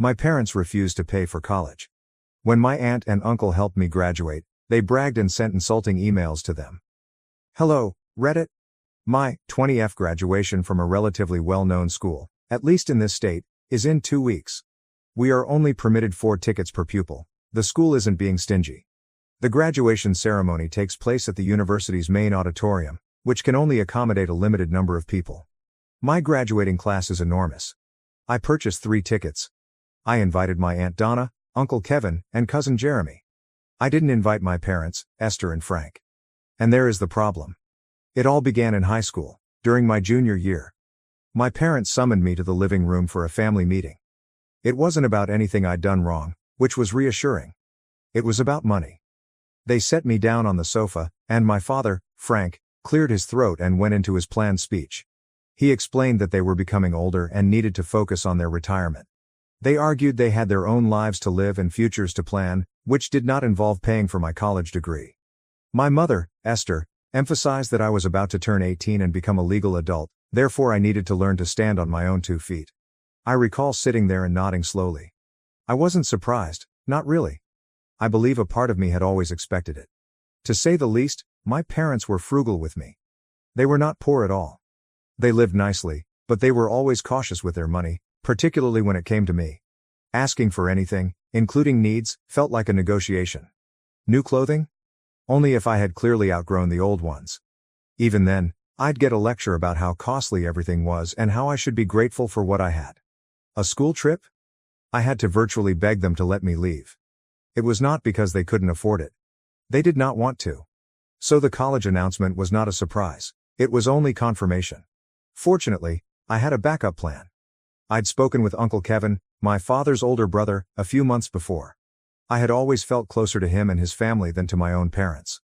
My parents refused to pay for college. When my aunt and uncle helped me graduate, they bragged and sent insulting emails to them. Hello, Reddit. My 20th graduation from a relatively well-known school, at least in this state, is in 2 weeks. We are only permitted 4 tickets per pupil. The school isn't being stingy. The graduation ceremony takes place at the university's main auditorium, which can only accommodate a limited number of people. My graduating class is enormous. I purchased 3 tickets. I invited my Aunt Donna, Uncle Kevin, and Cousin Jeremy. I didn't invite my parents, Esther and Frank. And there is the problem. It all began in high school, during my junior year. My parents summoned me to the living room for a family meeting. It wasn't about anything I'd done wrong, which was reassuring. It was about money. They set me down on the sofa, and my father, Frank, cleared his throat and went into his planned speech. He explained that they were becoming older and needed to focus on their retirement. They argued they had their own lives to live and futures to plan, which did not involve paying for my college degree. My mother, Esther, emphasized that I was about to turn 18 and become a legal adult, therefore I needed to learn to stand on my own 2 feet. I recall sitting there and nodding slowly. I wasn't surprised, not really. I believe a part of me had always expected it. To say the least, my parents were frugal with me. They were not poor at all. They lived nicely, but they were always cautious with their money, particularly when it came to me. Asking for anything, including needs, felt like a negotiation. New clothing? Only if I had clearly outgrown the old ones. Even then, I'd get a lecture about how costly everything was and how I should be grateful for what I had. A school trip? I had to virtually beg them to let me leave. It was not because they couldn't afford it. They did not want to. So the college announcement was not a surprise. It was only confirmation. Fortunately, I had a backup plan. I'd spoken with Uncle Kevin, my father's older brother, a few months before. I had always felt closer to him and his family than to my own parents.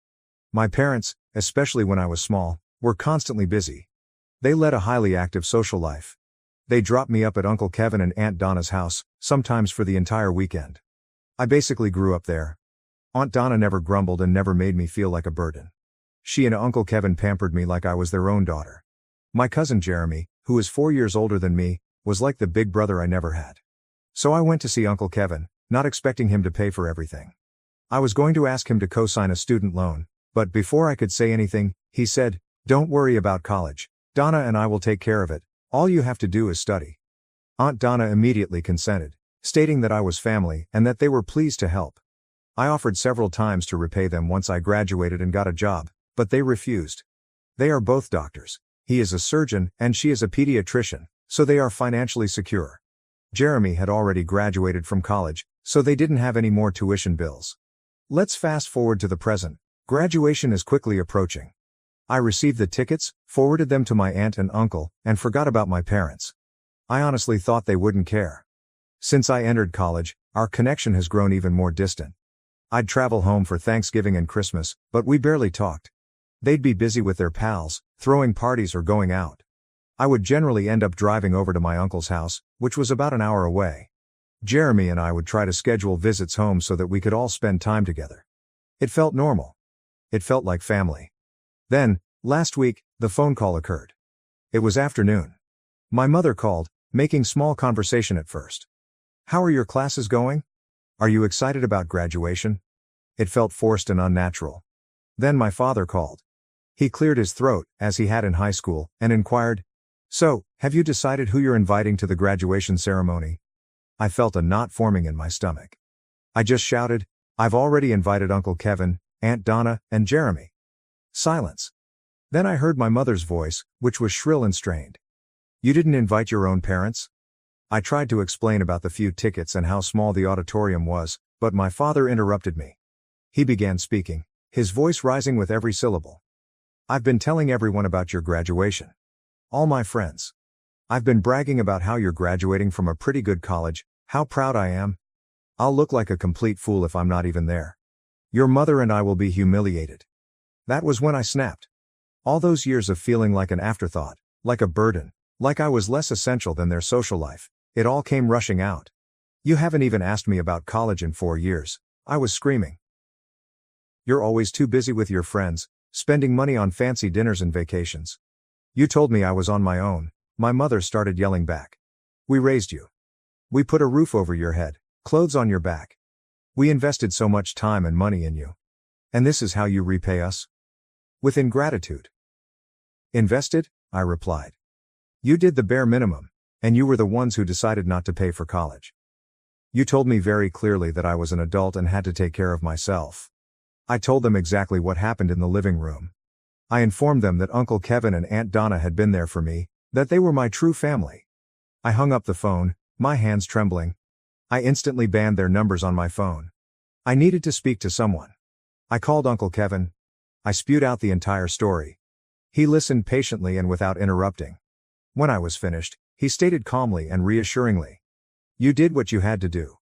My parents, especially when I was small, were constantly busy. They led a highly active social life. They dropped me up at Uncle Kevin and Aunt Donna's house, sometimes for the entire weekend. I basically grew up there. Aunt Donna never grumbled and never made me feel like a burden. She and Uncle Kevin pampered me like I was their own daughter. My cousin Jeremy, who is 4 years older than me, was like the big brother I never had. So I went to see Uncle Kevin, not expecting him to pay for everything. I was going to ask him to co-sign a student loan, but before I could say anything, he said, "Don't worry about college. Donna and I will take care of it. All you have to do is study." Aunt Donna immediately consented, stating that I was family and that they were pleased to help. I offered several times to repay them once I graduated and got a job, but they refused. They are both doctors. He is a surgeon and she is a pediatrician, so they are financially secure. Jeremy had already graduated from college, so they didn't have any more tuition bills. Let's fast forward to the present. Graduation is quickly approaching. I received the tickets, forwarded them to my aunt and uncle, and forgot about my parents. I honestly thought they wouldn't care. Since I entered college, our connection has grown even more distant. I'd travel home for Thanksgiving and Christmas, but we barely talked. They'd be busy with their pals, throwing parties or going out. I would generally end up driving over to my uncle's house, which was about an hour away. Jeremy and I would try to schedule visits home so that we could all spend time together. It felt normal. It felt like family. Then, last week, the phone call occurred. It was afternoon. My mother called, making small conversation at first. "How are your classes going? Are you excited about graduation?" It felt forced and unnatural. Then my father called. He cleared his throat, as he had in high school, and inquired, "So, have you decided who you're inviting to the graduation ceremony?" I felt a knot forming in my stomach. I just shouted, "I've already invited Uncle Kevin, Aunt Donna, and Jeremy." Silence. Then I heard my mother's voice, which was shrill and strained. "You didn't invite your own parents?" I tried to explain about the few tickets and how small the auditorium was, but my father interrupted me. He began speaking, his voice rising with every syllable. "I've been telling everyone about your graduation. All my friends. I've been bragging about how you're graduating from a pretty good college, how proud I am. I'll look like a complete fool if I'm not even there. Your mother and I will be humiliated." That was when I snapped. All those years of feeling like an afterthought, like a burden, like I was less essential than their social life, it all came rushing out. "You haven't even asked me about college in 4 years," I was screaming. "You're always too busy with your friends, spending money on fancy dinners and vacations. You told me I was on my own," my mother started yelling back. "We raised you. We put a roof over your head, clothes on your back. We invested so much time and money in you. And this is how you repay us? With ingratitude. Invested? I replied. You did the bare minimum, and you were the ones who decided not to pay for college. You told me very clearly that I was an adult and had to take care of myself. I told them exactly what happened in the living room. I informed them that Uncle Kevin and Aunt Donna had been there for me, that they were my true family. I hung up the phone, my hands trembling. I instantly banned their numbers on my phone. I needed to speak to someone. I called Uncle Kevin. I spewed out the entire story. He listened patiently and without interrupting. When I was finished, he stated calmly and reassuringly, "You did what you had to do.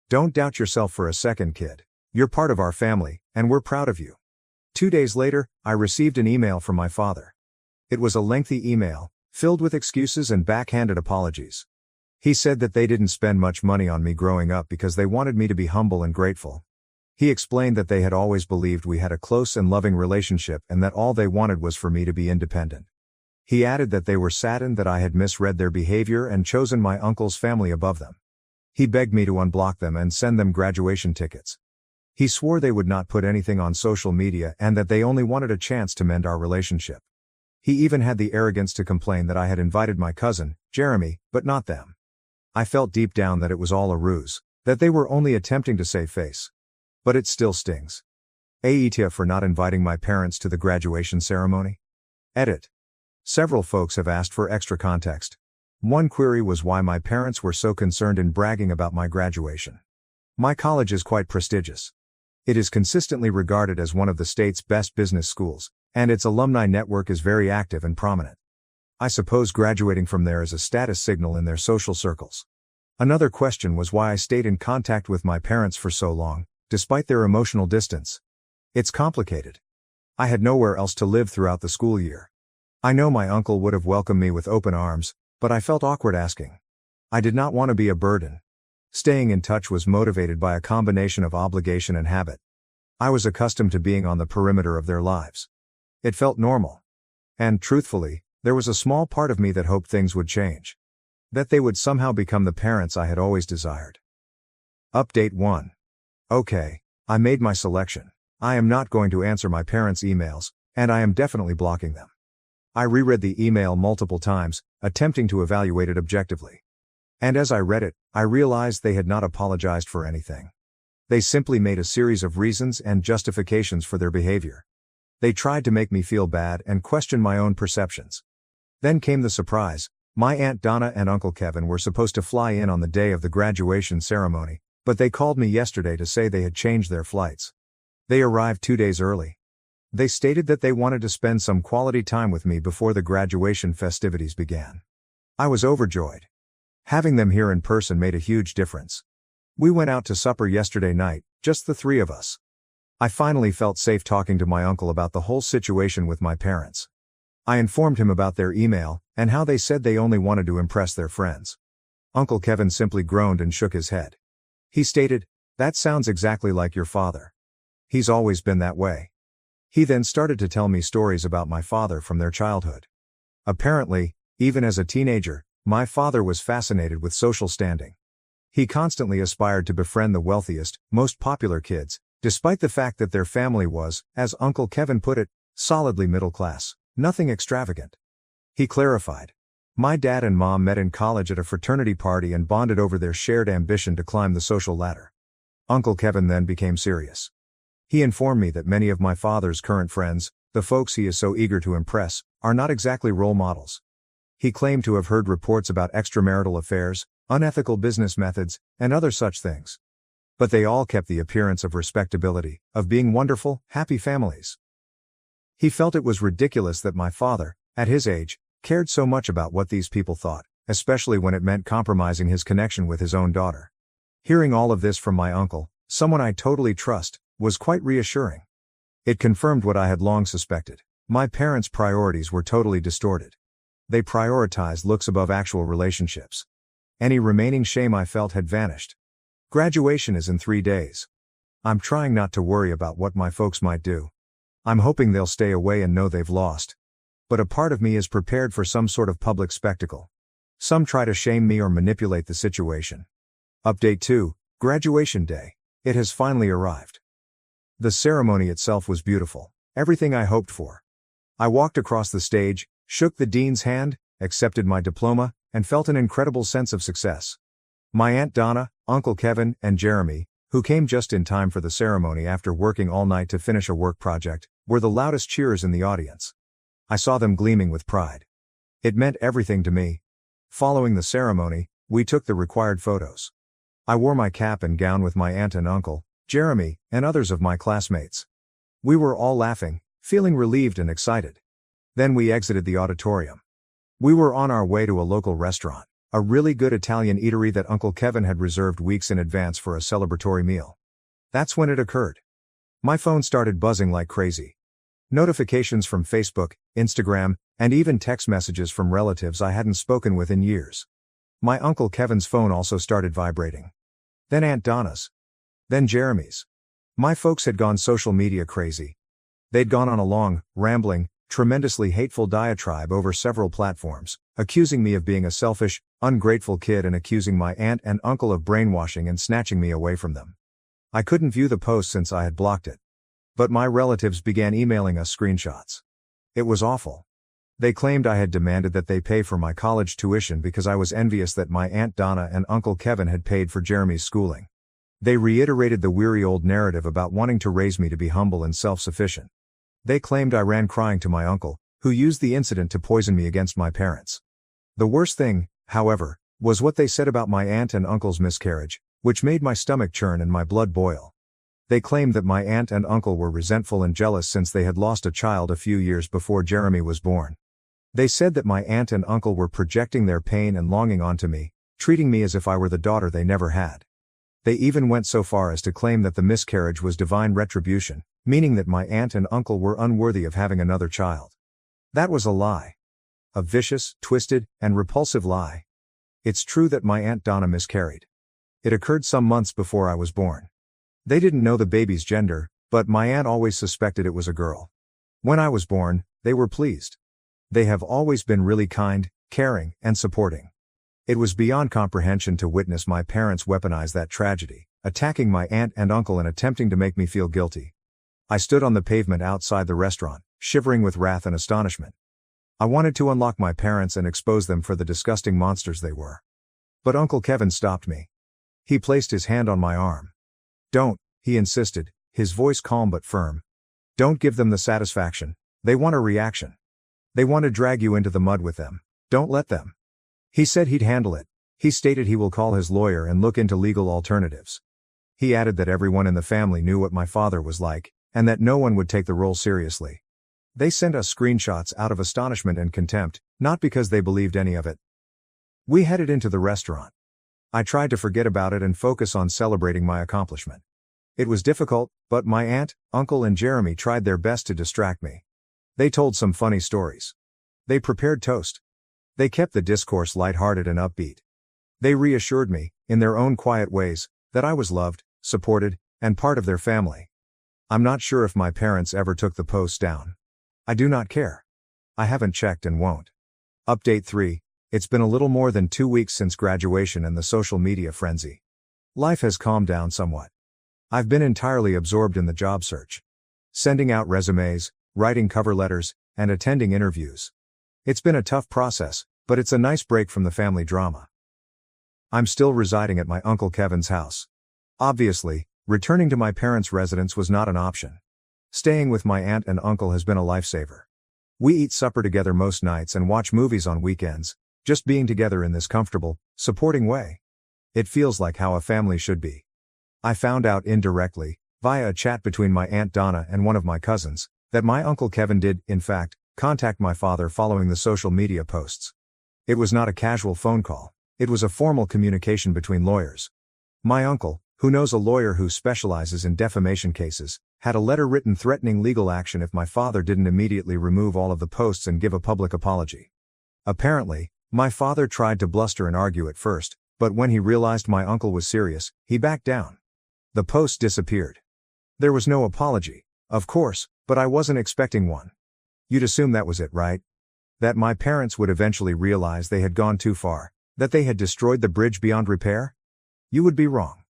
Don't doubt yourself for a second, kid. You're part of our family, and we're proud of you." 2 days later, I received an email from my father. It was a lengthy email, filled with excuses and backhanded apologies. He said that they didn't spend much money on me growing up because they wanted me to be humble and grateful. He explained that they had always believed we had a close and loving relationship and that all they wanted was for me to be independent. He added that they were saddened that I had misread their behavior and chosen my uncle's family above them. He begged me to unblock them and send them graduation tickets. He swore they would not put anything on social media and that they only wanted a chance to mend our relationship. He even had the arrogance to complain that I had invited my cousin, Jeremy, but not them. I felt deep down that it was all a ruse, that they were only attempting to save face. But it still stings. Aitia for not inviting my parents to the graduation ceremony. Edit. Several folks have asked for extra context. One query was why my parents were so concerned in bragging about my graduation. My college is quite prestigious. It is consistently regarded as one of the state's best business schools, and its alumni network is very active and prominent. I suppose graduating from there is a status signal in their social circles. Another question was why I stayed in contact with my parents for so long, despite their emotional distance. It's complicated. I had nowhere else to live throughout the school year. I know my uncle would have welcomed me with open arms, but I felt awkward asking. I did not want to be a burden. Staying in touch was motivated by a combination of obligation and habit. I was accustomed to being on the perimeter of their lives. It felt normal. And, truthfully, there was a small part of me that hoped things would change. That they would somehow become the parents I had always desired. Update 1. Okay, I made my selection. I am not going to answer my parents' emails, and I am definitely blocking them. I reread the email multiple times, attempting to evaluate it objectively. And as I read it, I realized they had not apologized for anything. They simply made a series of reasons and justifications for their behavior. They tried to make me feel bad and question my own perceptions. Then came the surprise. My Aunt Donna and Uncle Kevin were supposed to fly in on the day of the graduation ceremony, but they called me yesterday to say they had changed their flights. They arrived 2 days early. They stated that they wanted to spend some quality time with me before the graduation festivities began. I was overjoyed. Having them here in person made a huge difference. We went out to supper yesterday night, just the three of us. I finally felt safe talking to my uncle about the whole situation with my parents. I informed him about their email, and how they said they only wanted to impress their friends. Uncle Kevin simply groaned and shook his head. He stated, "That sounds exactly like your father. He's always been that way." He then started to tell me stories about my father from their childhood. Apparently, even as a teenager, my father was fascinated with social standing. He constantly aspired to befriend the wealthiest, most popular kids, despite the fact that their family was, as Uncle Kevin put it, solidly middle class, nothing extravagant. He clarified, "My dad and mom met in college at a fraternity party and bonded over their shared ambition to climb the social ladder." Uncle Kevin then became serious. He informed me that many of my father's current friends, the folks he is so eager to impress, are not exactly role models. He claimed to have heard reports about extramarital affairs, unethical business methods, and other such things. But they all kept the appearance of respectability, of being wonderful, happy families. He felt it was ridiculous that my father, at his age, cared so much about what these people thought, especially when it meant compromising his connection with his own daughter. Hearing all of this from my uncle, someone I totally trust, was quite reassuring. It confirmed what I had long suspected. My parents' priorities were totally distorted. They prioritized looks above actual relationships. Any remaining shame I felt had vanished. Graduation is in 3 days. I'm trying not to worry about what my folks might do. I'm hoping they'll stay away and know they've lost. But a part of me is prepared for some sort of public spectacle. Some try to shame me or manipulate the situation. Update 2, Graduation Day. It has finally arrived. The ceremony itself was beautiful. Everything I hoped for. I walked across the stage, shook the dean's hand, accepted my diploma, and felt an incredible sense of success. My Aunt Donna, Uncle Kevin, and Jeremy, who came just in time for the ceremony after working all night to finish a work project, were the loudest cheers in the audience. I saw them gleaming with pride. It meant everything to me. Following the ceremony, we took the required photos. I wore my cap and gown with my aunt and uncle, Jeremy, and others of my classmates. We were all laughing, feeling relieved and excited. Then we exited the auditorium. We were on our way to a local restaurant, a really good Italian eatery that Uncle Kevin had reserved weeks in advance for a celebratory meal. That's when it occurred. My phone started buzzing like crazy. Notifications from Facebook, Instagram, and even text messages from relatives I hadn't spoken with in years. My Uncle Kevin's phone also started vibrating. Then Aunt Donna's. Then Jeremy's. My folks had gone social media crazy. They'd gone on a long, rambling, tremendously hateful diatribe over several platforms, accusing me of being a selfish, ungrateful kid and accusing my aunt and uncle of brainwashing and snatching me away from them. I couldn't view the post since I had blocked it. But my relatives began emailing us screenshots. It was awful. They claimed I had demanded that they pay for my college tuition because I was envious that my Aunt Donna and Uncle Kevin had paid for Jeremy's schooling. They reiterated the weary old narrative about wanting to raise me to be humble and self-sufficient. They claimed I ran crying to my uncle, who used the incident to poison me against my parents. The worst thing, however, was what they said about my aunt and uncle's miscarriage, which made my stomach churn and my blood boil. They claimed that my aunt and uncle were resentful and jealous since they had lost a child a few years before Jeremy was born. They said that my aunt and uncle were projecting their pain and longing onto me, treating me as if I were the daughter they never had. They even went so far as to claim that the miscarriage was divine retribution, meaning that my aunt and uncle were unworthy of having another child. That was a lie. A vicious, twisted, and repulsive lie. It's true that my Aunt Donna miscarried. It occurred some months before I was born. They didn't know the baby's gender, but my aunt always suspected it was a girl. When I was born, they were pleased. They have always been really kind, caring, and supporting. It was beyond comprehension to witness my parents weaponize that tragedy, attacking my aunt and uncle and attempting to make me feel guilty. I stood on the pavement outside the restaurant, shivering with wrath and astonishment. I wanted to unlock my parents and expose them for the disgusting monsters they were. But Uncle Kevin stopped me. He placed his hand on my arm. "Don't," he insisted, his voice calm but firm. "Don't give them the satisfaction. They want a reaction. They want to drag you into the mud with them. Don't let them." He said he'd handle it. He stated he will call his lawyer and look into legal alternatives. He added that everyone in the family knew what my father was like, and that no one would take the role seriously. They sent us screenshots out of astonishment and contempt, not because they believed any of it. We headed into the restaurant. I tried to forget about it and focus on celebrating my accomplishment. It was difficult, but my aunt, uncle and Jeremy tried their best to distract me. They told some funny stories. They prepared toast. They kept the discourse lighthearted and upbeat. They reassured me, in their own quiet ways, that I was loved, supported, and part of their family. I'm not sure if my parents ever took the post down. I do not care. I haven't checked and won't. Update 3. It's been a little more than 2 weeks since graduation and the social media frenzy. Life has calmed down somewhat. I've been entirely absorbed in the job search. Sending out resumes, writing cover letters, and attending interviews. It's been a tough process, but it's a nice break from the family drama. I'm still residing at my Uncle Kevin's house. Obviously, returning to my parents' residence was not an option. Staying with my aunt and uncle has been a lifesaver. We eat supper together most nights and watch movies on weekends, just being together in this comfortable, supporting way. It feels like how a family should be. I found out indirectly, via a chat between my Aunt Donna and one of my cousins, that my Uncle Kevin did, in fact, contact my father following the social media posts. It was not a casual phone call. It was a formal communication between lawyers. My uncle, who knows a lawyer who specializes in defamation cases, had a letter written threatening legal action if my father didn't immediately remove all of the posts and give a public apology. Apparently, my father tried to bluster and argue at first, but when he realized my uncle was serious, he backed down. The post disappeared. There was no apology, of course, but I wasn't expecting one. You'd assume that was it, right? That my parents would eventually realize they had gone too far, that they had destroyed the bridge beyond repair? You would be wrong.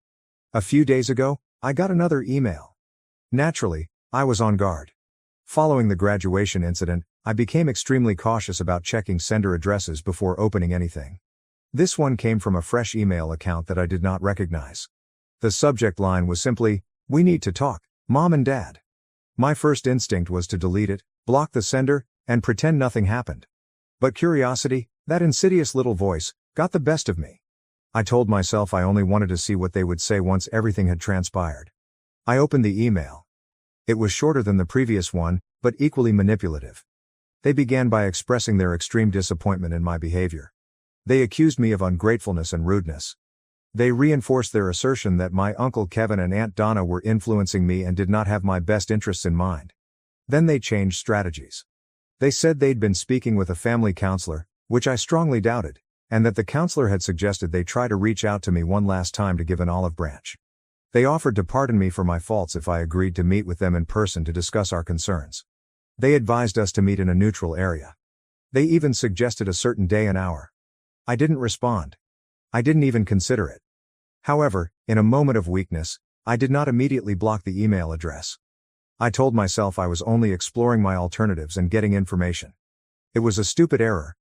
A few days ago, I got another email. Naturally, I was on guard. Following the graduation incident, I became extremely cautious about checking sender addresses before opening anything. This one came from a fresh email account that I did not recognize. The subject line was simply, "We need to talk, Mom and Dad." My first instinct was to delete it, block the sender, and pretend nothing happened. But curiosity, that insidious little voice, got the best of me. I told myself I only wanted to see what they would say once everything had transpired. I opened the email. It was shorter than the previous one, but equally manipulative. They began by expressing their extreme disappointment in my behavior. They accused me of ungratefulness and rudeness. They reinforced their assertion that my Uncle Kevin and Aunt Donna were influencing me and did not have my best interests in mind. Then they changed strategies. They said they'd been speaking with a family counselor, which I strongly doubted, and that the counselor had suggested they try to reach out to me one last time to give an olive branch. They offered to pardon me for my faults if I agreed to meet with them in person to discuss our concerns. They advised us to meet in a neutral area. They even suggested a certain day and hour. I didn't respond. I didn't even consider it. However, in a moment of weakness, I did not immediately block the email address. I told myself I was only exploring my alternatives and getting information. It was a stupid error.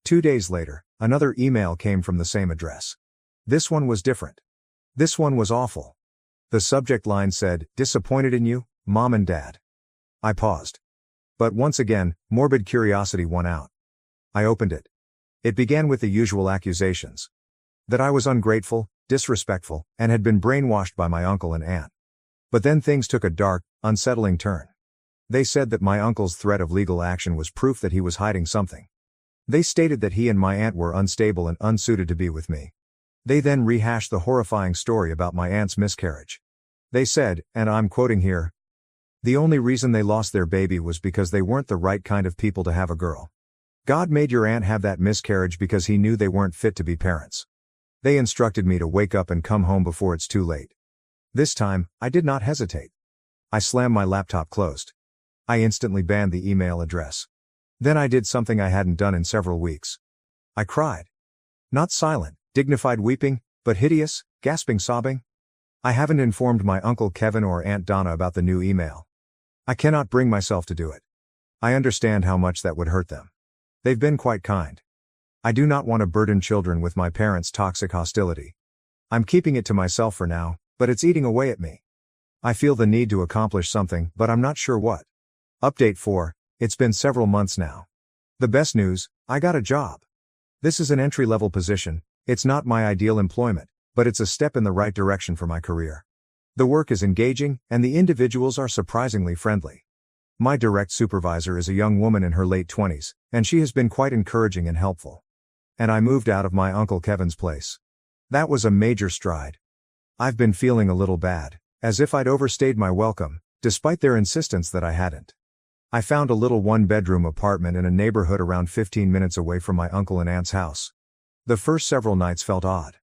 2 days later, another email came from the same address. This one was different. This one was awful. The subject line said, "Disappointed in you, Mom and Dad." I paused. But once again, morbid curiosity won out. I opened it. It began with the usual accusations. That I was ungrateful, disrespectful, and had been brainwashed by my uncle and aunt. But then things took a dark, unsettling turn. They said that my uncle's threat of legal action was proof that he was hiding something. They stated that he and my aunt were unstable and unsuited to be with me. They then rehashed the horrifying story about my aunt's miscarriage. They said, and I'm quoting here, "The only reason they lost their baby was because they weren't the right kind of people to have a girl. God made your aunt have that miscarriage because he knew they weren't fit to be parents. They instructed me to wake up and come home before it's too late." This time, I did not hesitate. I slammed my laptop closed. I instantly banned the email address. Then I did something I hadn't done in several weeks. I cried. Not silent, dignified weeping, but hideous, gasping sobbing. I haven't informed my Uncle Kevin or Aunt Donna about the new email. I cannot bring myself to do it. I understand how much that would hurt them. They've been quite kind. I do not want to burden children with my parents' toxic hostility. I'm keeping it to myself for now, but it's eating away at me. I feel the need to accomplish something, but I'm not sure what. Update 4, it's been several months now. The best news, I got a job. This is an entry-level position, it's not my ideal employment, but it's a step in the right direction for my career. The work is engaging, and the individuals are surprisingly friendly. My direct supervisor is a young woman in her late 20s, and she has been quite encouraging and helpful. And I moved out of my Uncle Kevin's place. That was a major stride. I've been feeling a little bad, as if I'd overstayed my welcome, despite their insistence that I hadn't. I found a little one-bedroom apartment in a neighborhood around 15 minutes away from my uncle and aunt's house. The first several nights felt odd.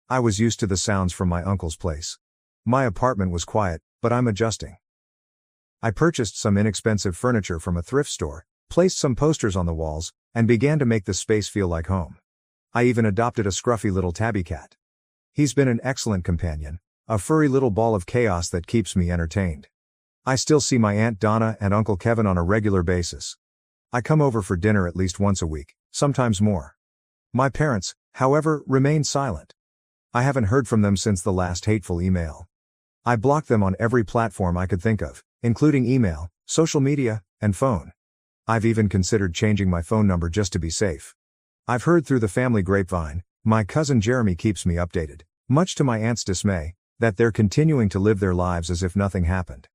I was used to the sounds from my uncle's place. My apartment was quiet, but I'm adjusting. I purchased some inexpensive furniture from a thrift store, placed some posters on the walls, and began to make the space feel like home. I even adopted a scruffy little tabby cat. He's been an excellent companion, a furry little ball of chaos that keeps me entertained. I still see my Aunt Donna and Uncle Kevin on a regular basis. I come over for dinner at least once a week, sometimes more. My parents, however, remain silent. I haven't heard from them since the last hateful email. I blocked them on every platform I could think of, including email, social media, and phone. I've even considered changing my phone number just to be safe. I've heard through the family grapevine, my cousin Jeremy keeps me updated, much to my aunt's dismay, that they're continuing to live their lives as if nothing happened.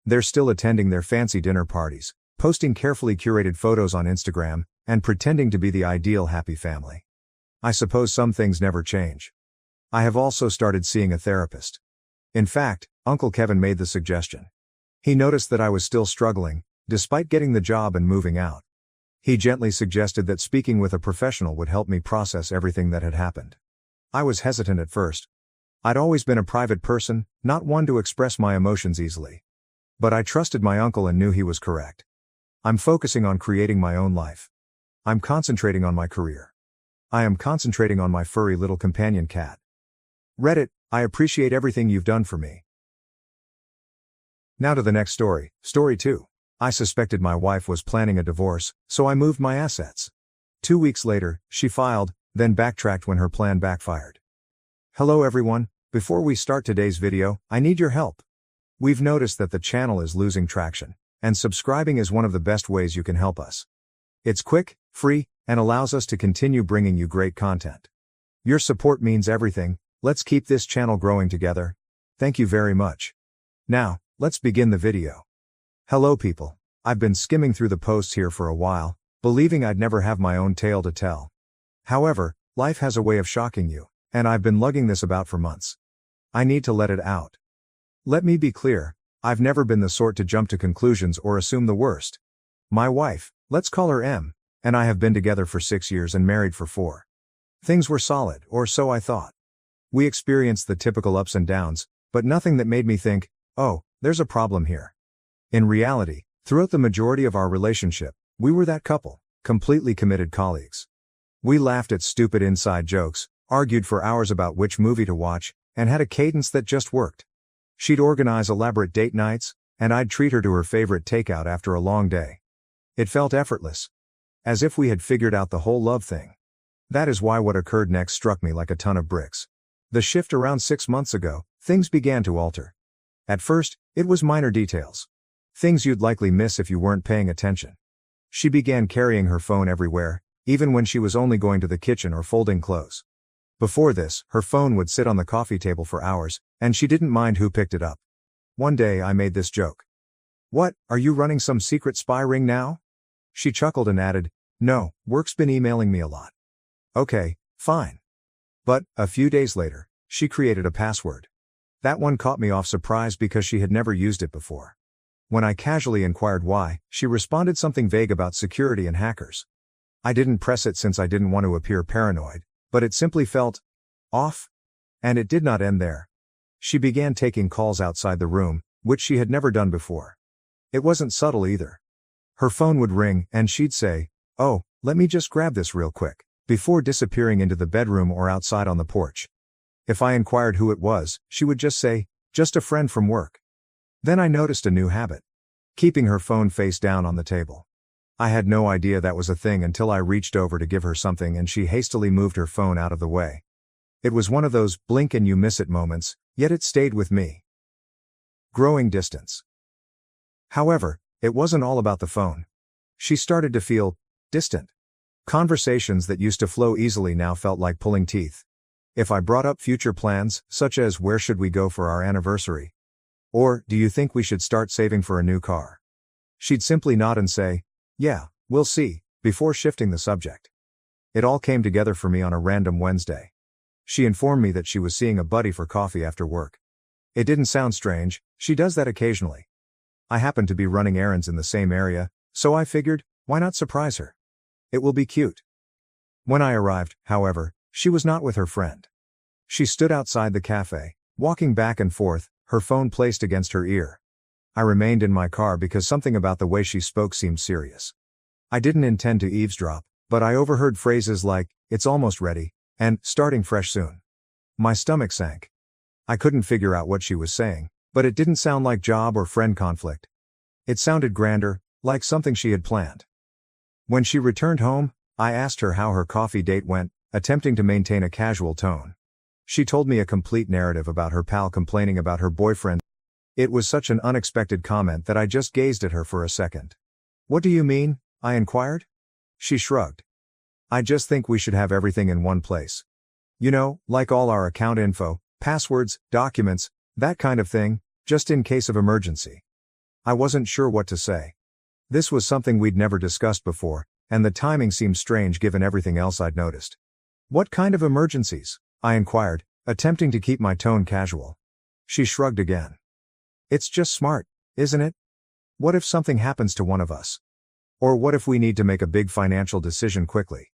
They're still attending their fancy dinner parties, posting carefully curated photos on Instagram, and pretending to be the ideal happy family. I suppose some things never change. I have also started seeing a therapist. In fact, Uncle Kevin made the suggestion. He noticed that I was still struggling, despite getting the job and moving out. He gently suggested that speaking with a professional would help me process everything that had happened. I was hesitant at first. I'd always been a private person, not one to express my emotions easily. But I trusted my uncle and knew he was correct. I'm focusing on creating my own life. I'm concentrating on my career. I am concentrating on my furry little companion cat. Reddit, I appreciate everything you've done for me. Now to the next story, story 2. I suspected my wife was planning a divorce, so I moved my assets. 2 weeks later, she filed, then backtracked when her plan backfired. Hello everyone, before we start today's video, I need your help. We've noticed that the channel is losing traction, and subscribing is one of the best ways you can help us. It's quick, free, and allows us to continue bringing you great content. Your support means everything. Let's keep this channel growing together. Thank you very much. Now, let's begin the video. Hello people. I've been skimming through the posts here for a while, believing I'd never have my own tale to tell. However, life has a way of shocking you, and I've been lugging this about for months. I need to let it out. Let me be clear, I've never been the sort to jump to conclusions or assume the worst. My wife, let's call her M, and I have been together for 6 years and married for 4. Things were solid, or so I thought. We experienced the typical ups and downs, but nothing that made me think, oh, there's a problem here. In reality, throughout the majority of our relationship, we were that couple, completely committed colleagues. We laughed at stupid inside jokes, argued for hours about which movie to watch, and had a cadence that just worked. She'd organize elaborate date nights, and I'd treat her to her favorite takeout after a long day. It felt effortless. As if we had figured out the whole love thing. That is why what occurred next struck me like a ton of bricks. The shift around 6 months ago, things began to alter. At first, it was minor details. Things you'd likely miss if you weren't paying attention. She began carrying her phone everywhere, even when she was only going to the kitchen or folding clothes. Before this, her phone would sit on the coffee table for hours, and she didn't mind who picked it up. One day I made this joke. "What, are you running some secret spy ring now?" She chuckled and added, "No, work's been emailing me a lot." Okay, fine. But, a few days later, she created a password. That one caught me off surprise because she had never used it before. When I casually inquired why, she responded something vague about security and hackers. I didn't press it since I didn't want to appear paranoid, but it simply felt off. And it did not end there. She began taking calls outside the room, which she had never done before. It wasn't subtle either. Her phone would ring, and she'd say, "Oh, let me just grab this real quick," before disappearing into the bedroom or outside on the porch. If I inquired who it was, she would just say, "Just a friend from work." Then I noticed a new habit. Keeping her phone face down on the table. I had no idea that was a thing until I reached over to give her something and she hastily moved her phone out of the way. It was one of those blink and you miss it moments, yet it stayed with me. Growing distance. However, it wasn't all about the phone. She started to feel distant. Conversations that used to flow easily now felt like pulling teeth. If I brought up future plans, such as where should we go for our anniversary? Or, do you think we should start saving for a new car? She'd simply nod and say, "Yeah, we'll see," before shifting the subject. It all came together for me on a random Wednesday. She informed me that she was seeing a buddy for coffee after work. It didn't sound strange, she does that occasionally. I happened to be running errands in the same area, so I figured, why not surprise her? It will be cute. When I arrived, however, she was not with her friend. She stood outside the cafe, walking back and forth, her phone placed against her ear. I remained in my car because something about the way she spoke seemed serious. I didn't intend to eavesdrop, but I overheard phrases like, "It's almost ready," and "starting fresh soon." My stomach sank. I couldn't figure out what she was saying, but it didn't sound like job or friend conflict. It sounded grander, like something she had planned. When she returned home, I asked her how her coffee date went, attempting to maintain a casual tone. She told me a complete narrative about her pal complaining about her boyfriend. It was such an unexpected comment that I just gazed at her for a second. "What do you mean?" I inquired. She shrugged. "I just think we should have everything in one place. You know, like all our account info, passwords, documents, that kind of thing, just in case of emergency." I wasn't sure what to say. This was something we'd never discussed before, and the timing seemed strange given everything else I'd noticed. "What kind of emergencies?" I inquired, attempting to keep my tone casual. She shrugged again. "It's just smart, isn't it? What if something happens to one of us? Or what if we need to make a big financial decision quickly?"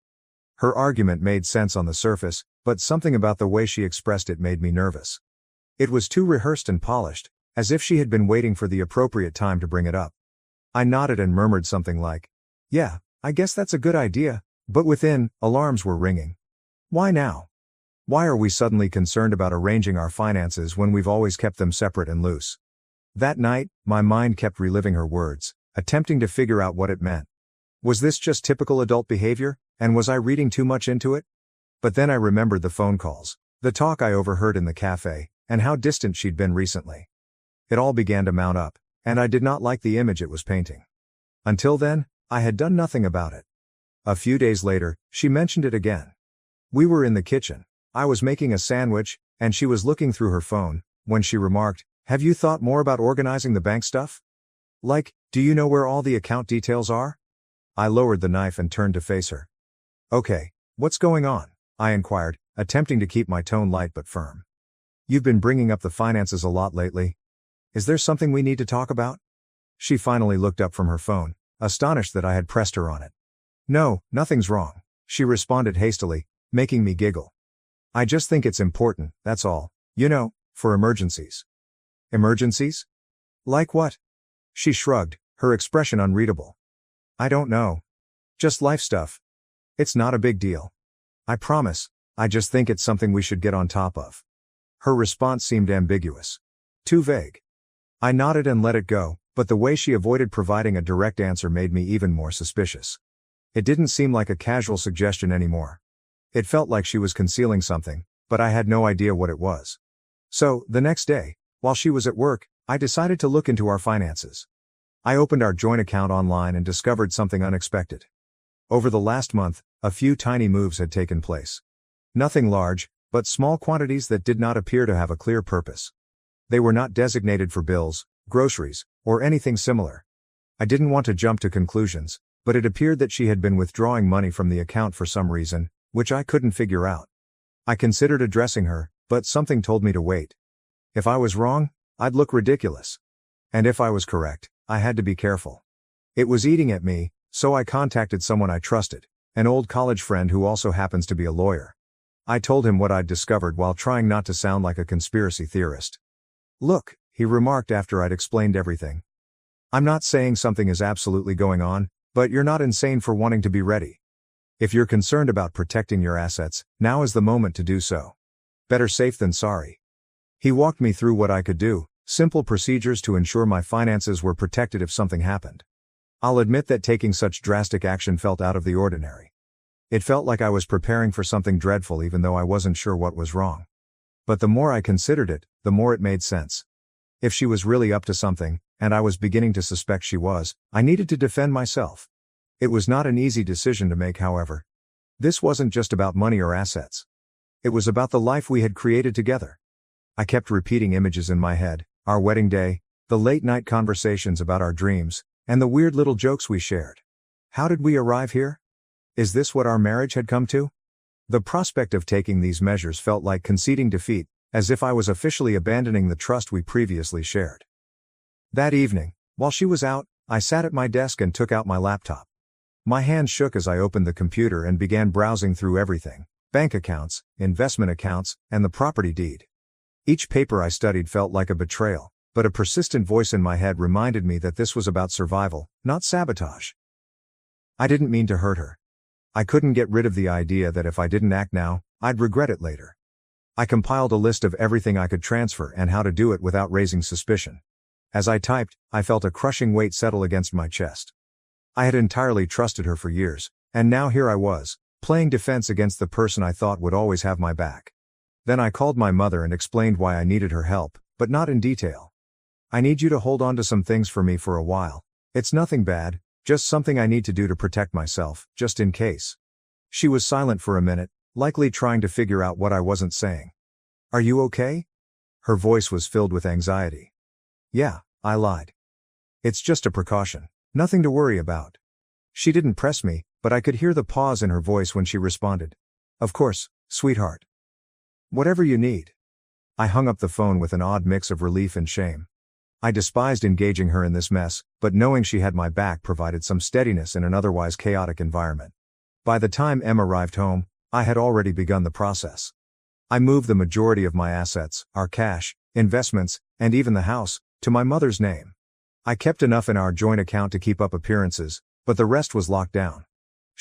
Her argument made sense on the surface, but something about the way she expressed it made me nervous. It was too rehearsed and polished, as if she had been waiting for the appropriate time to bring it up. I nodded and murmured something like, "Yeah, I guess that's a good idea, but within, alarms were ringing. Why now? Why are we suddenly concerned about arranging our finances when we've always kept them separate and loose? That night, my mind kept reliving her words, attempting to figure out what it meant. Was this just typical adult behavior, and was I reading too much into it? But then I remembered the phone calls, the talk I overheard in the cafe, and how distant she'd been recently. It all began to mount up, and I did not like the image it was painting. Until then, I had done nothing about it. A few days later, she mentioned it again. We were in the kitchen. I was making a sandwich, and she was looking through her phone, when she remarked, "Have you thought more about organizing the bank stuff? Like, do you know where all the account details are?" I lowered the knife and turned to face her. "Okay, what's going on?" I inquired, attempting to keep my tone light but firm. "You've been bringing up the finances a lot lately. Is there something we need to talk about?" She finally looked up from her phone, astonished that I had pressed her on it. "No, nothing's wrong," she responded hastily, making me giggle. "I just think it's important, that's all, for emergencies." "Emergencies? Like what?" She shrugged, her expression unreadable. "I don't know. Just life stuff. It's not a big deal. I promise, I just think it's something we should get on top of." Her response seemed ambiguous. Too vague. I nodded and let it go, but the way she avoided providing a direct answer made me even more suspicious. It didn't seem like a casual suggestion anymore. It felt like she was concealing something, but I had no idea what it was. So, the next day, while she was at work, I decided to look into our finances. I opened our joint account online and discovered something unexpected. Over the last month, a few tiny moves had taken place. Nothing large, but small quantities that did not appear to have a clear purpose. They were not designated for bills, groceries, or anything similar. I didn't want to jump to conclusions, but it appeared that she had been withdrawing money from the account for some reason, which I couldn't figure out. I considered addressing her, but something told me to wait. If I was wrong, I'd look ridiculous. And if I was correct, I had to be careful. It was eating at me, so I contacted someone I trusted, an old college friend who also happens to be a lawyer. I told him what I'd discovered while trying not to sound like a conspiracy theorist. "Look," he remarked after I'd explained everything. "I'm not saying something is absolutely going on, but you're not insane for wanting to be ready. If you're concerned about protecting your assets, now is the moment to do so. Better safe than sorry." He walked me through what I could do, simple procedures to ensure my finances were protected if something happened. I'll admit that taking such drastic action felt out of the ordinary. It felt like I was preparing for something dreadful even though I wasn't sure what was wrong. But the more I considered it, the more it made sense. If she was really up to something, and I was beginning to suspect she was, I needed to defend myself. It was not an easy decision to make, however. This wasn't just about money or assets. It was about the life we had created together. I kept repeating images in my head, our wedding day, the late-night conversations about our dreams, and the weird little jokes we shared. How did we arrive here? Is this what our marriage had come to? The prospect of taking these measures felt like conceding defeat, as if I was officially abandoning the trust we previously shared. That evening, while she was out, I sat at my desk and took out my laptop. My hand shook as I opened the computer and began browsing through everything: bank accounts, investment accounts, and the property deed. Each paper I studied felt like a betrayal, but a persistent voice in my head reminded me that this was about survival, not sabotage. I didn't mean to hurt her. I couldn't get rid of the idea that if I didn't act now, I'd regret it later. I compiled a list of everything I could transfer and how to do it without raising suspicion. As I typed, I felt a crushing weight settle against my chest. I had entirely trusted her for years, and now here I was, playing defense against the person I thought would always have my back. Then I called my mother and explained why I needed her help, but not in detail. "I need you to hold on to some things for me for a while. It's nothing bad, just something I need to do to protect myself, just in case." She was silent for a minute, likely trying to figure out what I wasn't saying. "Are you okay?" Her voice was filled with anxiety. "Yeah," I lied. "It's just a precaution. Nothing to worry about." She didn't press me, but I could hear the pause in her voice when she responded. "Of course, sweetheart. Whatever you need." I hung up the phone with an odd mix of relief and shame. I despised engaging her in this mess, but knowing she had my back provided some steadiness in an otherwise chaotic environment. By the time Em arrived home, I had already begun the process. I moved the majority of my assets, our cash, investments, and even the house, to my mother's name. I kept enough in our joint account to keep up appearances, but the rest was locked down.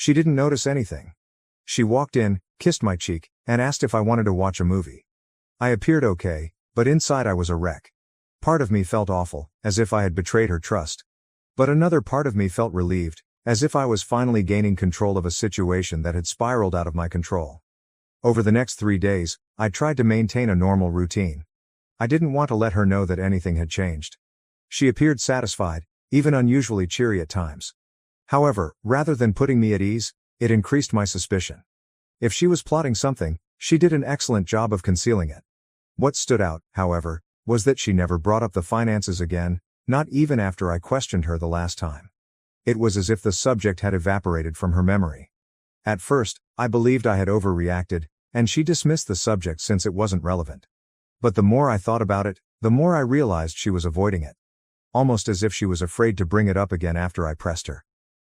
She didn't notice anything. She walked in, kissed my cheek, and asked if I wanted to watch a movie. I appeared okay, but inside I was a wreck. Part of me felt awful, as if I had betrayed her trust. But another part of me felt relieved, as if I was finally gaining control of a situation that had spiraled out of my control. Over the next 3 days, I tried to maintain a normal routine. I didn't want to let her know that anything had changed. She appeared satisfied, even unusually cheery at times. However, rather than putting me at ease, it increased my suspicion. If she was plotting something, she did an excellent job of concealing it. What stood out, however, was that she never brought up the finances again, not even after I questioned her the last time. It was as if the subject had evaporated from her memory. At first, I believed I had overreacted, and she dismissed the subject since it wasn't relevant. But the more I thought about it, the more I realized she was avoiding it. Almost as if she was afraid to bring it up again after I pressed her.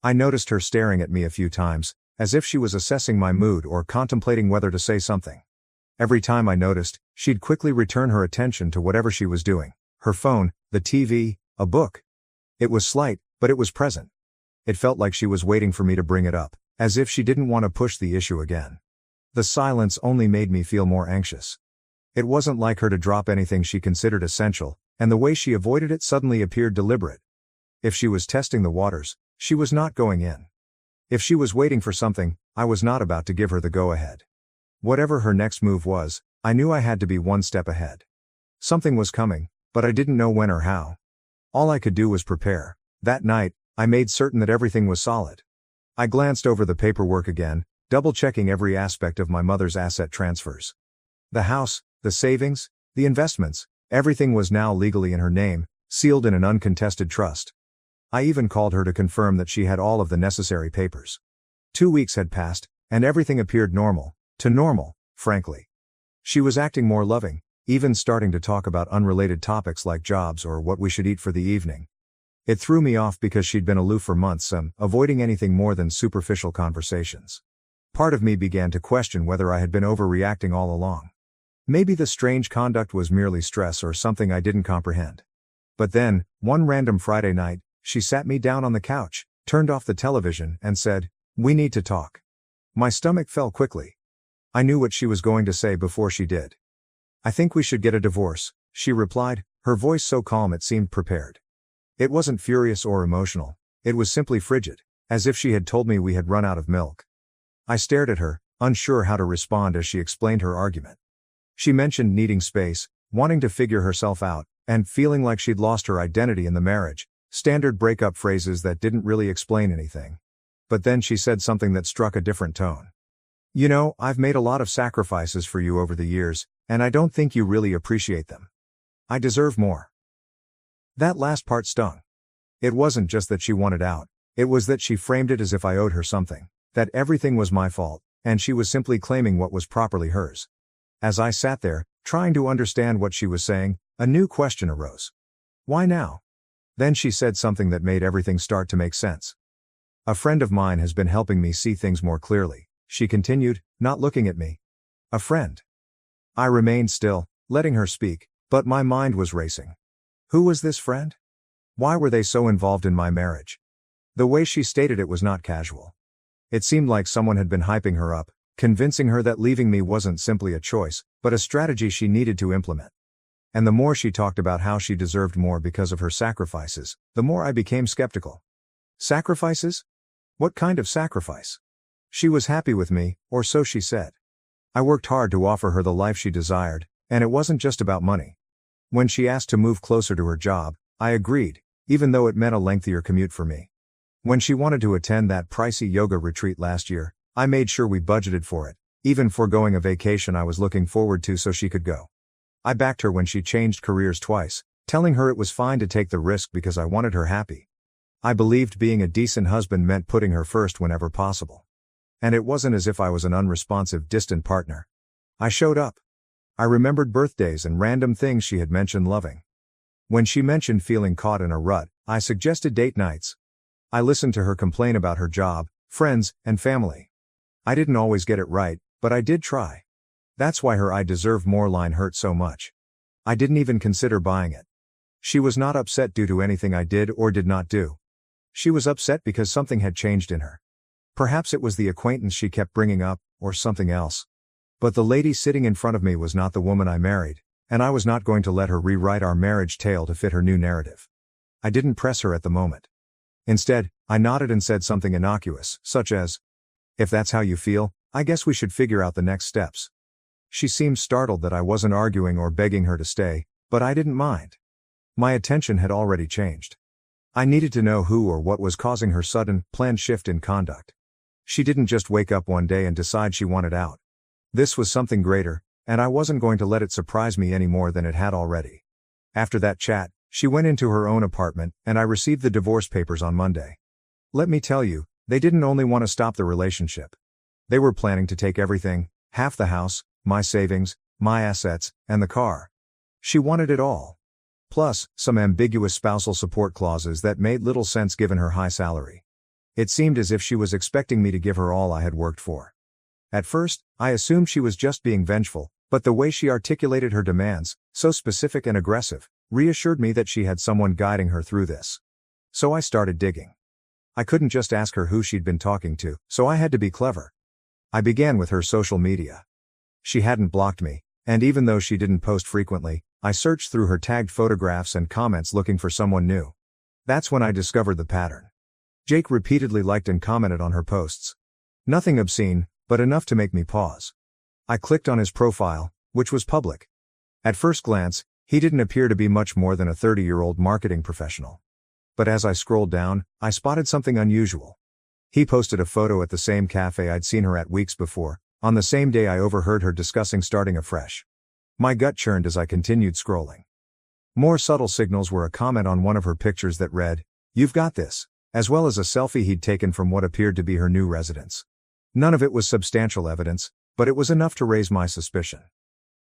I noticed her staring at me a few times, as if she was assessing my mood or contemplating whether to say something. Every time I noticed, she'd quickly return her attention to whatever she was doing, her phone, the TV, a book. It was slight, but it was present. It felt like she was waiting for me to bring it up, as if she didn't want to push the issue again. The silence only made me feel more anxious. It wasn't like her to drop anything she considered essential, and the way she avoided it suddenly appeared deliberate. If she was testing the waters, she was not going in. If she was waiting for something, I was not about to give her the go-ahead. Whatever her next move was, I knew I had to be one step ahead. Something was coming, but I didn't know when or how. All I could do was prepare. That night, I made certain that everything was solid. I glanced over the paperwork again, double-checking every aspect of my mother's asset transfers. The house, the savings, the investments, everything was now legally in her name, sealed in an uncontested trust. I even called her to confirm that she had all of the necessary papers. 2 weeks had passed, and everything appeared normal, frankly. She was acting more loving, even starting to talk about unrelated topics like jobs or what we should eat for the evening. It threw me off because she'd been aloof for months, avoiding anything more than superficial conversations. Part of me began to question whether I had been overreacting all along. Maybe the strange conduct was merely stress or something I didn't comprehend. But then, one random Friday night, she sat me down on the couch, turned off the television, and said, "We need to talk." My stomach fell quickly. I knew what she was going to say before she did. "I think we should get a divorce," she replied, her voice so calm it seemed prepared. It wasn't furious or emotional, it was simply frigid, as if she had told me we had run out of milk. I stared at her, unsure how to respond as she explained her argument. She mentioned needing space, wanting to figure herself out, and feeling like she'd lost her identity in the marriage. Standard breakup phrases that didn't really explain anything. But then she said something that struck a different tone. "You know, I've made a lot of sacrifices for you over the years, and I don't think you really appreciate them. I deserve more." That last part stung. It wasn't just that she wanted out, it was that she framed it as if I owed her something, that everything was my fault, and she was simply claiming what was properly hers. As I sat there, trying to understand what she was saying, a new question arose. Why now? Then she said something that made everything start to make sense. "A friend of mine has been helping me see things more clearly," she continued, not looking at me. "A friend." I remained still, letting her speak, but my mind was racing. Who was this friend? Why were they so involved in my marriage? The way she stated it was not casual. It seemed like someone had been hyping her up, convincing her that leaving me wasn't simply a choice, but a strategy she needed to implement. And the more she talked about how she deserved more because of her sacrifices, the more I became skeptical. Sacrifices? What kind of sacrifice? She was happy with me, or so she said. I worked hard to offer her the life she desired, and it wasn't just about money. When she asked to move closer to her job, I agreed, even though it meant a lengthier commute for me. When she wanted to attend that pricey yoga retreat last year, I made sure we budgeted for it, even foregoing a vacation I was looking forward to so she could go. I backed her when she changed careers twice, telling her it was fine to take the risk because I wanted her happy. I believed being a decent husband meant putting her first whenever possible. And it wasn't as if I was an unresponsive, distant partner. I showed up. I remembered birthdays and random things she had mentioned loving. When she mentioned feeling caught in a rut, I suggested date nights. I listened to her complain about her job, friends, and family. I didn't always get it right, but I did try. That's why her "I deserve more" line hurt so much. I didn't even consider buying it. She was not upset due to anything I did or did not do. She was upset because something had changed in her. Perhaps it was the acquaintance she kept bringing up, or something else. But the lady sitting in front of me was not the woman I married, and I was not going to let her rewrite our marriage tale to fit her new narrative. I didn't press her at the moment. Instead, I nodded and said something innocuous, such as, "If that's how you feel, I guess we should figure out the next steps." She seemed startled that I wasn't arguing or begging her to stay, but I didn't mind. My attention had already changed. I needed to know who or what was causing her sudden, planned shift in conduct. She didn't just wake up one day and decide she wanted out. This was something greater, and I wasn't going to let it surprise me any more than it had already. After that chat, she went into her own apartment, and I received the divorce papers on Monday. Let me tell you, they didn't only want to stop the relationship. They were planning to take everything, half the house, my savings, my assets, and the car. She wanted it all. Plus, some ambiguous spousal support clauses that made little sense given her high salary. It seemed as if she was expecting me to give her all I had worked for. At first, I assumed she was just being vengeful, but the way she articulated her demands, so specific and aggressive, reassured me that she had someone guiding her through this. So I started digging. I couldn't just ask her who she'd been talking to, so I had to be clever. I began with her social media. She hadn't blocked me, and even though she didn't post frequently, I searched through her tagged photographs and comments looking for someone new. That's when I discovered the pattern. Jake repeatedly liked and commented on her posts. Nothing obscene, but enough to make me pause. I clicked on his profile, which was public. At first glance, he didn't appear to be much more than a 30-year-old marketing professional. But as I scrolled down, I spotted something unusual. He posted a photo at the same cafe I'd seen her at weeks before, on the same day I overheard her discussing starting afresh. My gut churned as I continued scrolling. More subtle signals were a comment on one of her pictures that read, "You've got this," as well as a selfie he'd taken from what appeared to be her new residence. None of it was substantial evidence, but it was enough to raise my suspicion.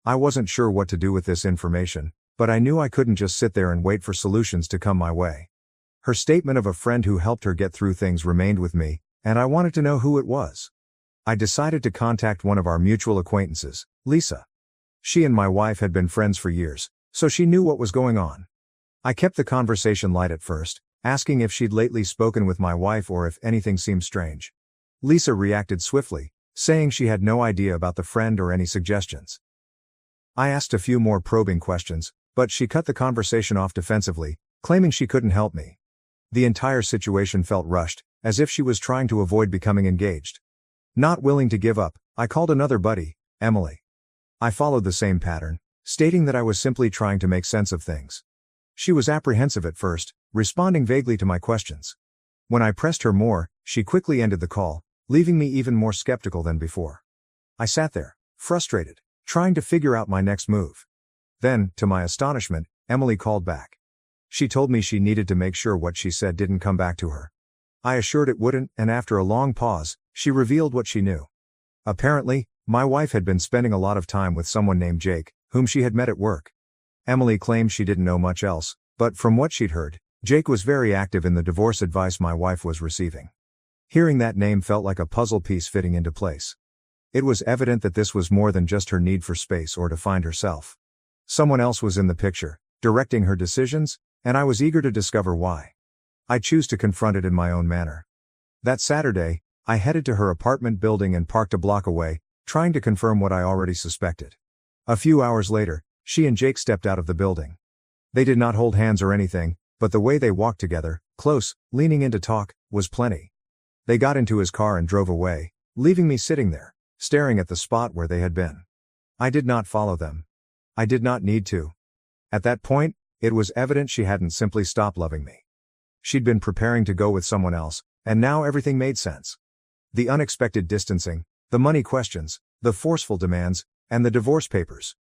I wasn't sure what to do with this information, but I knew I couldn't just sit there and wait for solutions to come my way. Her statement of a friend who helped her get through things remained with me, and I wanted to know who it was. I decided to contact one of our mutual acquaintances, Lisa. She and my wife had been friends for years, so she knew what was going on. I kept the conversation light at first, asking if she'd lately spoken with my wife or if anything seemed strange. Lisa reacted swiftly, saying she had no idea about the friend or any suggestions. I asked a few more probing questions, but she cut the conversation off defensively, claiming she couldn't help me. The entire situation felt rushed, as if she was trying to avoid becoming engaged. Not willing to give up, I called another buddy, Emily. I followed the same pattern, stating that I was simply trying to make sense of things. She was apprehensive at first, responding vaguely to my questions. When I pressed her more, she quickly ended the call, leaving me even more skeptical than before. I sat there, frustrated, trying to figure out my next move. Then, to my astonishment, Emily called back. She told me she needed to make sure what she said didn't come back to her. I assured it wouldn't, and after a long pause, she revealed what she knew. Apparently, my wife had been spending a lot of time with someone named Jake, whom she had met at work. Emily claimed she didn't know much else, but from what she'd heard, Jake was very active in the divorce advice my wife was receiving. Hearing that name felt like a puzzle piece fitting into place. It was evident that this was more than just her need for space or to find herself. Someone else was in the picture, directing her decisions, and I was eager to discover why. I chose to confront it in my own manner. That Saturday, I headed to her apartment building and parked a block away, trying to confirm what I already suspected. A few hours later, she and Jake stepped out of the building. They did not hold hands or anything, but the way they walked together, close, leaning in to talk, was plenty. They got into his car and drove away, leaving me sitting there, staring at the spot where they had been. I did not follow them. I did not need to. At that point, it was evident she hadn't simply stopped loving me. She'd been preparing to go with someone else, and now everything made sense. The unexpected distancing, the money questions, the forceful demands, and the divorce papers.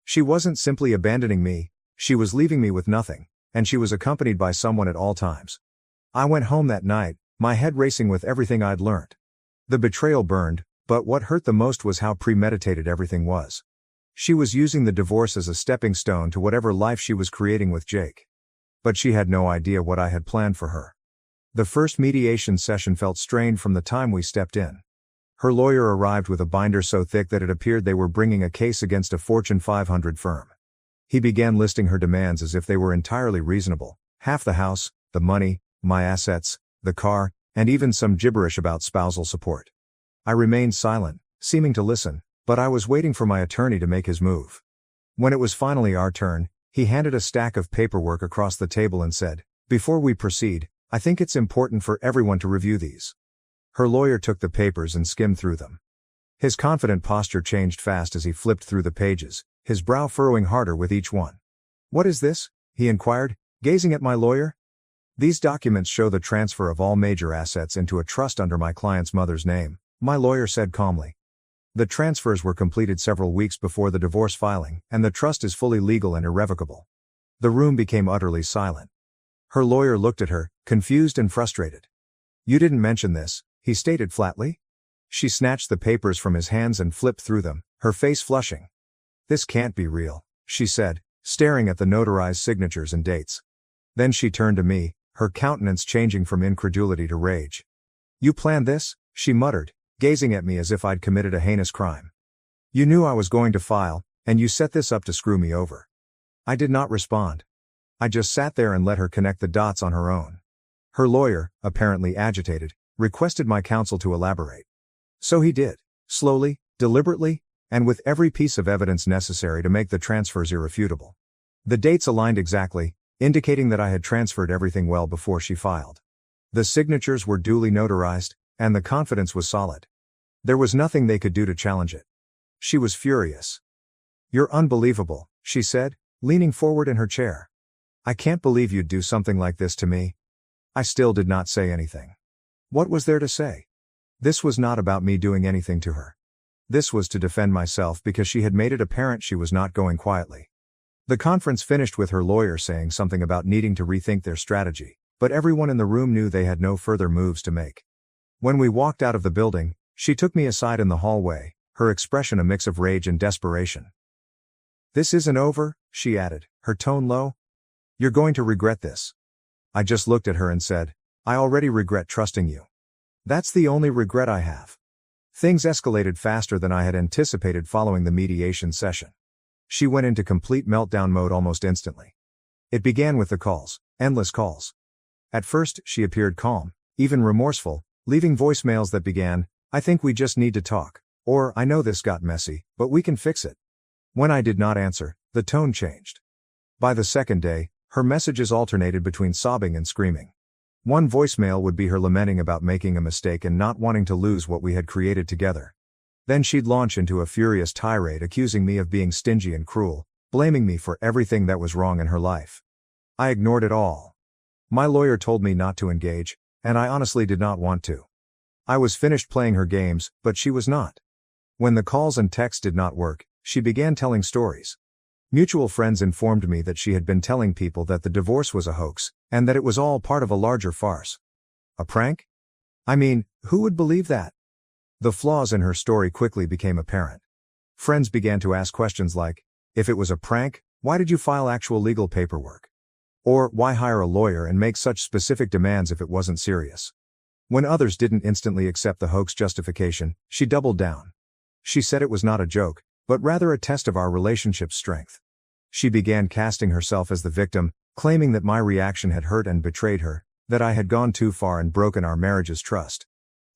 She wasn't simply abandoning me, she was leaving me with nothing, and she was accompanied by someone at all times. I went home that night, my head racing with everything I'd learned. The betrayal burned, but what hurt the most was how premeditated everything was. She was using the divorce as a stepping stone to whatever life she was creating with Jake. But she had no idea what I had planned for her. The first mediation session felt strained from the time we stepped in. Her lawyer arrived with a binder so thick that it appeared they were bringing a case against a Fortune 500 firm. He began listing her demands as if they were entirely reasonable: half the house, the money, my assets, the car, and even some gibberish about spousal support. I remained silent, seeming to listen, but I was waiting for my attorney to make his move. When it was finally our turn, he handed a stack of paperwork across the table and said, "Before we proceed, I think it's important for everyone to review these." Her lawyer took the papers and skimmed through them. His confident posture changed fast as he flipped through the pages, his brow furrowing harder with each one. "What is this?" he inquired, gazing at my lawyer. "These documents show the transfer of all major assets into a trust under my client's mother's name," my lawyer said calmly. "The transfers were completed several weeks before the divorce filing, and the trust is fully legal and irrevocable." The room became utterly silent. Her lawyer looked at her, confused and frustrated. "You didn't mention this," he stated flatly. She snatched the papers from his hands and flipped through them, her face flushing. "This can't be real," she said, staring at the notarized signatures and dates. Then she turned to me, her countenance changing from incredulity to rage. "You planned this?" she muttered, gazing at me as if I'd committed a heinous crime. "You knew I was going to file, and you set this up to screw me over." I did not respond. I just sat there and let her connect the dots on her own. Her lawyer, apparently agitated, requested my counsel to elaborate. So he did, slowly, deliberately, and with every piece of evidence necessary to make the transfers irrefutable. The dates aligned exactly, indicating that I had transferred everything well before she filed. The signatures were duly notarized, and the confidence was solid. There was nothing they could do to challenge it. She was furious. "You're unbelievable," she said, leaning forward in her chair. "I can't believe you'd do something like this to me." I still did not say anything. What was there to say? This was not about me doing anything to her. This was to defend myself because she had made it apparent she was not going quietly. The conference finished with her lawyer saying something about needing to rethink their strategy, but everyone in the room knew they had no further moves to make. When we walked out of the building, she took me aside in the hallway, her expression a mix of rage and desperation. "This isn't over," she added, her tone low. "You're going to regret this." I just looked at her and said, "I already regret trusting you. That's the only regret I have." Things escalated faster than I had anticipated following the mediation session. She went into complete meltdown mode almost instantly. It began with the calls, endless calls. At first, she appeared calm, even remorseful, leaving voicemails that began, "I think we just need to talk," or "I know this got messy, but we can fix it." When I did not answer, the tone changed. By the second day, her messages alternated between sobbing and screaming. One voicemail would be her lamenting about making a mistake and not wanting to lose what we had created together. Then she'd launch into a furious tirade accusing me of being stingy and cruel, blaming me for everything that was wrong in her life. I ignored it all. My lawyer told me not to engage, and I honestly did not want to. I was finished playing her games, but she was not. When the calls and texts did not work, she began telling stories. Mutual friends informed me that she had been telling people that the divorce was a hoax, and that it was all part of a larger farce. A prank? I mean, who would believe that? The flaws in her story quickly became apparent. Friends began to ask questions like, "If it was a prank, why did you file actual legal paperwork?" Or, "Why hire a lawyer and make such specific demands if it wasn't serious?" When others didn't instantly accept the hoax justification, she doubled down. She said it was not a joke, but rather a test of our relationship's strength. She began casting herself as the victim, claiming that my reaction had hurt and betrayed her, that I had gone too far and broken our marriage's trust.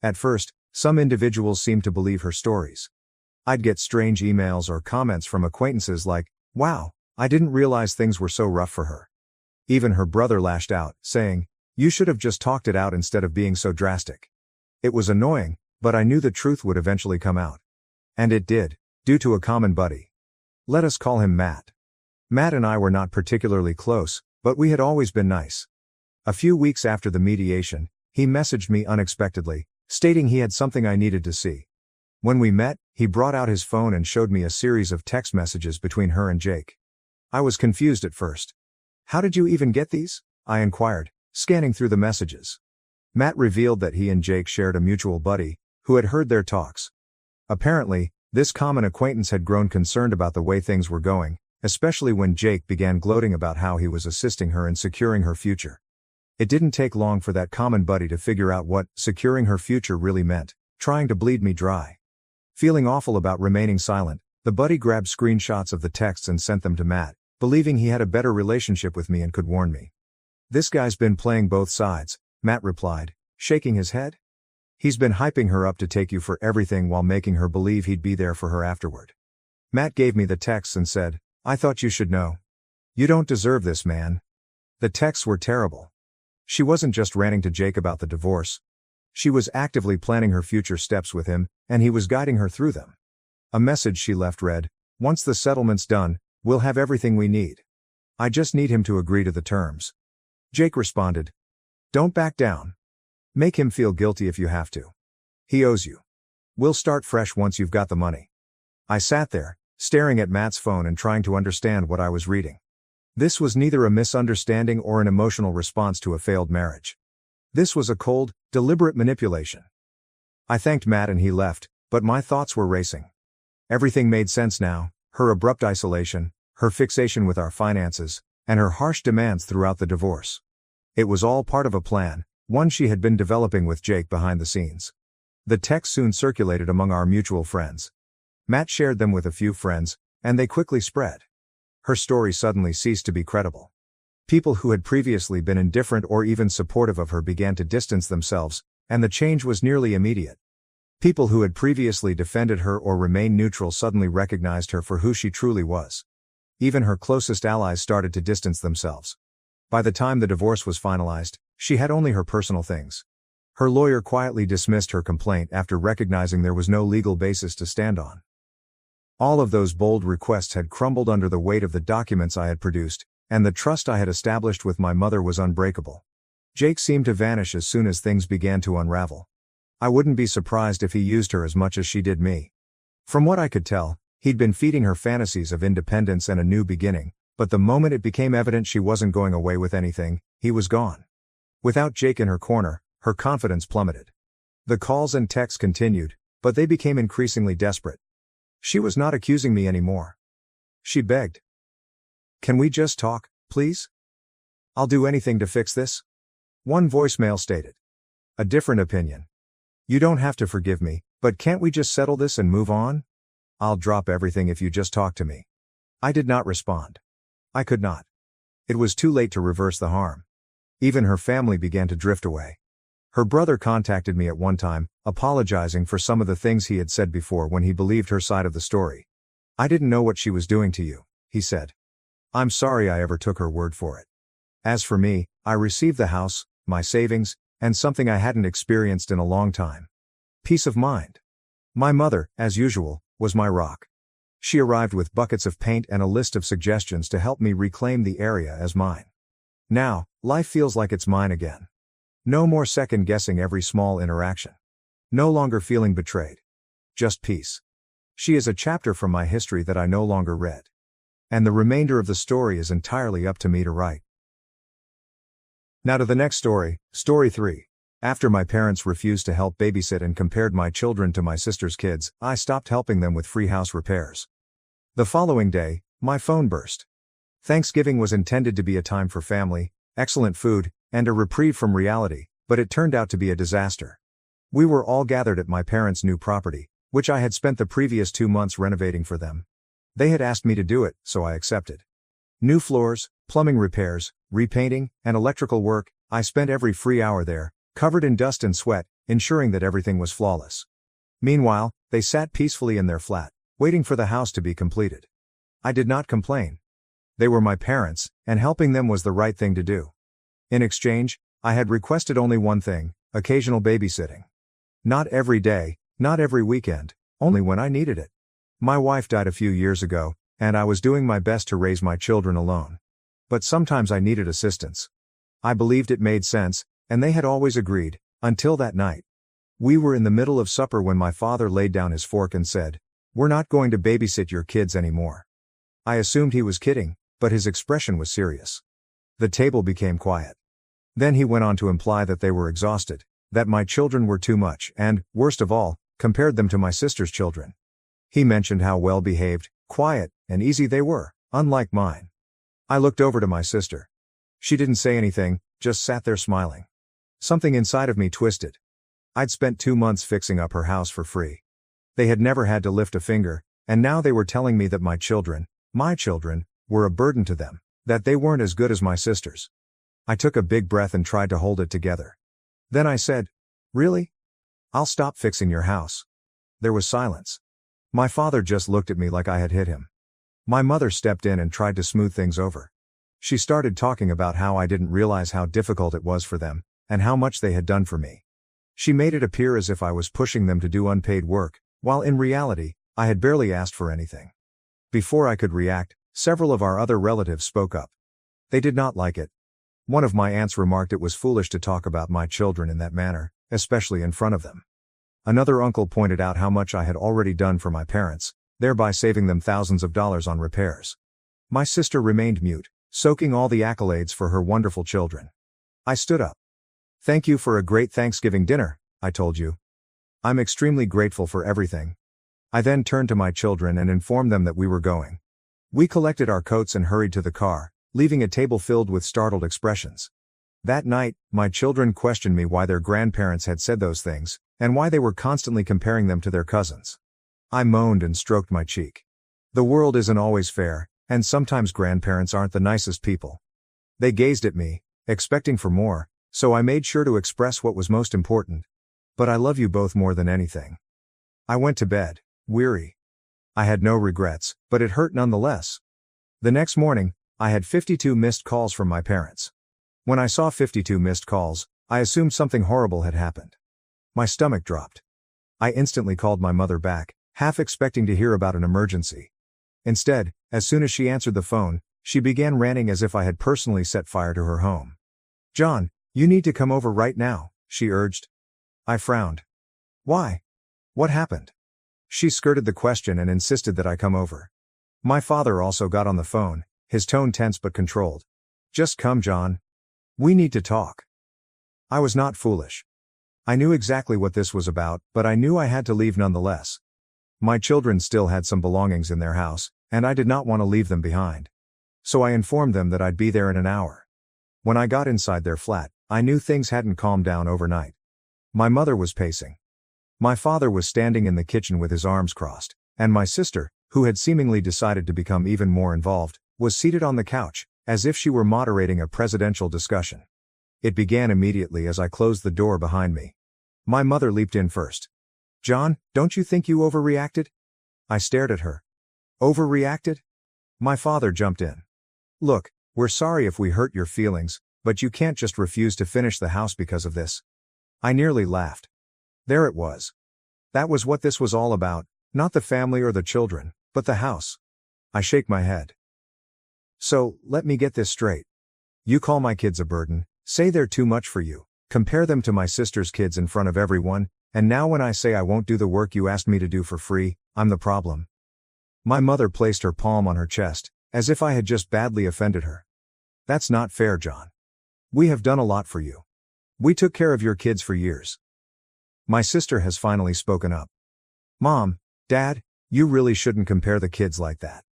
At first, some individuals seemed to believe her stories. I'd get strange emails or comments from acquaintances like, "Wow, I didn't realize things were so rough for her." Even her brother lashed out, saying, "You should have just talked it out instead of being so drastic." It was annoying, but I knew the truth would eventually come out. And it did, due to a common buddy. Let us call him Matt. Matt and I were not particularly close, but we had always been nice. A few weeks after the mediation, he messaged me unexpectedly, stating he had something I needed to see. When we met, he brought out his phone and showed me a series of text messages between her and Jake. I was confused at first. "How did you even get these?" I inquired, scanning through the messages. Matt revealed that he and Jake shared a mutual buddy, who had heard their talks. Apparently, this common acquaintance had grown concerned about the way things were going, especially when Jake began gloating about how he was assisting her in securing her future. It didn't take long for that common buddy to figure out what securing her future really meant, trying to bleed me dry. Feeling awful about remaining silent, the buddy grabbed screenshots of the texts and sent them to Matt, believing he had a better relationship with me and could warn me. "This guy's been playing both sides," Matt replied, shaking his head. He's been hyping her up to take you for everything while making her believe he'd be there for her afterward. Matt gave me the texts and said, I thought you should know. You don't deserve this, man. The texts were terrible. She wasn't just ranting to Jake about the divorce. She was actively planning her future steps with him, and he was guiding her through them. A message she left read, once the settlement's done, we'll have everything we need. I just need him to agree to the terms. Jake responded, don't back down. Make him feel guilty if you have to. He owes you. We'll start fresh once you've got the money. I sat there, staring at Matt's phone and trying to understand what I was reading. This was neither a misunderstanding or an emotional response to a failed marriage. This was a cold, deliberate manipulation. I thanked Matt and he left, but my thoughts were racing. Everything made sense now, her abrupt isolation, her fixation with our finances, and her harsh demands throughout the divorce. It was all part of a plan, one she had been developing with Jake behind the scenes. The text soon circulated among our mutual friends. Matt shared them with a few friends, and they quickly spread. Her story suddenly ceased to be credible. People who had previously been indifferent or even supportive of her began to distance themselves, and the change was nearly immediate. People who had previously defended her or remained neutral suddenly recognized her for who she truly was. Even her closest allies started to distance themselves. By the time the divorce was finalized, she had only her personal things. Her lawyer quietly dismissed her complaint after recognizing there was no legal basis to stand on. All of those bold requests had crumbled under the weight of the documents I had produced, and the trust I had established with my mother was unbreakable. Jake seemed to vanish as soon as things began to unravel. I wouldn't be surprised if he used her as much as she did me. From what I could tell, he'd been feeding her fantasies of independence and a new beginning, but the moment it became evident she wasn't going away with anything, he was gone. Without Jake in her corner, her confidence plummeted. The calls and texts continued, but they became increasingly desperate. She was not accusing me anymore. She begged. Can we just talk, please? I'll do anything to fix this. One voicemail stated. A different opinion. You don't have to forgive me, but can't we just settle this and move on? I'll drop everything if you just talk to me. I did not respond. I could not. It was too late to reverse the harm. Even her family began to drift away. Her brother contacted me at one time, apologizing for some of the things he had said before when he believed her side of the story. I didn't know what she was doing to you, he said. I'm sorry I ever took her word for it. As for me, I received the house, my savings, and something I hadn't experienced in a long time. Peace of mind. My mother, as usual, was my rock. She arrived with buckets of paint and a list of suggestions to help me reclaim the area as mine. Now, life feels like it's mine again. No more second-guessing every small interaction. No longer feeling betrayed. Just peace. She is a chapter from my history that I no longer read. And the remainder of the story is entirely up to me to write. Now to the next story, Story 3. After my parents refused to help babysit and compared my children to my sister's kids, I stopped helping them with free house repairs. The following day, my phone burst. Thanksgiving was intended to be a time for family, excellent food, and a reprieve from reality, but it turned out to be a disaster. We were all gathered at my parents' new property, which I had spent the previous 2 months renovating for them. They had asked me to do it, so I accepted. New floors, plumbing repairs, repainting, and electrical work, I spent every free hour there, covered in dust and sweat, ensuring that everything was flawless. Meanwhile, they sat peacefully in their flat, waiting for the house to be completed. I did not complain. They were my parents, and helping them was the right thing to do. In exchange, I had requested only one thing, occasional babysitting. Not every day, not every weekend, only when I needed it. My wife died a few years ago, and I was doing my best to raise my children alone. But sometimes I needed assistance. I believed it made sense, and they had always agreed, until that night. We were in the middle of supper when my father laid down his fork and said, "We're not going to babysit your kids anymore." I assumed he was kidding, but his expression was serious. The table became quiet. Then he went on to imply that they were exhausted, that my children were too much, and, worst of all, compared them to my sister's children. He mentioned how well-behaved, quiet, and easy they were, unlike mine. I looked over to my sister. She didn't say anything, just sat there smiling. Something inside of me twisted. I'd spent 2 months fixing up her house for free. They had never had to lift a finger, and now they were telling me that my children, were a burden to them, that they weren't as good as my sisters. I took a big breath and tried to hold it together. Then I said, "Really? I'll stop fixing your house." There was silence. My father just looked at me like I had hit him. My mother stepped in and tried to smooth things over. She started talking about how I didn't realize how difficult it was for them, and how much they had done for me. She made it appear as if I was pushing them to do unpaid work, while in reality, I had barely asked for anything. Before I could react, several of our other relatives spoke up. They did not like it. One of my aunts remarked it was foolish to talk about my children in that manner, especially in front of them. Another uncle pointed out how much I had already done for my parents, thereby saving them thousands of dollars on repairs. My sister remained mute, soaking all the accolades for her wonderful children. I stood up. "Thank you for a great Thanksgiving dinner," I told you. "I'm extremely grateful for everything." I then turned to my children and informed them that we were going. We collected our coats and hurried to the car, leaving a table filled with startled expressions. That night, my children questioned me why their grandparents had said those things, and why they were constantly comparing them to their cousins. I moaned and stroked my cheek. The world isn't always fair, and sometimes grandparents aren't the nicest people. They gazed at me, expecting for more, so I made sure to express what was most important. "But I love you both more than anything." I went to bed, weary. I had no regrets, but it hurt nonetheless. The next morning, I had 52 missed calls from my parents. When I saw 52 missed calls, I assumed something horrible had happened. My stomach dropped. I instantly called my mother back, half expecting to hear about an emergency. Instead, as soon as she answered the phone, she began ranting as if I had personally set fire to her home. "John, you need to come over right now," she urged. I frowned. "Why? What happened?" She skirted the question and insisted that I come over. My father also got on the phone, his tone tense but controlled. "Just come, John. We need to talk." I was not foolish. I knew exactly what this was about, but I knew I had to leave nonetheless. My children still had some belongings in their house, and I did not want to leave them behind. So I informed them that I'd be there in an hour. When I got inside their flat, I knew things hadn't calmed down overnight. My mother was pacing. My father was standing in the kitchen with his arms crossed, and my sister, who had seemingly decided to become even more involved, was seated on the couch, as if she were moderating a presidential discussion. It began immediately as I closed the door behind me. My mother leaped in first. "John, don't you think you overreacted?" I stared at her. "Overreacted?" My father jumped in. "Look, we're sorry if we hurt your feelings, but you can't just refuse to finish the house because of this." I nearly laughed. There it was. That was what this was all about, not the family or the children, but the house. I shake my head. "So, let me get this straight. You call my kids a burden, say they're too much for you, compare them to my sister's kids in front of everyone, and now when I say I won't do the work you asked me to do for free, I'm the problem." My mother placed her palm on her chest, as if I had just badly offended her. "That's not fair, John. We have done a lot for you. We took care of your kids for years." My sister has finally spoken up. "Mom, Dad, you really shouldn't compare the kids like that."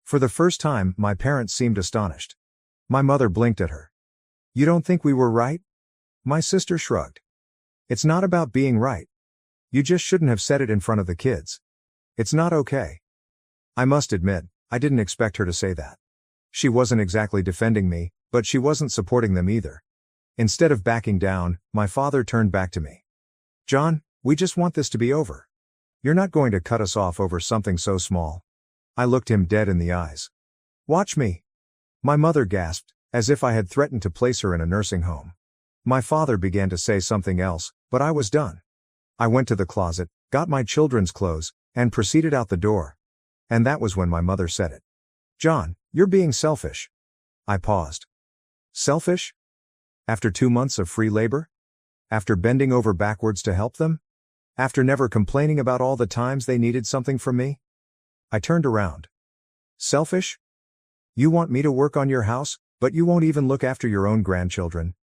For the first time, my parents seemed astonished. My mother blinked at her. "You don't think we were right?" My sister shrugged. "It's not about being right. You just shouldn't have said it in front of the kids. It's not okay." I must admit, I didn't expect her to say that. She wasn't exactly defending me, but she wasn't supporting them either. Instead of backing down, my father turned back to me. "John, we just want this to be over. You're not going to cut us off over something so small." I looked him dead in the eyes. "Watch me." My mother gasped, as if I had threatened to place her in a nursing home. My father began to say something else, but I was done. I went to the closet, got my children's clothes, and proceeded out the door. And that was when my mother said it. "John, you're being selfish." I paused. Selfish? After 2 months of free labor? After bending over backwards to help them? After never complaining about all the times they needed something from me? I turned around. Selfish? You want me to work on your house, but you won't even look after your own grandchildren.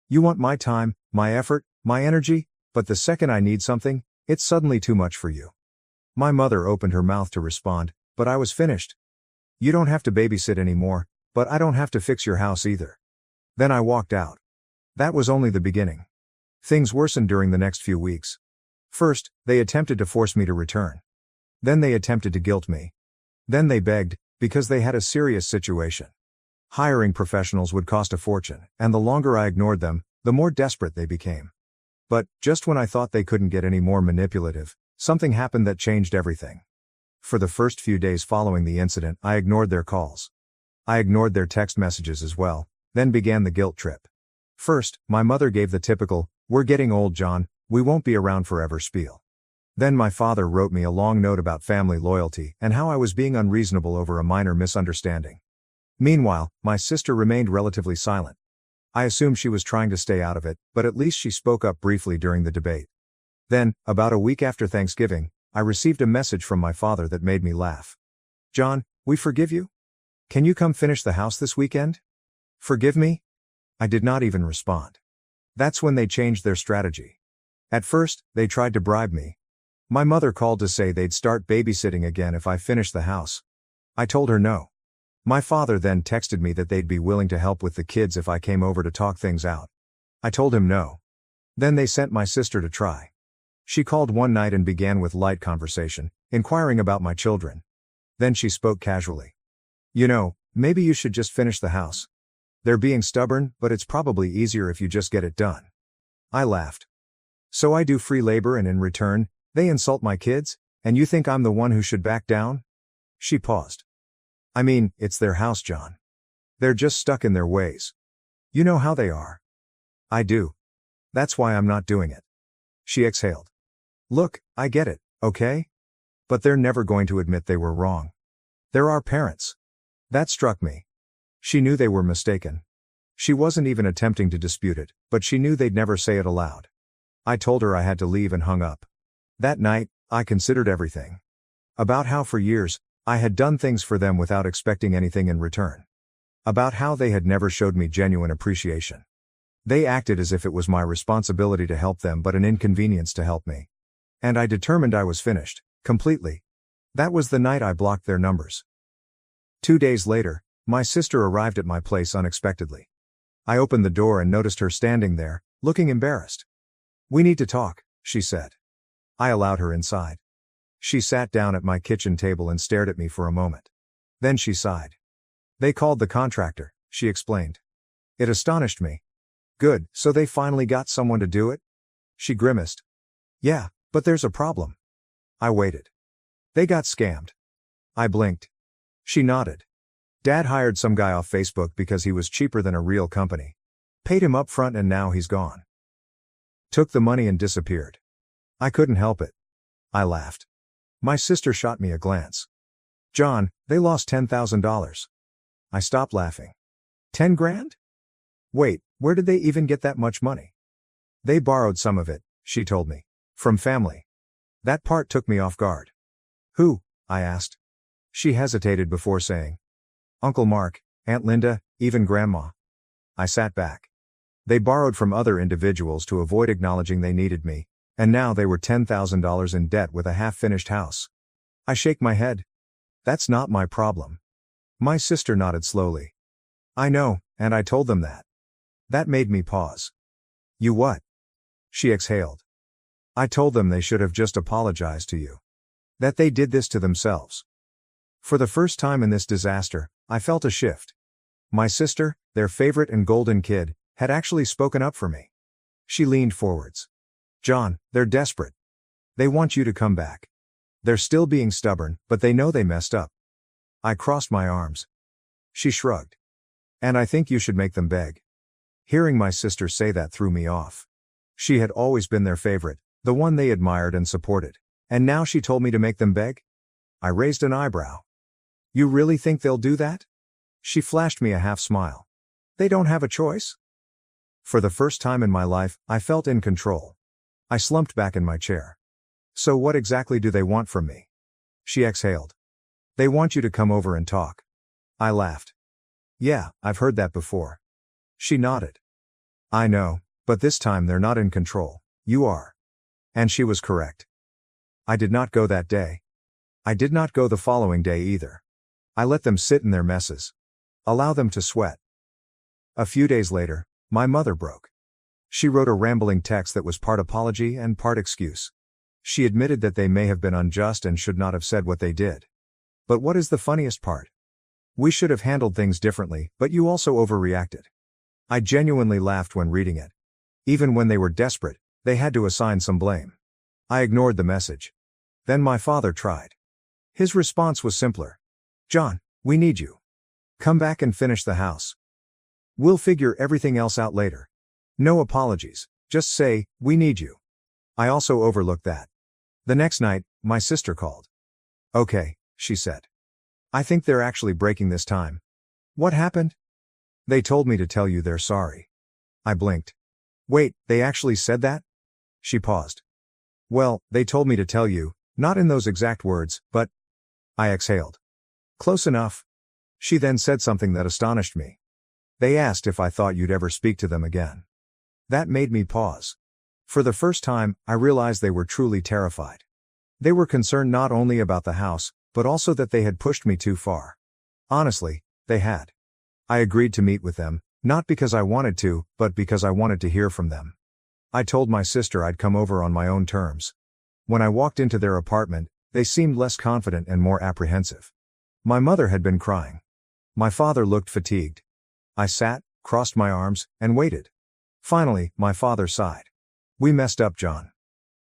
You want my time, my effort, my energy, but the second I need something, it's suddenly too much for you. My mother opened her mouth to respond, but I was finished. You don't have to babysit anymore, but I don't have to fix your house either. Then I walked out. That was only the beginning. Things worsened during the next few weeks. First, they attempted to force me to return. Then they attempted to guilt me. Then they begged, because they had a serious situation. Hiring professionals would cost a fortune, and the longer I ignored them, the more desperate they became. But, just when I thought they couldn't get any more manipulative, something happened that changed everything. For the first few days following the incident, I ignored their calls. I ignored their text messages as well, then began the guilt trip. First, my mother gave the typical, "We're getting old, John, we won't be around forever" spiel. Then my father wrote me a long note about family loyalty and how I was being unreasonable over a minor misunderstanding. Meanwhile, my sister remained relatively silent. I assumed she was trying to stay out of it, but at least she spoke up briefly during the debate. Then, about a week after Thanksgiving, I received a message from my father that made me laugh. "John, we forgive you? Can you come finish the house this weekend?" Forgive me? I did not even respond. That's when they changed their strategy. At first, they tried to bribe me. My mother called to say they'd start babysitting again if I finished the house. I told her no. My father then texted me that they'd be willing to help with the kids if I came over to talk things out. I told him no. Then they sent my sister to try. She called one night and began with light conversation, inquiring about my children. Then she spoke casually. "You know, maybe you should just finish the house. They're being stubborn, but it's probably easier if you just get it done." I laughed. "So I do free labor and in return, they insult my kids, and you think I'm the one who should back down?" She paused. "I mean, it's their house, John. They're just stuck in their ways. You know how they are." "I do. That's why I'm not doing it." She exhaled. "Look, I get it, okay? But they're never going to admit they were wrong. They're our parents." That struck me. She knew they were mistaken. She wasn't even attempting to dispute it, but she knew they'd never say it aloud. I told her I had to leave and hung up. That night, I considered everything. About how for years, I had done things for them without expecting anything in return. About how they had never showed me genuine appreciation. They acted as if it was my responsibility to help them but an inconvenience to help me. And I determined I was finished, completely. That was the night I blocked their numbers. 2 days later, my sister arrived at my place unexpectedly. I opened the door and noticed her standing there, looking embarrassed. "We need to talk," she said. I allowed her inside. She sat down at my kitchen table and stared at me for a moment. Then she sighed. "They called the contractor," she explained. It astonished me. "Good, so they finally got someone to do it?" She grimaced. "Yeah, but there's a problem." I waited. "They got scammed." I blinked. She nodded. "Dad hired some guy off Facebook because he was cheaper than a real company. Paid him up front and now he's gone. Took the money and disappeared." I couldn't help it. I laughed. My sister shot me a glance. "John, they lost $10,000. I stopped laughing. 10 grand? Wait, where did they even get that much money? "They borrowed some of it," she told me. "From family." That part took me off guard. "Who?" I asked. She hesitated before saying, "Uncle Mark, Aunt Linda, even Grandma." I sat back. They borrowed from other individuals to avoid acknowledging they needed me, and now they were $10,000 in debt with a half-finished house. I shake my head. "That's not my problem." My sister nodded slowly. "I know, and I told them that." That made me pause. "You what?" She exhaled. "I told them they should have just apologized to you. That they did this to themselves." For the first time in this disaster, I felt a shift. My sister, their favorite and golden kid, had actually spoken up for me. She leaned forwards. "John, they're desperate. They want you to come back. They're still being stubborn, but they know they messed up." I crossed my arms. She shrugged. "And I think you should make them beg." Hearing my sister say that threw me off. She had always been their favorite, the one they admired and supported. And now she told me to make them beg? I raised an eyebrow. "You really think they'll do that?" She flashed me a half smile. "They don't have a choice?" For the first time in my life, I felt in control. I slumped back in my chair. "So what exactly do they want from me?" She exhaled. "They want you to come over and talk." I laughed. "Yeah, I've heard that before." She nodded. "I know, but this time they're not in control, you are." And she was correct. I did not go that day. I did not go the following day either. I let them sit in their messes. Allow them to sweat. A few days later, my mother broke. She wrote a rambling text that was part apology and part excuse. She admitted that they may have been unjust and should not have said what they did. But what is the funniest part? "We should have handled things differently, but you also overreacted." I genuinely laughed when reading it. Even when they were desperate, They had to assign some blame. I ignored the message. Then my father tried. His response was simpler. John, we need you. Come back and finish the house. We'll figure everything else out later. No apologies, just say, we need you. I also overlooked that. The next night, my sister called. Okay, she said. I think they're actually breaking this time. What happened? They told me to tell you they're sorry. I blinked. Wait, they actually said that? She paused. Well, they told me to tell you, not in those exact words, but... I exhaled. Close enough. She then said something that astonished me. They asked if I thought you'd ever speak to them again. That made me pause. For the first time, I realized they were truly terrified. They were concerned not only about the house, but also that they had pushed me too far. Honestly, they had. I agreed to meet with them, not because I wanted to, but because I wanted to hear from them. I told my sister I'd come over on my own terms. When I walked into their apartment, they seemed less confident and more apprehensive. My mother had been crying. My father looked fatigued. I sat, crossed my arms, and waited. Finally, my father sighed. We messed up, John.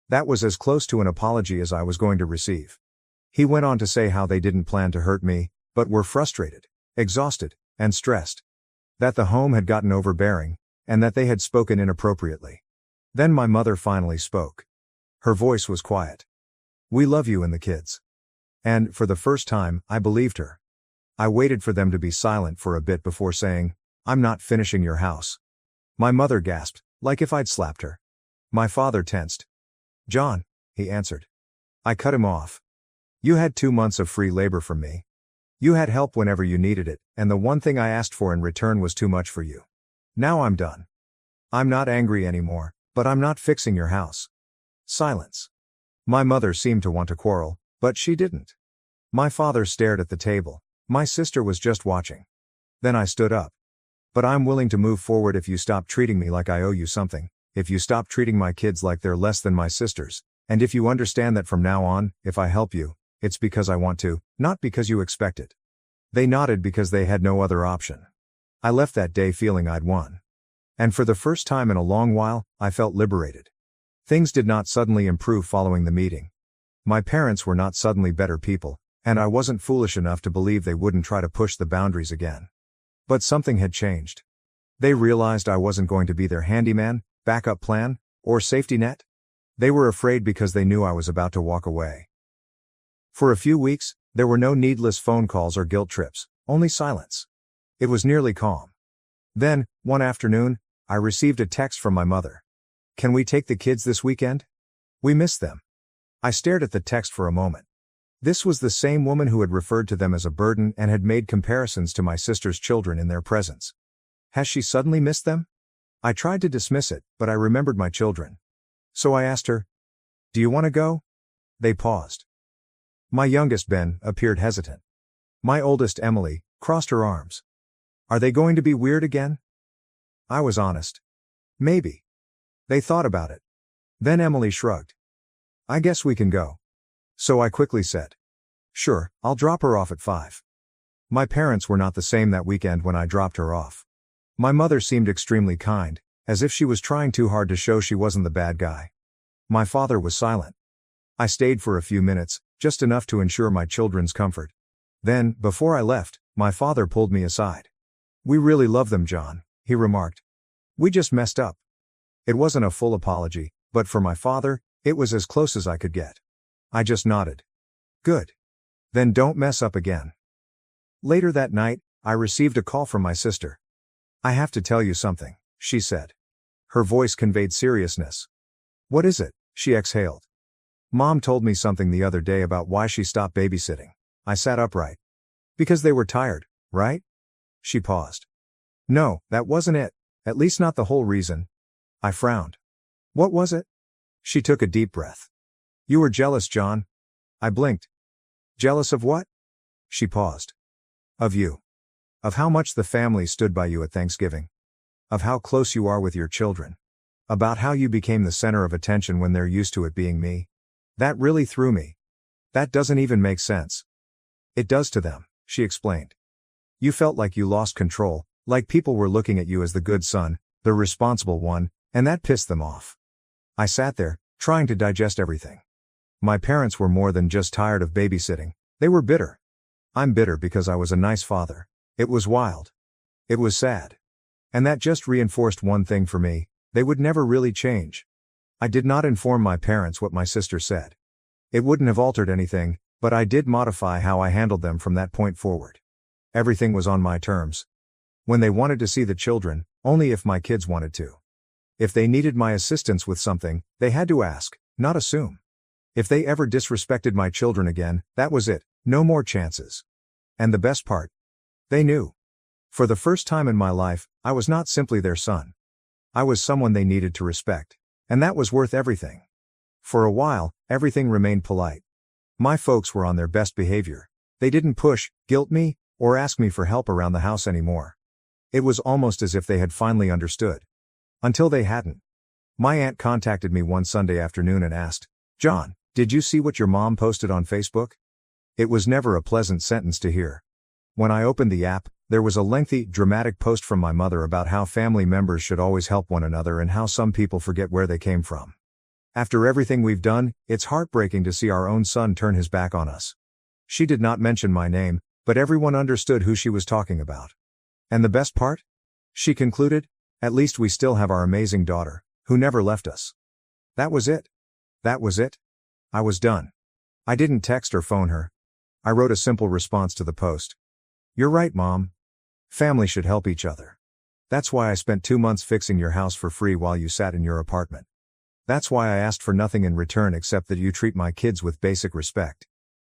That was as close to an apology as I was going to receive. He went on to say how they didn't plan to hurt me, but were frustrated, exhausted, and stressed. That the home had gotten overbearing, and that they had spoken inappropriately. Then my mother finally spoke. Her voice was quiet. We love you and the kids. And, for the first time, I believed her. I waited for them to be silent for a bit before saying, I'm not finishing your house. My mother gasped, like if I'd slapped her. My father tensed. John, he answered. I cut him off. You had 2 months of free labor from me. You had help whenever you needed it, and the one thing I asked for in return was too much for you. Now I'm done. I'm not angry anymore, but I'm not fixing your house. Silence. My mother seemed to want to quarrel, but she didn't. My father stared at the table. My sister was just watching. Then I stood up. But I'm willing to move forward if you stop treating me like I owe you something, if you stop treating my kids like they're less than my sisters, and if you understand that from now on, if I help you, it's because I want to, not because you expect it. They nodded because they had no other option. I left that day feeling I'd won. And for the first time in a long while, I felt liberated. Things did not suddenly improve following the meeting. My parents were not suddenly better people, and I wasn't foolish enough to believe they wouldn't try to push the boundaries again. But something had changed. They realized I wasn't going to be their handyman, backup plan, or safety net. They were afraid because they knew I was about to walk away. For a few weeks, there were no needless phone calls or guilt trips, only silence. It was nearly calm. Then, one afternoon, I received a text from my mother. Can we take the kids this weekend? We miss them. I stared at the text for a moment. This was the same woman who had referred to them as a burden and had made comparisons to my sister's children in their presence. Has she suddenly missed them? I tried to dismiss it, but I remembered my children. So I asked her, do you want to go? They paused. My youngest, Ben, appeared hesitant. My oldest, Emily, crossed her arms. Are they going to be weird again? I was honest. Maybe. They thought about it. Then Emily shrugged. I guess we can go. So I quickly said. Sure, I'll drop her off at 5. My parents were not the same that weekend when I dropped her off. My mother seemed extremely kind, as if she was trying too hard to show she wasn't the bad guy. My father was silent. I stayed for a few minutes, just enough to ensure my children's comfort. Then, before I left, my father pulled me aside. We really love them, John, he remarked. We just messed up. It wasn't a full apology, but for my father, it was as close as I could get. I just nodded. Good. Then don't mess up again. Later that night, I received a call from my sister. I have to tell you something, she said. Her voice conveyed seriousness. What is it? She exhaled. Mom told me something the other day about why she stopped babysitting. I sat upright. Because they were tired, right? She paused. No, that wasn't it. At least not the whole reason. I frowned. What was it? She took a deep breath. You were jealous, John. I blinked. Jealous of what? She paused. Of you. Of how much the family stood by you at Thanksgiving. Of how close you are with your children. About how you became the center of attention when they're used to it being me. That really threw me. That doesn't even make sense. It does to them, she explained. You felt like you lost control, like people were looking at you as the good son, the responsible one, and that pissed them off. I sat there, trying to digest everything. My parents were more than just tired of babysitting, they were bitter. I'm bitter because I was a nice father. It was wild. It was sad. And that just reinforced one thing for me: they would never really change. I did not inform my parents what my sister said. It wouldn't have altered anything, but I did modify how I handled them from that point forward. Everything was on my terms. When they wanted to see the children, only if my kids wanted to. If they needed my assistance with something, they had to ask, not assume. If they ever disrespected my children again, that was it, no more chances. And the best part? They knew. For the first time in my life, I was not simply their son. I was someone they needed to respect. And that was worth everything. For a while, everything remained polite. My folks were on their best behavior. They didn't push, guilt me, or ask me for help around the house anymore. It was almost as if they had finally understood. Until they hadn't. My aunt contacted me one Sunday afternoon and asked, "John, did you see what your mom posted on Facebook?" It was never a pleasant sentence to hear. When I opened the app, there was a lengthy, dramatic post from my mother about how family members should always help one another and how some people forget where they came from. After everything we've done, it's heartbreaking to see our own son turn his back on us. She did not mention my name, but everyone understood who she was talking about. And the best part? She concluded, "At least we still have our amazing daughter, who never left us." That was it. That was it. I was done. I didn't text or phone her. I wrote a simple response to the post. "You're right, Mom. Family should help each other. That's why I spent 2 months fixing your house for free while you sat in your apartment. That's why I asked for nothing in return except that you treat my kids with basic respect.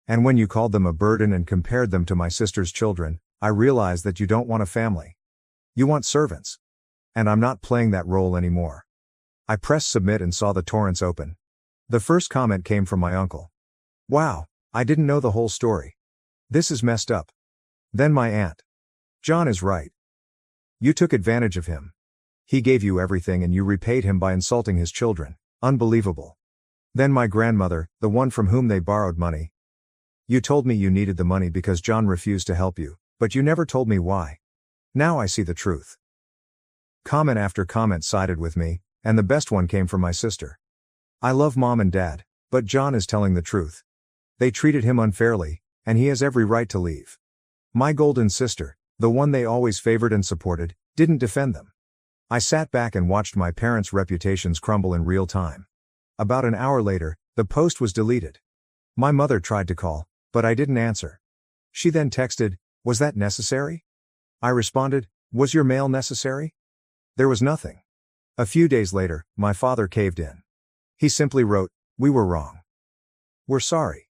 And when you called them a burden and compared them to my sister's children, I realized that you don't want a family. You want servants. And I'm not playing that role anymore." I pressed submit and saw the torrents open. The first comment came from my uncle. "Wow, I didn't know the whole story. This is messed up." Then my aunt. "John is right. You took advantage of him. He gave you everything and you repaid him by insulting his children. Unbelievable." Then my grandmother, the one from whom they borrowed money. "You told me you needed the money because John refused to help you, but you never told me why. Now I see the truth." Comment after comment sided with me, and the best one came from my sister. "I love Mom and Dad, but John is telling the truth. They treated him unfairly, and he has every right to leave." My golden sister, the one they always favored and supported, didn't defend them. I sat back and watched my parents' reputations crumble in real time. About an hour later, the post was deleted. My mother tried to call, but I didn't answer. She then texted, "Was that necessary?" I responded, "Was your mail necessary?" There was nothing. A few days later, my father caved in. He simply wrote, "We were wrong. We're sorry."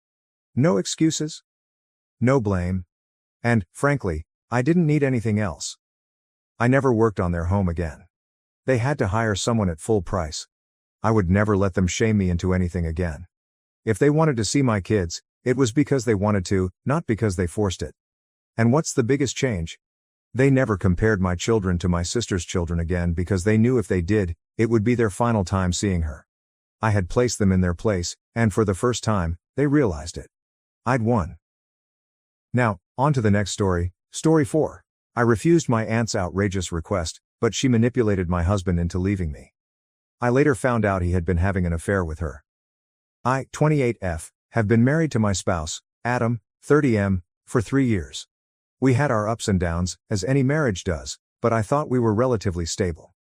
No excuses. No blame. And, frankly, I didn't need anything else. I never worked on their home again. They had to hire someone at full price. I would never let them shame me into anything again. If they wanted to see my kids, it was because they wanted to, not because they forced it. And what's the biggest change? They never compared my children to my sister's children again because they knew if they did, it would be their final time seeing her. I had placed them in their place, and for the first time, they realized it. I'd won. Now, on to the next story, Story 4. I refused my aunt's outrageous request, but she manipulated my husband into leaving me. I later found out he had been having an affair with her. I, 28F, have been married to my spouse, Adam, 30M, for 3 years. We had our ups and downs, as any marriage does, but I thought we were relatively stable.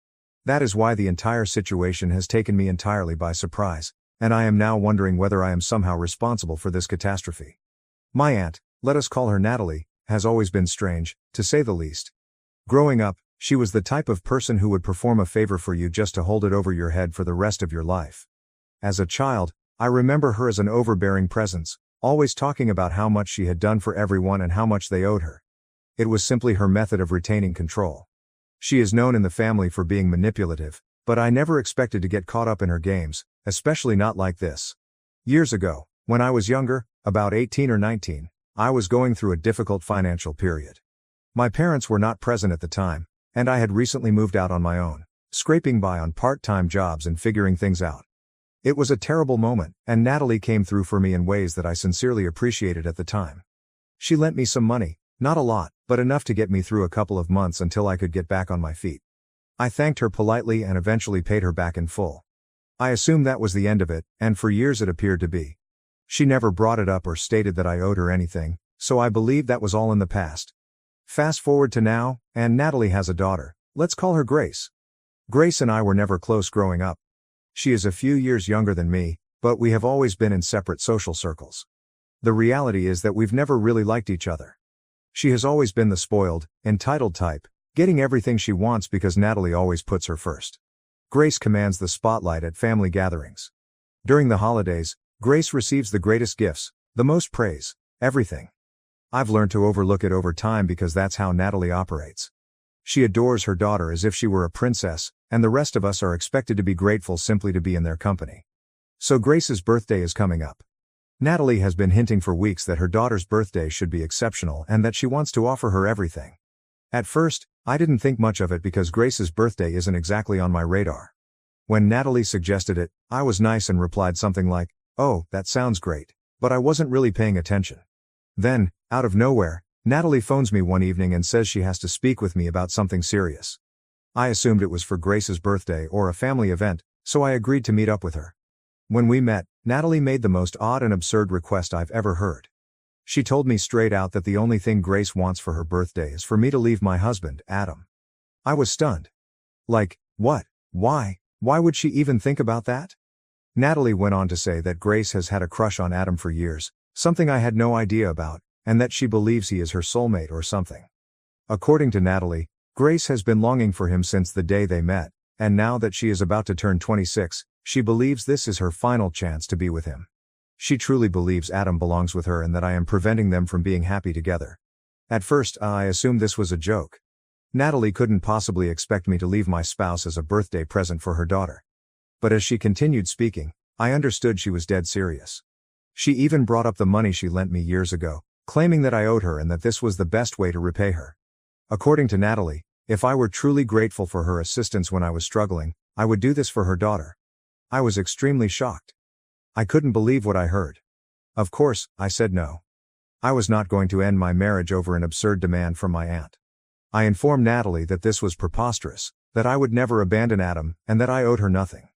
That is why the entire situation has taken me entirely by surprise, and I am now wondering whether I am somehow responsible for this catastrophe. My aunt, let us call her Natalie, has always been strange, to say the least. Growing up, she was the type of person who would perform a favor for you just to hold it over your head for the rest of your life. As a child, I remember her as an overbearing presence, always talking about how much she had done for everyone and how much they owed her. It was simply her method of retaining control. She is known in the family for being manipulative, but I never expected to get caught up in her games, especially not like this. Years ago, when I was younger, about 18 or 19, I was going through a difficult financial period. My parents were not present at the time, and I had recently moved out on my own, scraping by on part-time jobs and figuring things out. It was a terrible moment, and Natalie came through for me in ways that I sincerely appreciated at the time. She lent me some money, not a lot, but enough to get me through a couple of months until I could get back on my feet. I thanked her politely and eventually paid her back in full. I assumed that was the end of it, and for years it appeared to be. She never brought it up or stated that I owed her anything, so I believed that was all in the past. Fast forward to now, and Natalie has a daughter. Let's call her Grace. Grace and I were never close growing up. She is a few years younger than me, but we have always been in separate social circles. The reality is that we've never really liked each other. She has always been the spoiled, entitled type, getting everything she wants because Natalie always puts her first. Grace commands the spotlight at family gatherings. During the holidays, Grace receives the greatest gifts, the most praise, everything. I've learned to overlook it over time because that's how Natalie operates. She adores her daughter as if she were a princess, and the rest of us are expected to be grateful simply to be in their company. So Grace's birthday is coming up. Natalie has been hinting for weeks that her daughter's birthday should be exceptional and that she wants to offer her everything. At first, I didn't think much of it because Grace's birthday isn't exactly on my radar. When Natalie suggested it, I was nice and replied something like, "Oh, that sounds great," but I wasn't really paying attention. Then, out of nowhere, Natalie phones me one evening and says she has to speak with me about something serious. I assumed it was for Grace's birthday or a family event, so I agreed to meet up with her. When we met, Natalie made the most odd and absurd request I've ever heard. She told me straight out that the only thing Grace wants for her birthday is for me to leave my husband, Adam. I was stunned. Like, what? Why? Why would she even think about that? Natalie went on to say that Grace has had a crush on Adam for years, something I had no idea about, and that she believes he is her soulmate or something. According to Natalie, Grace has been longing for him since the day they met, and now that she is about to turn 26, she believes this is her final chance to be with him. She truly believes Adam belongs with her and that I am preventing them from being happy together. At first, I assumed this was a joke. Natalie couldn't possibly expect me to leave my spouse as a birthday present for her daughter. But as she continued speaking, I understood she was dead serious. She even brought up the money she lent me years ago, claiming that I owed her and that this was the best way to repay her. According to Natalie, if I were truly grateful for her assistance when I was struggling, I would do this for her daughter. I was extremely shocked. I couldn't believe what I heard. Of course, I said no. I was not going to end my marriage over an absurd demand from my aunt. I informed Natalie that this was preposterous, that I would never abandon Adam, and that I owed her nothing.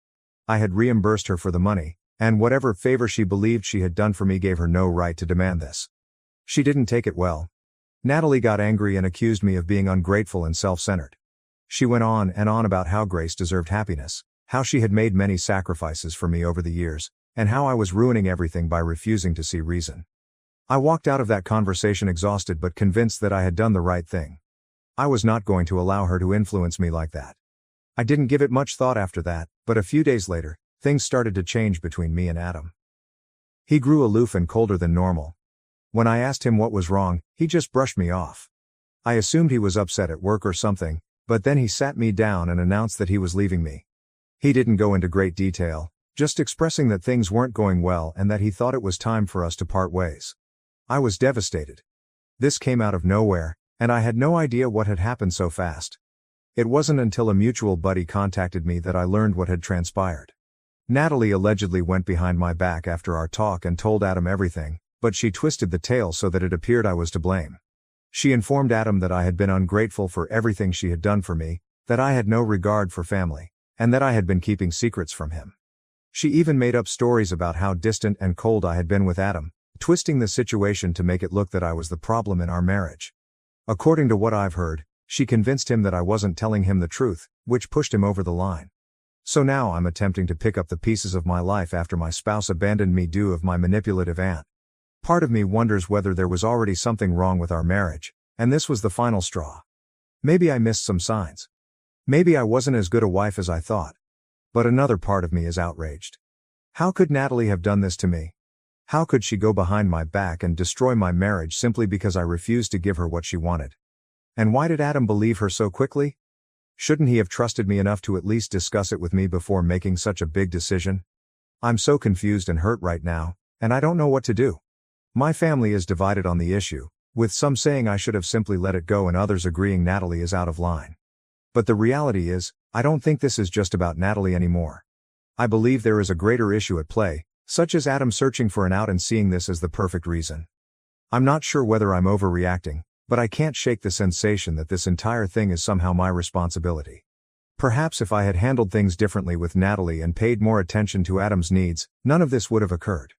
I had reimbursed her for the money, and whatever favor she believed she had done for me gave her no right to demand this. She didn't take it well. Natalie got angry and accused me of being ungrateful and self-centered. She went on and on about how Grace deserved happiness, how she had made many sacrifices for me over the years, and how I was ruining everything by refusing to see reason. I walked out of that conversation exhausted but convinced that I had done the right thing. I was not going to allow her to influence me like that. I didn't give it much thought after that, but a few days later, things started to change between me and Adam. He grew aloof and colder than normal. When I asked him what was wrong, he just brushed me off. I assumed he was upset at work or something, but then he sat me down and announced that he was leaving me. He didn't go into great detail, just expressing that things weren't going well and that he thought it was time for us to part ways. I was devastated. This came out of nowhere, and I had no idea what had happened so fast. It wasn't until a mutual buddy contacted me that I learned what had transpired. Natalie allegedly went behind my back after our talk and told Adam everything, but she twisted the tale so that it appeared I was to blame. She informed Adam that I had been ungrateful for everything she had done for me, that I had no regard for family, and that I had been keeping secrets from him. She even made up stories about how distant and cold I had been with Adam, twisting the situation to make it look that I was the problem in our marriage. According to what I've heard, she convinced him that I wasn't telling him the truth, which pushed him over the line. So now I'm attempting to pick up the pieces of my life after my spouse abandoned me due to my manipulative aunt. Part of me wonders whether there was already something wrong with our marriage, and this was the final straw. Maybe I missed some signs. Maybe I wasn't as good a wife as I thought. But another part of me is outraged. How could Natalie have done this to me? How could she go behind my back and destroy my marriage simply because I refused to give her what she wanted? And why did Adam believe her so quickly? Shouldn't he have trusted me enough to at least discuss it with me before making such a big decision? I'm so confused and hurt right now, and I don't know what to do. My family is divided on the issue, with some saying I should have simply let it go and others agreeing Natalie is out of line. But the reality is, I don't think this is just about Natalie anymore. I believe there is a greater issue at play, such as Adam searching for an out and seeing this as the perfect reason. I'm not sure whether I'm overreacting, but I can't shake the sensation that this entire thing is somehow my responsibility. Perhaps if I had handled things differently with Natalie and paid more attention to Adam's needs, none of this would have occurred.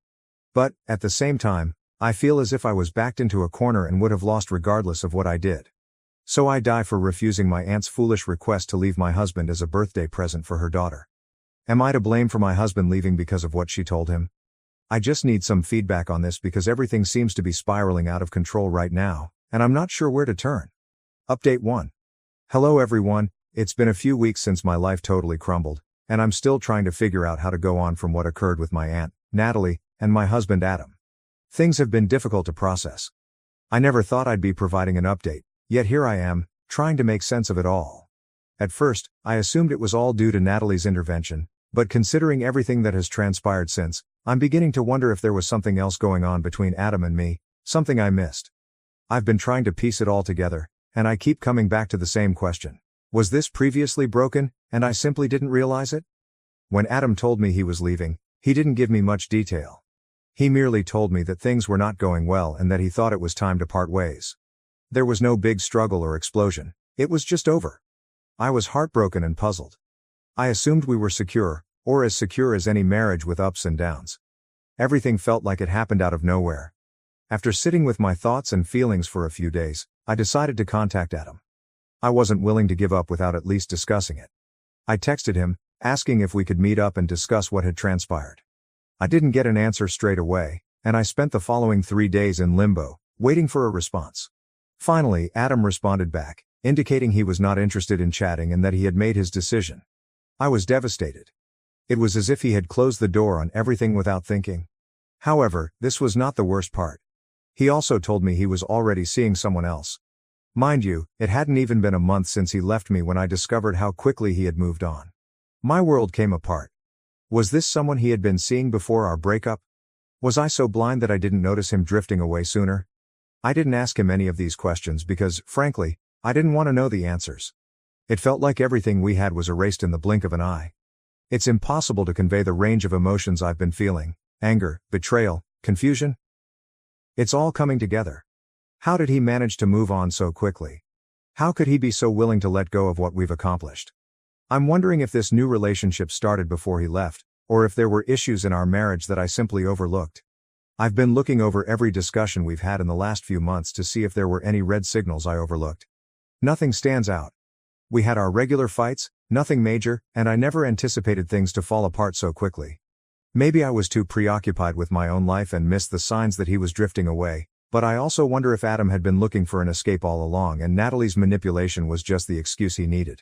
But, at the same time, I feel as if I was backed into a corner and would have lost regardless of what I did. So I die for refusing my aunt's foolish request to leave my husband as a birthday present for her daughter. Am I to blame for my husband leaving because of what she told him? I just need some feedback on this because everything seems to be spiraling out of control right now, and I'm not sure where to turn. Update 1. Hello everyone, it's been a few weeks since my life totally crumbled, and I'm still trying to figure out how to go on from what occurred with my aunt, Natalie, and my husband Adam. Things have been difficult to process. I never thought I'd be providing an update, yet here I am, trying to make sense of it all. At first, I assumed it was all due to Natalie's intervention, but considering everything that has transpired since, I'm beginning to wonder if there was something else going on between Adam and me, something I missed. I've been trying to piece it all together, and I keep coming back to the same question. Was this previously broken, and I simply didn't realize it? When Adam told me he was leaving, he didn't give me much detail. He merely told me that things were not going well and that he thought it was time to part ways. There was no big struggle or explosion, it was just over. I was heartbroken and puzzled. I assumed we were secure, or as secure as any marriage with ups and downs. Everything felt like it happened out of nowhere. After sitting with my thoughts and feelings for a few days, I decided to contact Adam. I wasn't willing to give up without at least discussing it. I texted him, asking if we could meet up and discuss what had transpired. I didn't get an answer straight away, and I spent the following 3 days in limbo, waiting for a response. Finally, Adam responded back, indicating he was not interested in chatting and that he had made his decision. I was devastated. It was as if he had closed the door on everything without thinking. However, this was not the worst part. He also told me he was already seeing someone else. Mind you, it hadn't even been a month since he left me when I discovered how quickly he had moved on. My world came apart. Was this someone he had been seeing before our breakup? Was I so blind that I didn't notice him drifting away sooner? I didn't ask him any of these questions because, frankly, I didn't want to know the answers. It felt like everything we had was erased in the blink of an eye. It's impossible to convey the range of emotions I've been feeling: anger, betrayal, confusion. It's all coming together. How did he manage to move on so quickly? How could he be so willing to let go of what we've accomplished? I'm wondering if this new relationship started before he left, or if there were issues in our marriage that I simply overlooked. I've been looking over every discussion we've had in the last few months to see if there were any red signals I overlooked. Nothing stands out. We had our regular fights, nothing major, and I never anticipated things to fall apart so quickly. Maybe I was too preoccupied with my own life and missed the signs that he was drifting away, but I also wonder if Adam had been looking for an escape all along and Natalie's manipulation was just the excuse he needed.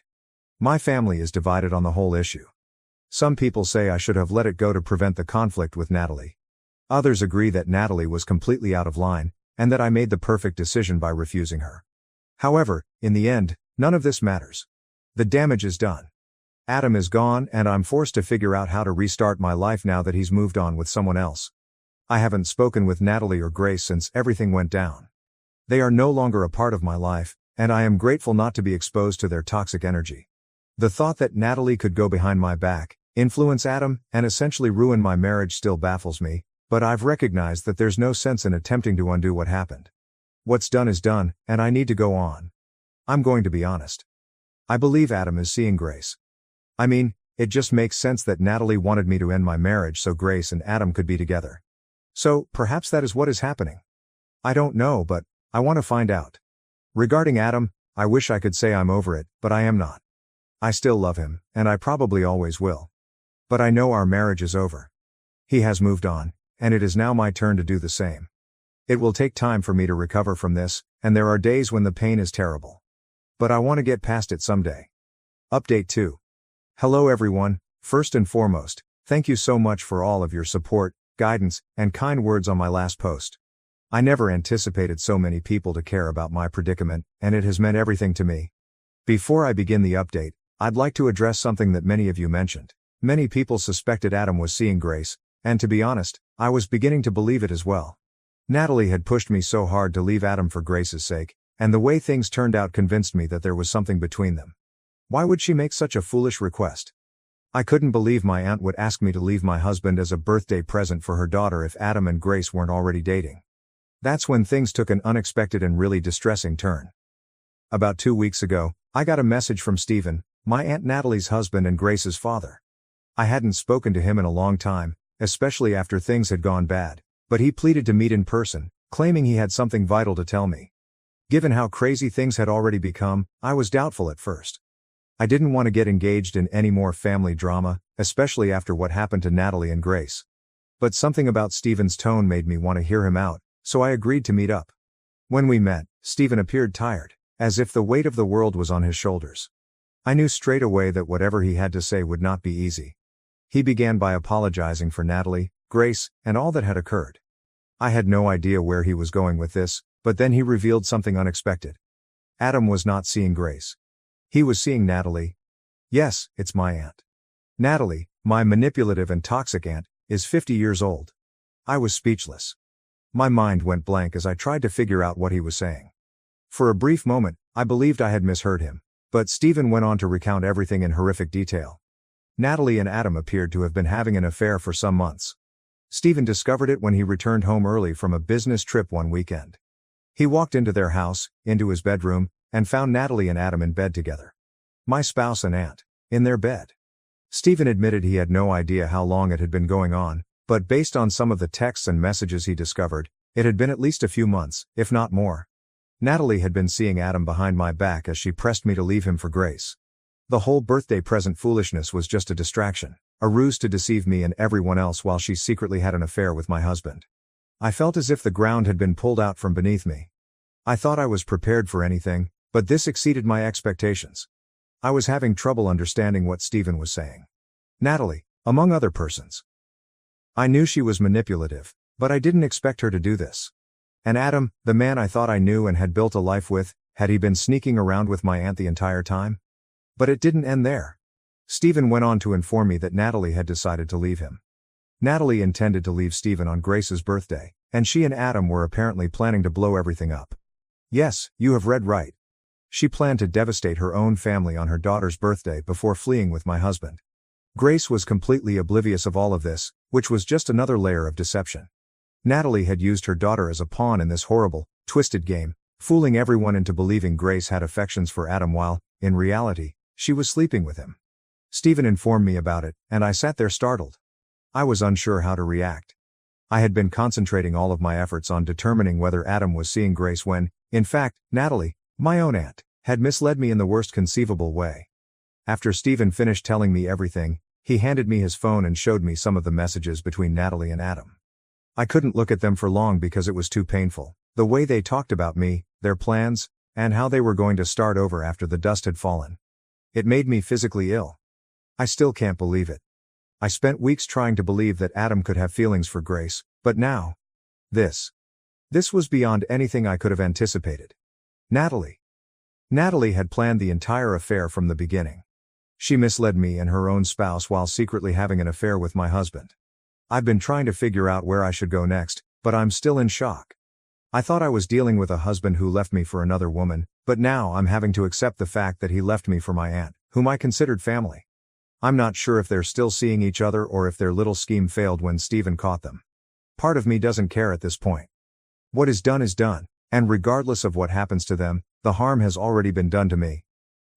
My family is divided on the whole issue. Some people say I should have let it go to prevent the conflict with Natalie. Others agree that Natalie was completely out of line, and that I made the perfect decision by refusing her. However, in the end, none of this matters. The damage is done. Adam is gone and I'm forced to figure out how to restart my life now that he's moved on with someone else. I haven't spoken with Natalie or Grace since everything went down. They are no longer a part of my life, and I am grateful not to be exposed to their toxic energy. The thought that Natalie could go behind my back, influence Adam, and essentially ruin my marriage still baffles me, but I've recognized that there's no sense in attempting to undo what happened. What's done is done, and I need to go on. I'm going to be honest. I believe Adam is seeing Grace. I mean, it just makes sense that Natalie wanted me to end my marriage so Grace and Adam could be together. So, perhaps that is what is happening. I don't know, but I want to find out. Regarding Adam, I wish I could say I'm over it, but I am not. I still love him, and I probably always will. But I know our marriage is over. He has moved on, and it is now my turn to do the same. It will take time for me to recover from this, and there are days when the pain is terrible. But I want to get past it someday. Update 2. Hello everyone, first and foremost, thank you so much for all of your support, guidance, and kind words on my last post. I never anticipated so many people to care about my predicament, and it has meant everything to me. Before I begin the update, I'd like to address something that many of you mentioned. Many people suspected Adam was seeing Grace, and to be honest, I was beginning to believe it as well. Natalie had pushed me so hard to leave Adam for Grace's sake, and the way things turned out convinced me that there was something between them. Why would she make such a foolish request? I couldn't believe my aunt would ask me to leave my husband as a birthday present for her daughter if Adam and Grace weren't already dating. That's when things took an unexpected and really distressing turn. About 2 weeks ago, I got a message from Stephen, my Aunt Natalie's husband and Grace's father. I hadn't spoken to him in a long time, especially after things had gone bad, but he pleaded to meet in person, claiming he had something vital to tell me. Given how crazy things had already become, I was doubtful at first. I didn't want to get engaged in any more family drama, especially after what happened to Natalie and Grace. But something about Stephen's tone made me want to hear him out, so I agreed to meet up. When we met, Stephen appeared tired, as if the weight of the world was on his shoulders. I knew straight away that whatever he had to say would not be easy. He began by apologizing for Natalie, Grace, and all that had occurred. I had no idea where he was going with this, but then he revealed something unexpected. Adam was not seeing Grace. He was seeing Natalie. Yes, it's my aunt. Natalie, my manipulative and toxic aunt, is 50 years old. I was speechless. My mind went blank as I tried to figure out what he was saying. For a brief moment, I believed I had misheard him, but Stephen went on to recount everything in horrific detail. Natalie and Adam appeared to have been having an affair for some months. Stephen discovered it when he returned home early from a business trip one weekend. He walked into their house, into his bedroom, and found Natalie and Adam in bed together. My spouse and aunt, in their bed. Stephen admitted he had no idea how long it had been going on, but based on some of the texts and messages he discovered, it had been at least a few months, if not more. Natalie had been seeing Adam behind my back as she pressed me to leave him for Grace. The whole birthday present foolishness was just a distraction, a ruse to deceive me and everyone else while she secretly had an affair with my husband. I felt as if the ground had been pulled out from beneath me. I thought I was prepared for anything, but this exceeded my expectations. I was having trouble understanding what Stephen was saying. Natalie, among other persons. I knew she was manipulative, but I didn't expect her to do this. And Adam, the man I thought I knew and had built a life with, had he been sneaking around with my aunt the entire time? But it didn't end there. Stephen went on to inform me that Natalie had decided to leave him. Natalie intended to leave Stephen on Grace's birthday, and she and Adam were apparently planning to blow everything up. Yes, you have read right. She planned to devastate her own family on her daughter's birthday before fleeing with my husband. Grace was completely oblivious of all of this, which was just another layer of deception. Natalie had used her daughter as a pawn in this horrible, twisted game, fooling everyone into believing Grace had affections for Adam while, in reality, she was sleeping with him. Stephen informed me about it, and I sat there startled. I was unsure how to react. I had been concentrating all of my efforts on determining whether Adam was seeing Grace when, in fact, Natalie, my own aunt, had misled me in the worst conceivable way. After Stephen finished telling me everything, he handed me his phone and showed me some of the messages between Natalie and Adam. I couldn't look at them for long because it was too painful, the way they talked about me, their plans, and how they were going to start over after the dust had fallen. It made me physically ill. I still can't believe it. I spent weeks trying to believe that Adam could have feelings for Grace, but now, this was beyond anything I could have anticipated. Natalie had planned the entire affair from the beginning. She misled me and her own spouse while secretly having an affair with my husband. I've been trying to figure out where I should go next, but I'm still in shock. I thought I was dealing with a husband who left me for another woman, but now I'm having to accept the fact that he left me for my aunt, whom I considered family. I'm not sure if they're still seeing each other or if their little scheme failed when Stephen caught them. Part of me doesn't care at this point. What is done, and regardless of what happens to them, the harm has already been done to me.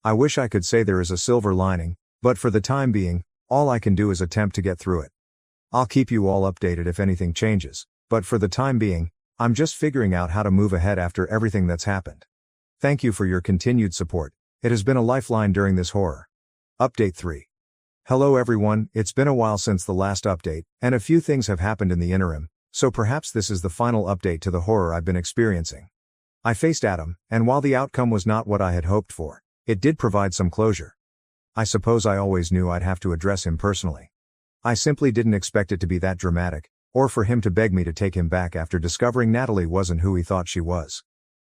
I wish I could say there is a silver lining, but for the time being, all I can do is attempt to get through it. I'll keep you all updated if anything changes, but for the time being, I'm just figuring out how to move ahead after everything that's happened. Thank you for your continued support. It has been a lifeline during this horror. Update 3. Hello everyone, it's been a while since the last update, and a few things have happened in the interim, so perhaps this is the final update to the horror I've been experiencing. I faced Adam, and while the outcome was not what I had hoped for, it did provide some closure. I suppose I always knew I'd have to address him personally. I simply didn't expect it to be that dramatic, or for him to beg me to take him back after discovering Natalie wasn't who he thought she was.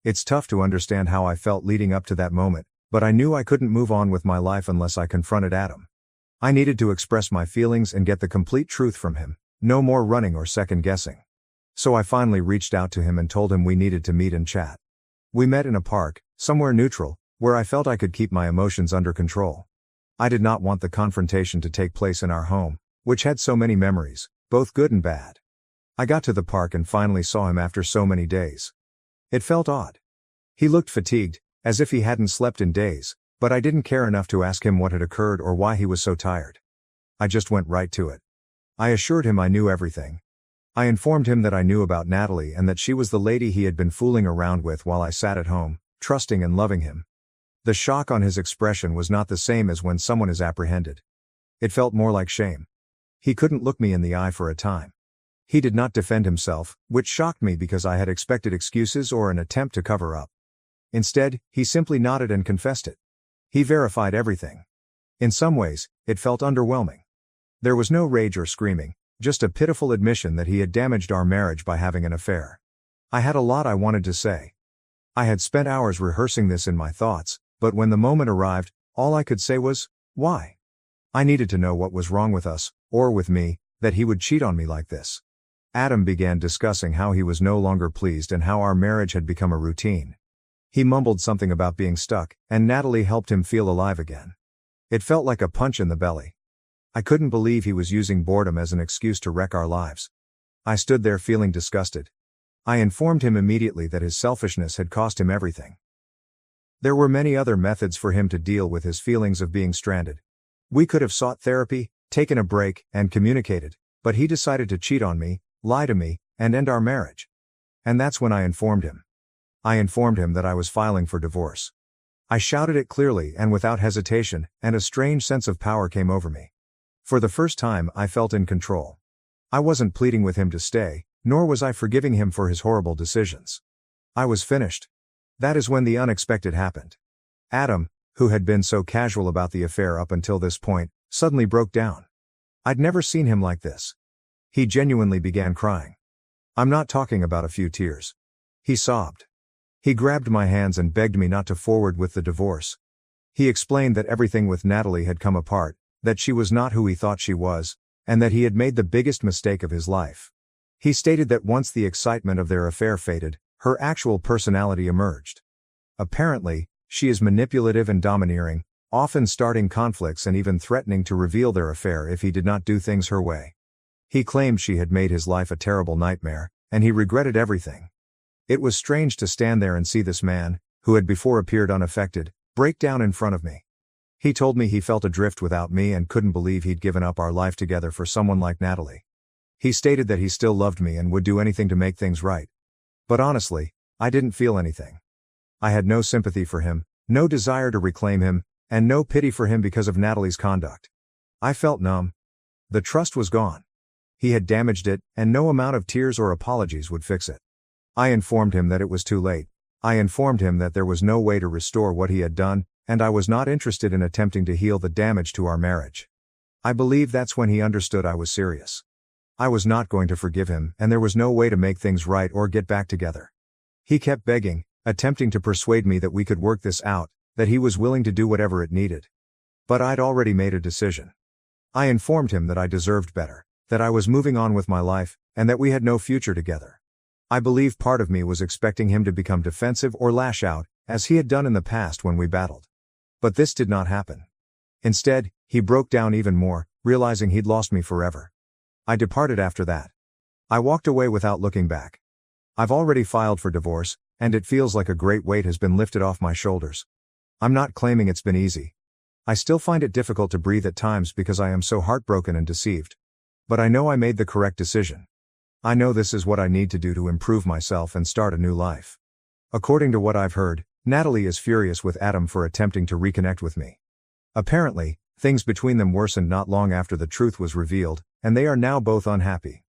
It's tough to understand how I felt leading up to that moment, but I knew I couldn't move on with my life unless I confronted Adam. I needed to express my feelings and get the complete truth from him, no more running or second guessing. So I finally reached out to him and told him we needed to meet and chat. We met in a park, somewhere neutral, where I felt I could keep my emotions under control. I did not want the confrontation to take place in our home, which had so many memories, both good and bad. I got to the park and finally saw him after so many days. It felt odd. He looked fatigued, as if he hadn't slept in days, But I didn't care enough to ask him what had occurred or why he was so tired. I just went right to it. I assured him I knew everything. I informed him that I knew about Natalie and that she was the lady he had been fooling around with while I sat at home, trusting and loving him. The shock on his expression was not the same as when someone is apprehended. It felt more like shame. He couldn't look me in the eye for a time. He did not defend himself, which shocked me because I had expected excuses or an attempt to cover up. Instead, he simply nodded and confessed it. He verified everything. In some ways, it felt underwhelming. There was no rage or screaming, just a pitiful admission that he had damaged our marriage by having an affair. I had a lot I wanted to say. I had spent hours rehearsing this in my thoughts, but when the moment arrived, all I could say was, why? I needed to know what was wrong with us, or with me, that he would cheat on me like this. Adam began discussing how he was no longer pleased and how our marriage had become a routine. He mumbled something about being stuck, and Natalie helped him feel alive again. It felt like a punch in the belly. I couldn't believe he was using boredom as an excuse to wreck our lives. I stood there feeling disgusted. I informed him immediately that his selfishness had cost him everything. There were many other methods for him to deal with his feelings of being stranded. We could have sought therapy, taken a break, and communicated, but he decided to cheat on me, lie to me, and end our marriage. And that's when I informed him. I informed him that I was filing for divorce. I shouted it clearly and without hesitation, and a strange sense of power came over me. For the first time, I felt in control. I wasn't pleading with him to stay, nor was I forgiving him for his horrible decisions. I was finished. That is when the unexpected happened. Adam, who had been so casual about the affair up until this point, suddenly broke down. I'd never seen him like this. He genuinely began crying. I'm not talking about a few tears. He sobbed. He grabbed my hands and begged me not to forward with the divorce. He explained that everything with Natalie had come apart, that she was not who he thought she was, and that he had made the biggest mistake of his life. He stated that once the excitement of their affair faded, her actual personality emerged. Apparently, she is manipulative and domineering, often starting conflicts and even threatening to reveal their affair if he did not do things her way. He claimed she had made his life a terrible nightmare, and he regretted everything. It was strange to stand there and see this man, who had before appeared unaffected, break down in front of me. He told me he felt adrift without me and couldn't believe he'd given up our life together for someone like Natalie. He stated that he still loved me and would do anything to make things right. But honestly, I didn't feel anything. I had no sympathy for him, no desire to reclaim him, and no pity for him because of Natalie's conduct. I felt numb. The trust was gone. He had damaged it, and no amount of tears or apologies would fix it. I informed him that it was too late. I informed him that there was no way to restore what he had done, and I was not interested in attempting to heal the damage to our marriage. I believe that's when he understood I was serious. I was not going to forgive him, and there was no way to make things right or get back together. He kept begging, attempting to persuade me that we could work this out, that he was willing to do whatever it needed. But I'd already made a decision. I informed him that I deserved better, that I was moving on with my life, and that we had no future together. I believe part of me was expecting him to become defensive or lash out, as he had done in the past when we battled. But this did not happen. Instead, he broke down even more, realizing he'd lost me forever. I departed after that. I walked away without looking back. I've already filed for divorce, and it feels like a great weight has been lifted off my shoulders. I'm not claiming it's been easy. I still find it difficult to breathe at times because I am so heartbroken and deceived. But I know I made the correct decision. I know this is what I need to do to improve myself and start a new life. According to what I've heard, Natalie is furious with Adam for attempting to reconnect with me. Apparently, things between them worsened not long after the truth was revealed, and they are now both unhappy.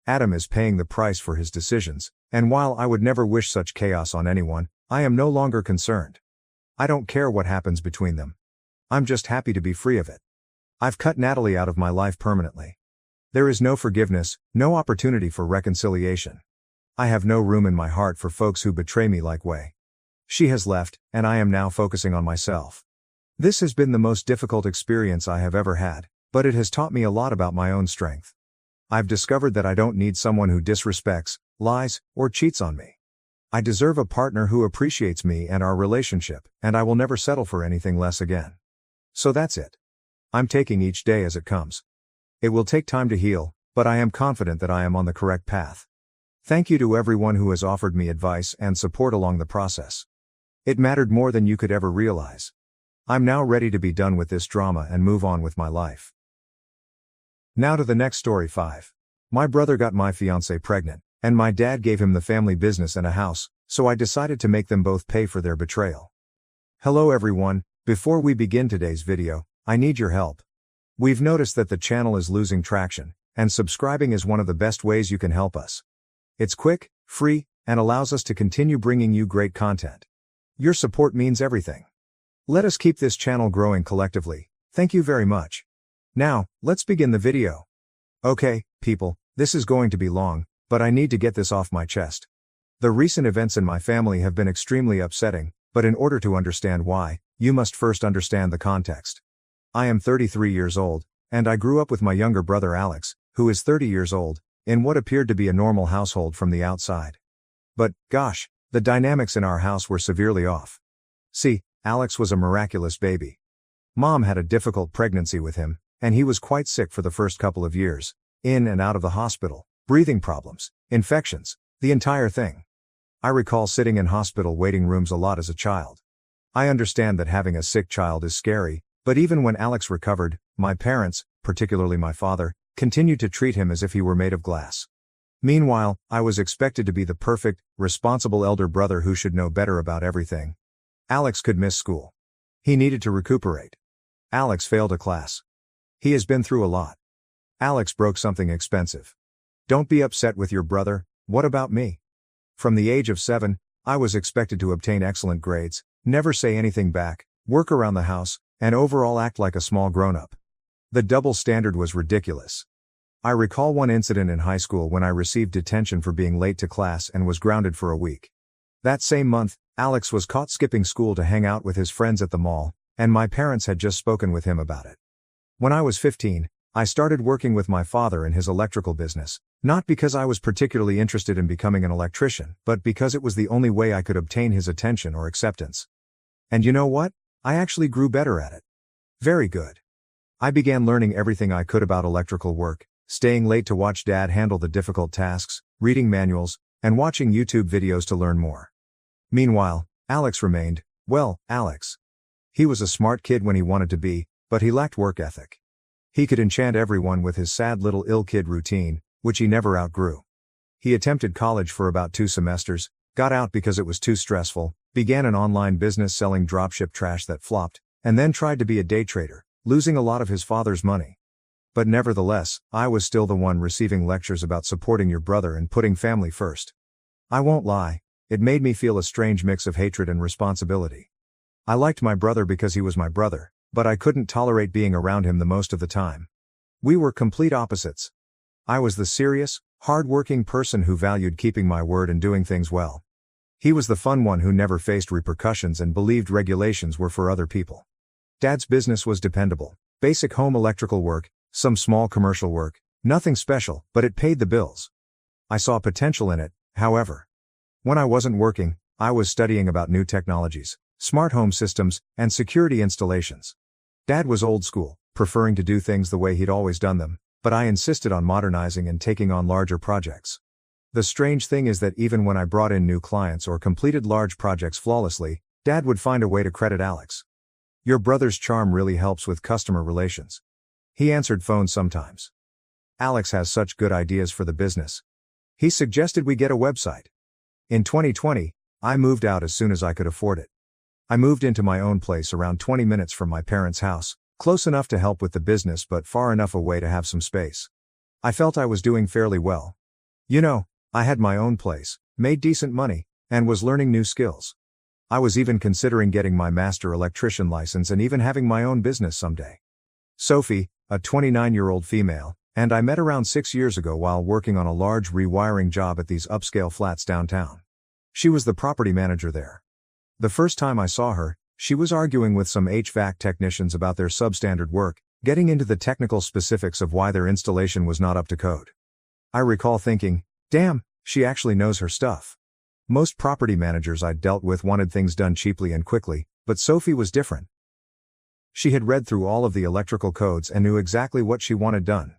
Adam is paying the price for his decisions, and while I would never wish such chaos on anyone, I am no longer concerned. I don't care what happens between them. I'm just happy to be free of it. I've cut Natalie out of my life permanently. There is no forgiveness, no opportunity for reconciliation. I have no room in my heart for folks who betray me like way. She has left, and I am now focusing on myself. This has been the most difficult experience I have ever had, but it has taught me a lot about my own strength. I've discovered that I don't need someone who disrespects, lies, or cheats on me. I deserve a partner who appreciates me and our relationship, and I will never settle for anything less again. So that's it. I'm taking each day as it comes. It will take time to heal, but I am confident that I am on the correct path. Thank you to everyone who has offered me advice and support along the process. It mattered more than you could ever realize. I'm now ready to be done with this drama and move on with my life. Now to the next story 5. My brother got my fiancée pregnant, and my dad gave him the family business and a house, so I decided to make them both pay for their betrayal. Hello everyone, before we begin today's video, I need your help. We've noticed that the channel is losing traction, and subscribing is one of the best ways you can help us. It's quick, free, and allows us to continue bringing you great content. Your support means everything. Let us keep this channel growing collectively. Thank you very much. Now, let's begin the video. Okay, people, this is going to be long, but I need to get this off my chest. The recent events in my family have been extremely upsetting, but in order to understand why, you must first understand the context. I am 33 years old, and I grew up with my younger brother Alex, who is 30 years old, in what appeared to be a normal household from the outside. But, gosh, the dynamics in our house were severely off. See, Alex was a miraculous baby. Mom had a difficult pregnancy with him, and he was quite sick for the first couple of years, in and out of the hospital, breathing problems, infections, the entire thing. I recall sitting in hospital waiting rooms a lot as a child. I understand that having a sick child is scary, but even when Alex recovered, my parents, particularly my father, continued to treat him as if he were made of glass. Meanwhile, I was expected to be the perfect, responsible elder brother who should know better about everything. Alex could miss school. He needed to recuperate. Alex failed a class. He has been through a lot. Alex broke something expensive. Don't be upset with your brother, what about me? From the age of 7, I was expected to obtain excellent grades, never say anything back, work around the house, and overall act like a small grown-up. The double standard was ridiculous. I recall one incident in high school when I received detention for being late to class and was grounded for a week. That same month, Alex was caught skipping school to hang out with his friends at the mall, and my parents had just spoken with him about it. When I was 15, I started working with my father in his electrical business, not because I was particularly interested in becoming an electrician, but because it was the only way I could obtain his attention or acceptance. And you know what? I actually grew better at it. Very good. I began learning everything I could about electrical work, staying late to watch Dad handle the difficult tasks, reading manuals, and watching YouTube videos to learn more. Meanwhile, Alex remained, well, Alex. He was a smart kid when he wanted to be, but he lacked work ethic. He could enchant everyone with his sad little ill kid routine, which he never outgrew. He attempted college for about 2 semesters, got out because it was too stressful, began an online business selling dropship trash that flopped, and then tried to be a day trader, losing a lot of his father's money. But nevertheless, I was still the one receiving lectures about supporting your brother and putting family first. I won't lie, it made me feel a strange mix of hatred and responsibility. I liked my brother because he was my brother, but I couldn't tolerate being around him the most of the time. We were complete opposites. I was the serious, hard-working person who valued keeping my word and doing things well. He was the fun one who never faced repercussions and believed regulations were for other people. Dad's business was dependable, basic home electrical work, some small commercial work, nothing special, but it paid the bills. I saw potential in it, however. When I wasn't working, I was studying about new technologies, smart home systems, and security installations. Dad was old school, preferring to do things the way he'd always done them, but I insisted on modernizing and taking on larger projects. The strange thing is that even when I brought in new clients or completed large projects flawlessly, Dad would find a way to credit Alex. Your brother's charm really helps with customer relations. He answered phones sometimes. Alex has such good ideas for the business. He suggested we get a website. In 2020, I moved out as soon as I could afford it. I moved into my own place around 20 minutes from my parents' house, close enough to help with the business but far enough away to have some space. I felt I was doing fairly well. You know, I had my own place, made decent money, and was learning new skills. I was even considering getting my master electrician license and even having my own business someday. Sophie, a 29-year-old female, and I met around 6 years ago while working on a large rewiring job at these upscale flats downtown. She was the property manager there. The first time I saw her, she was arguing with some HVAC technicians about their substandard work, getting into the technical specifics of why their installation was not up to code. I recall thinking, damn, she actually knows her stuff. Most property managers I'd dealt with wanted things done cheaply and quickly, but Sophie was different. She had read through all of the electrical codes and knew exactly what she wanted done.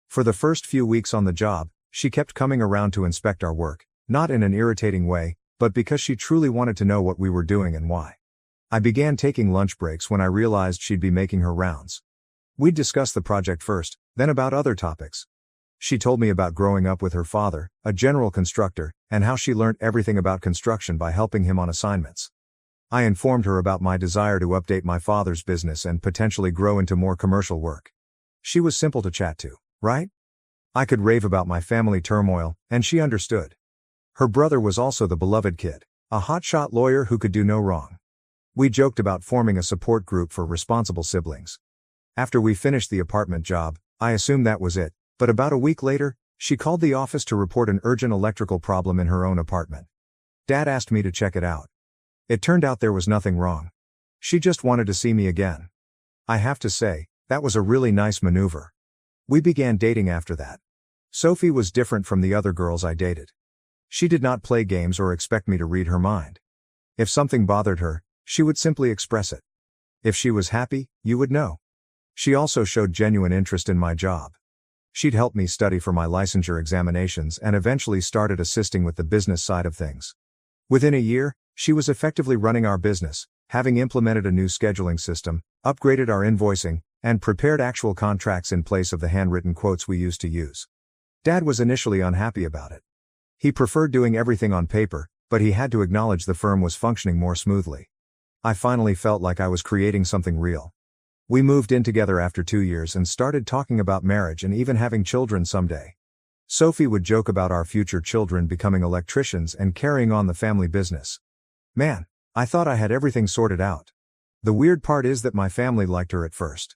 For the first few weeks on the job, she kept coming around to inspect our work, not in an irritating way, but because she truly wanted to know what we were doing and why. I began taking lunch breaks when I realized she'd be making her rounds. We'd discuss the project first, then about other topics. She told me about growing up with her father, a general constructor, and how she learned everything about construction by helping him on assignments. I informed her about my desire to update my father's business and potentially grow into more commercial work. She was simple to chat to, right? I could rave about my family turmoil, and she understood. Her brother was also the beloved kid, a hotshot lawyer who could do no wrong. We joked about forming a support group for responsible siblings. After we finished the apartment job, I assumed that was it, but about a week later, she called the office to report an urgent electrical problem in her own apartment. Dad asked me to check it out. It turned out there was nothing wrong. She just wanted to see me again. I have to say, that was a really nice maneuver. We began dating after that. Sophie was different from the other girls I dated. She did not play games or expect me to read her mind. If something bothered her, she would simply express it. If she was happy, you would know. She also showed genuine interest in my job. She'd helped me study for my licensure examinations and eventually started assisting with the business side of things. Within a year, she was effectively running our business, having implemented a new scheduling system, upgraded our invoicing, and prepared actual contracts in place of the handwritten quotes we used to use. Dad was initially unhappy about it. He preferred doing everything on paper, but he had to acknowledge the firm was functioning more smoothly. I finally felt like I was creating something real. We moved in together after 2 years and started talking about marriage and even having children someday. Sophie would joke about our future children becoming electricians and carrying on the family business. Man, I thought I had everything sorted out. The weird part is that my family liked her at first.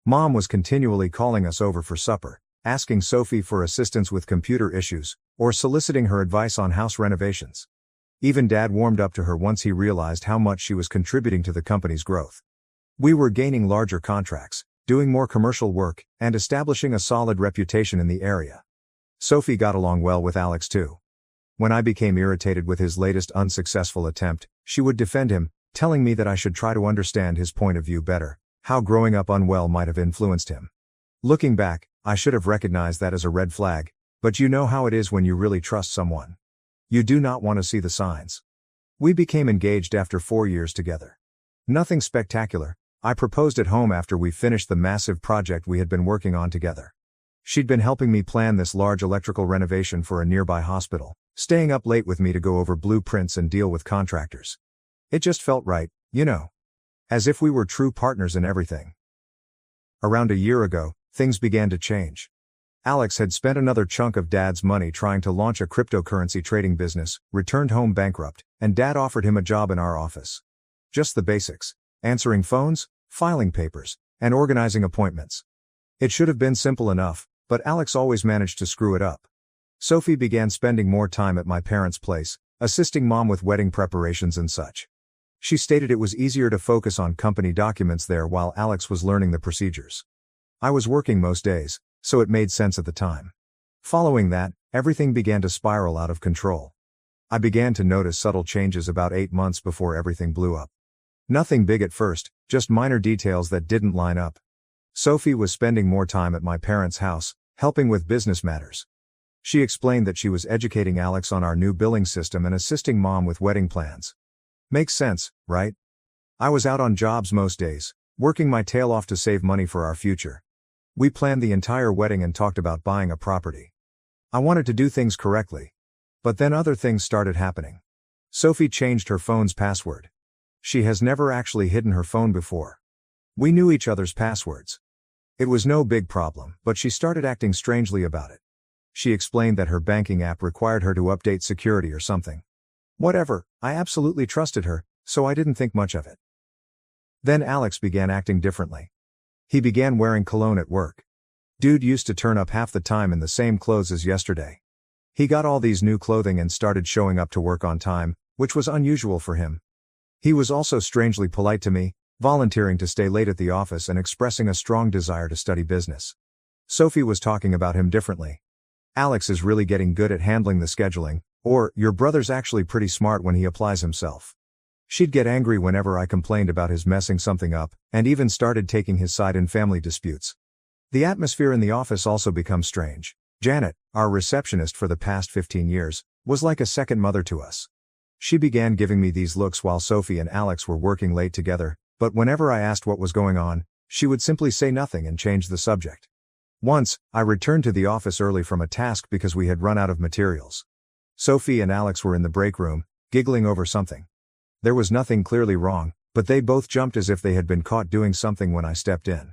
Mom was continually calling us over for supper, asking Sophie for assistance with computer issues, or soliciting her advice on house renovations. Even Dad warmed up to her once he realized how much she was contributing to the company's growth. We were gaining larger contracts, doing more commercial work, and establishing a solid reputation in the area. Sophie got along well with Alex too. When I became irritated with his latest unsuccessful attempt, she would defend him, telling me that I should try to understand his point of view better, how growing up unwell might have influenced him. Looking back, I should have recognized that as a red flag, but you know how it is when you really trust someone. You do not want to see the signs. We became engaged after 4 years together. Nothing spectacular. I proposed at home after we finished the massive project we had been working on together. She'd been helping me plan this large electrical renovation for a nearby hospital, staying up late with me to go over blueprints and deal with contractors. It just felt right, you know. As if we were true partners in everything. Around a year ago, things began to change. Alex had spent another chunk of Dad's money trying to launch a cryptocurrency trading business, returned home bankrupt, and Dad offered him a job in our office. Just the basics. Answering phones, filing papers, and organizing appointments. It should have been simple enough, but Alex always managed to screw it up. Sophie began spending more time at my parents' place, assisting Mom with wedding preparations and such. She stated it was easier to focus on company documents there while Alex was learning the procedures. I was working most days, so it made sense at the time. Following that, everything began to spiral out of control. I began to notice subtle changes about 8 months before everything blew up. Nothing big at first, just minor details that didn't line up. Sophie was spending more time at my parents' house, helping with business matters. She explained that she was educating Alex on our new billing system and assisting Mom with wedding plans. Makes sense, right? I was out on jobs most days, working my tail off to save money for our future. We planned the entire wedding and talked about buying a property. I wanted to do things correctly. But then other things started happening. Sophie changed her phone's password. She has never actually hidden her phone before. We knew each other's passwords. It was no big problem, but she started acting strangely about it. She explained that her banking app required her to update security or something. Whatever, I absolutely trusted her, so I didn't think much of it. Then Alex began acting differently. He began wearing cologne at work. Dude used to turn up half the time in the same clothes as yesterday. He got all these new clothing and started showing up to work on time, which was unusual for him. He was also strangely polite to me, volunteering to stay late at the office and expressing a strong desire to study business. Sophie was talking about him differently. Alex is really getting good at handling the scheduling, or, your brother's actually pretty smart when he applies himself. She'd get angry whenever I complained about his messing something up, and even started taking his side in family disputes. The atmosphere in the office also becomes strange. Janet, our receptionist for the past 15 years, was like a second mother to us. She began giving me these looks while Sophie and Alex were working late together, but whenever I asked what was going on, she would simply say nothing and change the subject. Once, I returned to the office early from a task because we had run out of materials. Sophie and Alex were in the break room, giggling over something. There was nothing clearly wrong, but they both jumped as if they had been caught doing something when I stepped in.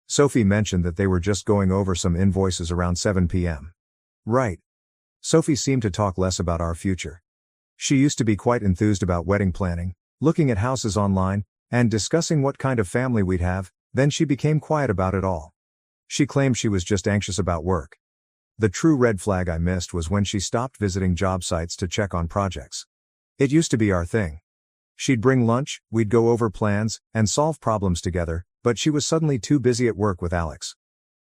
Sophie mentioned that they were just going over some invoices around 7 p.m. Right. Sophie seemed to talk less about our future. She used to be quite enthused about wedding planning, looking at houses online, and discussing what kind of family we'd have. Then she became quiet about it all. She claimed she was just anxious about work. The true red flag I missed was when she stopped visiting job sites to check on projects. It used to be our thing. She'd bring lunch, we'd go over plans, and solve problems together, but she was suddenly too busy at work with Alex.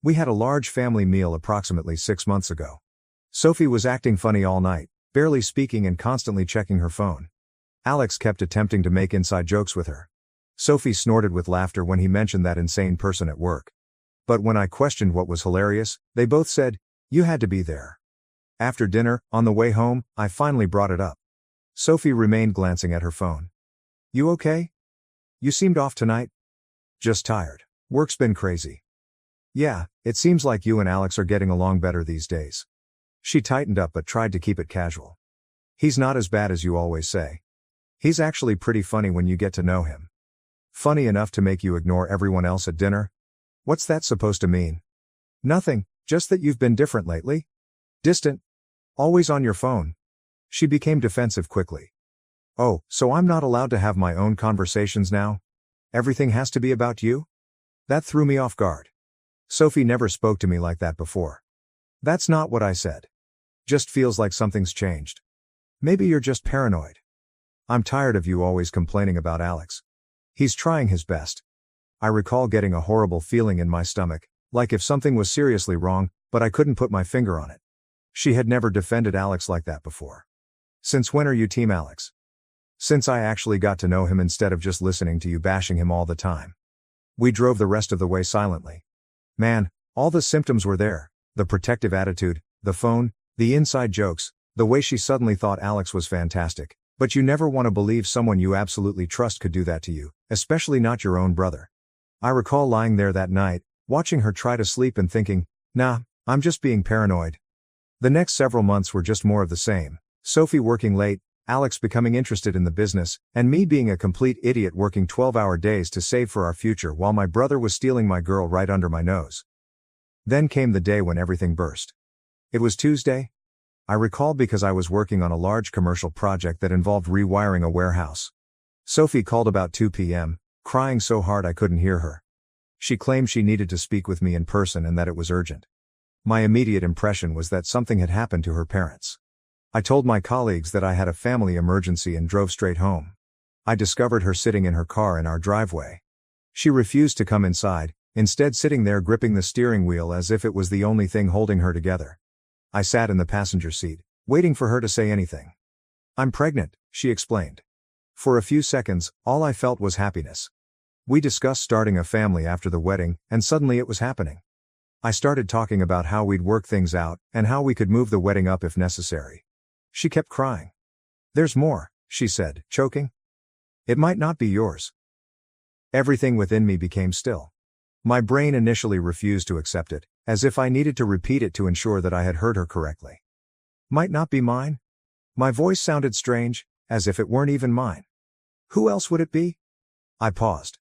We had a large family meal approximately 6 months ago. Sophie was acting funny all night, barely speaking and constantly checking her phone. Alex kept attempting to make inside jokes with her. Sophie snorted with laughter when he mentioned that insane person at work. But when I questioned what was hilarious, they both said, "You had to be there." After dinner, on the way home, I finally brought it up. Sophie remained glancing at her phone. "You okay? You seemed off tonight." "Just tired. Work's been crazy." "Yeah, it seems like you and Alex are getting along better these days." She tightened up but tried to keep it casual. "He's not as bad as you always say. He's actually pretty funny when you get to know him." "Funny enough to make you ignore everyone else at dinner? What's that supposed to mean?" "Nothing, just that you've been different lately. Distant. Always on your phone." She became defensive quickly. "Oh, so I'm not allowed to have my own conversations now? Everything has to be about you?" That threw me off guard. Sophie never spoke to me like that before. "That's not what I said. Just feels like something's changed. Maybe you're just paranoid. I'm tired of you always complaining about Alex. He's trying his best." I recall getting a horrible feeling in my stomach, like if something was seriously wrong, but I couldn't put my finger on it. She had never defended Alex like that before. "Since when are you Team Alex?" "Since I actually got to know him instead of just listening to you bashing him all the time." We drove the rest of the way silently. Man, all the symptoms were there: the protective attitude, the phone, the inside jokes, the way she suddenly thought Alex was fantastic. But you never want to believe someone you absolutely trust could do that to you, especially not your own brother. I recall lying there that night, watching her try to sleep and thinking, nah, I'm just being paranoid. The next several months were just more of the same. Sophie working late, Alex becoming interested in the business, and me being a complete idiot working 12-hour days to save for our future while my brother was stealing my girl right under my nose. Then came the day when everything burst. It was Tuesday. I recall because I was working on a large commercial project that involved rewiring a warehouse. Sophie called about 2 p.m., crying so hard I couldn't hear her. She claimed she needed to speak with me in person and that it was urgent. My immediate impression was that something had happened to her parents. I told my colleagues that I had a family emergency and drove straight home. I discovered her sitting in her car in our driveway. She refused to come inside, instead sitting there gripping the steering wheel as if it was the only thing holding her together. I sat in the passenger seat, waiting for her to say anything. "I'm pregnant," she explained. For a few seconds, all I felt was happiness. We discussed starting a family after the wedding, and suddenly it was happening. I started talking about how we'd work things out, and how we could move the wedding up if necessary. She kept crying. "There's more," she said, choking. "It might not be yours." Everything within me became still. My brain initially refused to accept it, as if I needed to repeat it to ensure that I had heard her correctly. Might not be mine? My voice sounded strange, as if it weren't even mine. Who else would it be? I paused.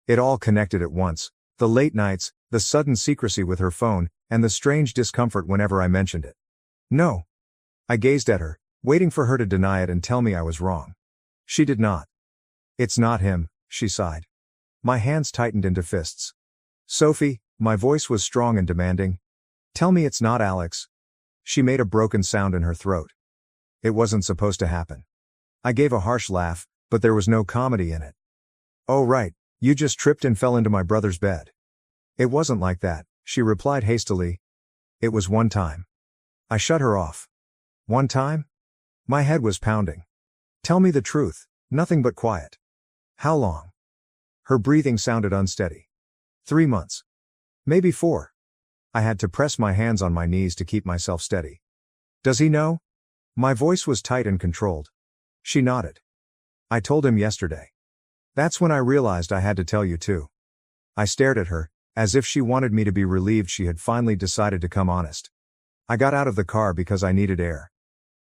It all connected at once: the late nights, the sudden secrecy with her phone, and the strange discomfort whenever I mentioned it. "No." I gazed at her, waiting for her to deny it and tell me I was wrong. She did not. "It's not him," she sighed. My hands tightened into fists. "Sophie," my voice was strong and demanding. "Tell me it's not Alex." She made a broken sound in her throat. "It wasn't supposed to happen." I gave a harsh laugh, but there was no comedy in it. "Oh right, you just tripped and fell into my brother's bed." "It wasn't like that," she replied hastily. "It was one time." I shut her off. "One time?" My head was pounding. "Tell me the truth, nothing but quiet. How long?" Her breathing sounded unsteady. 3 months. Maybe 4. I had to press my hands on my knees to keep myself steady. "Does he know?" My voice was tight and controlled. She nodded. I told him yesterday. That's when I realized I had to tell you too. I stared at her, as if she wanted me to be relieved she had finally decided to come honest. I got out of the car because I needed air.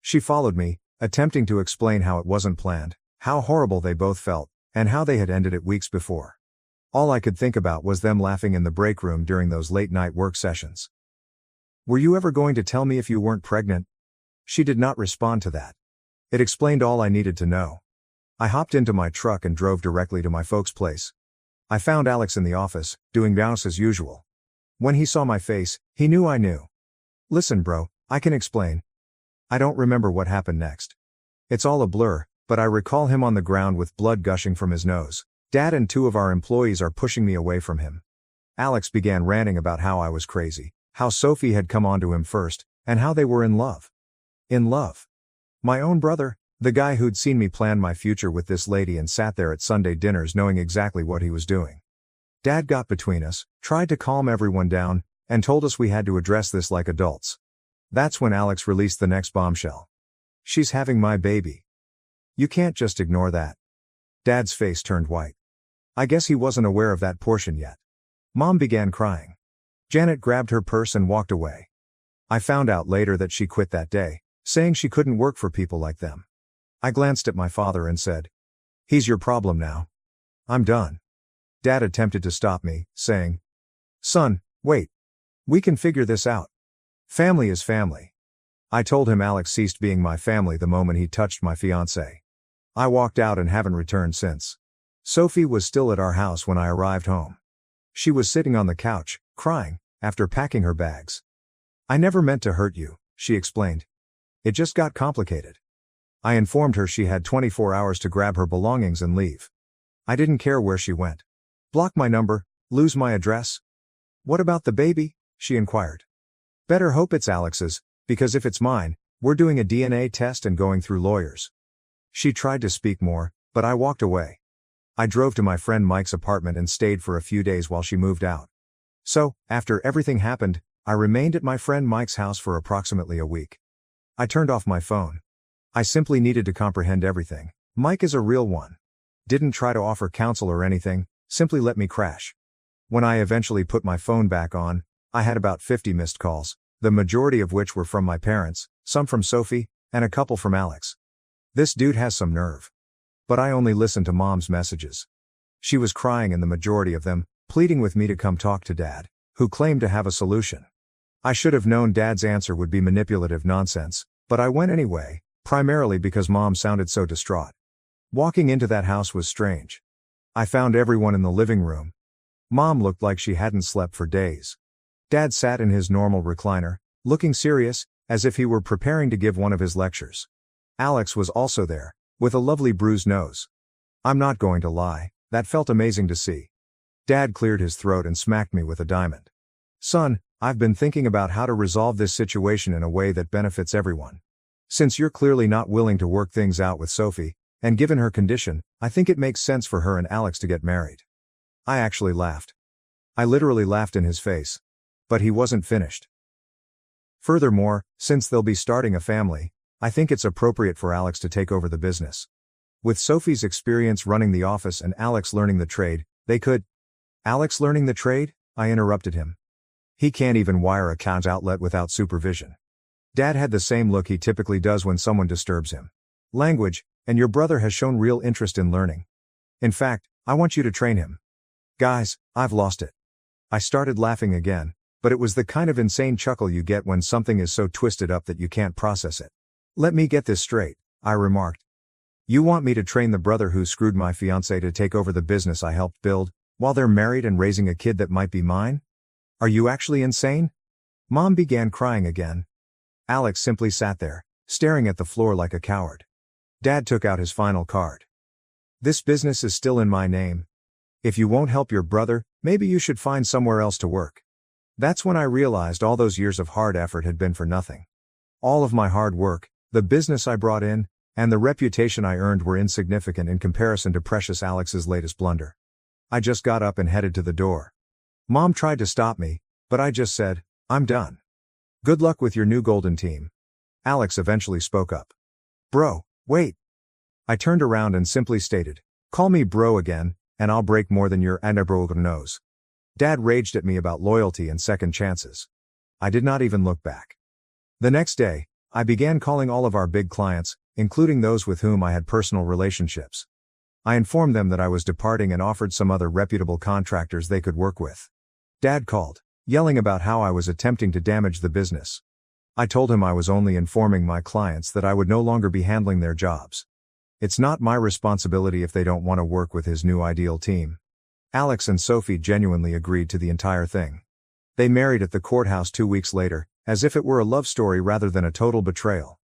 She followed me, attempting to explain how it wasn't planned, how horrible they both felt, and how they had ended it weeks before. All I could think about was them laughing in the break room during those late-night work sessions. Were you ever going to tell me if you weren't pregnant? She did not respond to that. It explained all I needed to know. I hopped into my truck and drove directly to my folks' place. I found Alex in the office, doing business as usual. When he saw my face, he knew I knew. Listen, bro, I can explain. I don't remember what happened next. It's all a blur, but I recall him on the ground with blood gushing from his nose. Dad and 2 of our employees are pushing me away from him. Alex began ranting about how I was crazy, how Sophie had come onto him first, and how they were in love. In love. My own brother, the guy who'd seen me plan my future with this lady and sat there at Sunday dinners knowing exactly what he was doing. Dad got between us, tried to calm everyone down, and told us we had to address this like adults. That's when Alex released the next bombshell. She's having my baby. You can't just ignore that. Dad's face turned white. I guess he wasn't aware of that portion yet. Mom began crying. Janet grabbed her purse and walked away. I found out later that she quit that day, saying she couldn't work for people like them. I glanced at my father and said, "He's your problem now. I'm done." Dad attempted to stop me, saying, "Son, wait. We can figure this out. Family is family." I told him Alex ceased being my family the moment he touched my fiancée. I walked out and haven't returned since. Sophie was still at our house when I arrived home. She was sitting on the couch, crying, after packing her bags. "I never meant to hurt you," she explained. "It just got complicated." I informed her she had 24 hours to grab her belongings and leave. I didn't care where she went. Block my number, lose my address. "What about the baby?" she inquired. "Better hope it's Alex's, because if it's mine, we're doing a DNA test and going through lawyers." She tried to speak more, but I walked away. I drove to my friend Mike's apartment and stayed for a few days while she moved out. So, after everything happened, I remained at my friend Mike's house for approximately a week. I turned off my phone. I simply needed to comprehend everything. Mike is a real one. Didn't try to offer counsel or anything, simply let me crash. When I eventually put my phone back on, I had about 50 missed calls, the majority of which were from my parents, some from Sophie, and a couple from Alex. This dude has some nerve. But I only listened to Mom's messages. She was crying in the majority of them, pleading with me to come talk to Dad, who claimed to have a solution. I should have known Dad's answer would be manipulative nonsense, but I went anyway, primarily because Mom sounded so distraught. Walking into that house was strange. I found everyone in the living room. Mom looked like she hadn't slept for days. Dad sat in his normal recliner, looking serious, as if he were preparing to give one of his lectures. Alex was also there, with a lovely bruised nose. I'm not going to lie, that felt amazing to see. Dad cleared his throat and smacked me with a diamond. "Son, I've been thinking about how to resolve this situation in a way that benefits everyone. Since you're clearly not willing to work things out with Sophie, and given her condition, I think it makes sense for her and Alex to get married." I actually laughed. I literally laughed in his face. But he wasn't finished. "Furthermore, since they'll be starting a family, I think it's appropriate for Alex to take over the business. With Sophie's experience running the office and Alex learning the trade, they could—" "Alex learning the trade?" I interrupted him. "He can't even wire a account outlet without supervision." Dad had the same look he typically does when someone disturbs him. "Language, and your brother has shown real interest in learning. In fact, I want you to train him." Guys, I've lost it. I started laughing again, but it was the kind of insane chuckle you get when something is so twisted up that you can't process it. "Let me get this straight," I remarked. "You want me to train the brother who screwed my fiancée to take over the business I helped build, while they're married and raising a kid that might be mine? Are you actually insane?" Mom began crying again. Alex simply sat there, staring at the floor like a coward. Dad took out his final card. "This business is still in my name. If you won't help your brother, maybe you should find somewhere else to work." That's when I realized all those years of hard effort had been for nothing. All of my hard work, the business I brought in, and the reputation I earned were insignificant in comparison to precious Alex's latest blunder. I just got up and headed to the door. Mom tried to stop me, but I just said, "I'm done. Good luck with your new golden team." Alex eventually spoke up. "Bro, wait. I turned around and simply stated, "Call me bro again, and I'll break more than your bro knows." Dad raged at me about loyalty and second chances. I did not even look back. The next day, I began calling all of our big clients, including those with whom I had personal relationships. I informed them that I was departing and offered some other reputable contractors they could work with. Dad called, yelling about how I was attempting to damage the business. I told him I was only informing my clients that I would no longer be handling their jobs. It's not my responsibility if they don't want to work with his new ideal team. Alex and Sophie genuinely agreed to the entire thing. They married at the courthouse 2 weeks later, as if it were a love story rather than a total betrayal.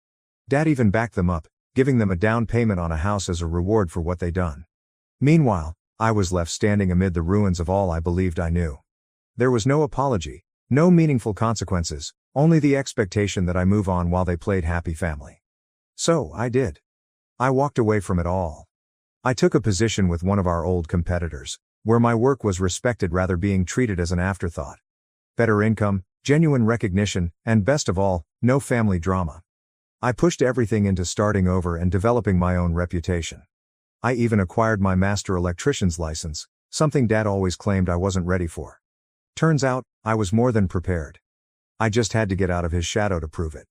Dad even backed them up, giving them a down payment on a house as a reward for what they'd done. Meanwhile, I was left standing amid the ruins of all I believed I knew. There was no apology, no meaningful consequences, only the expectation that I move on while they played happy family. So, I did. I walked away from it all. I took a position with one of our old competitors, where my work was respected rather being treated as an afterthought. Better income, genuine recognition, and best of all, no family drama. I pushed everything into starting over and developing my own reputation. I even acquired my master electrician's license, something Dad always claimed I wasn't ready for. Turns out, I was more than prepared. I just had to get out of his shadow to prove it.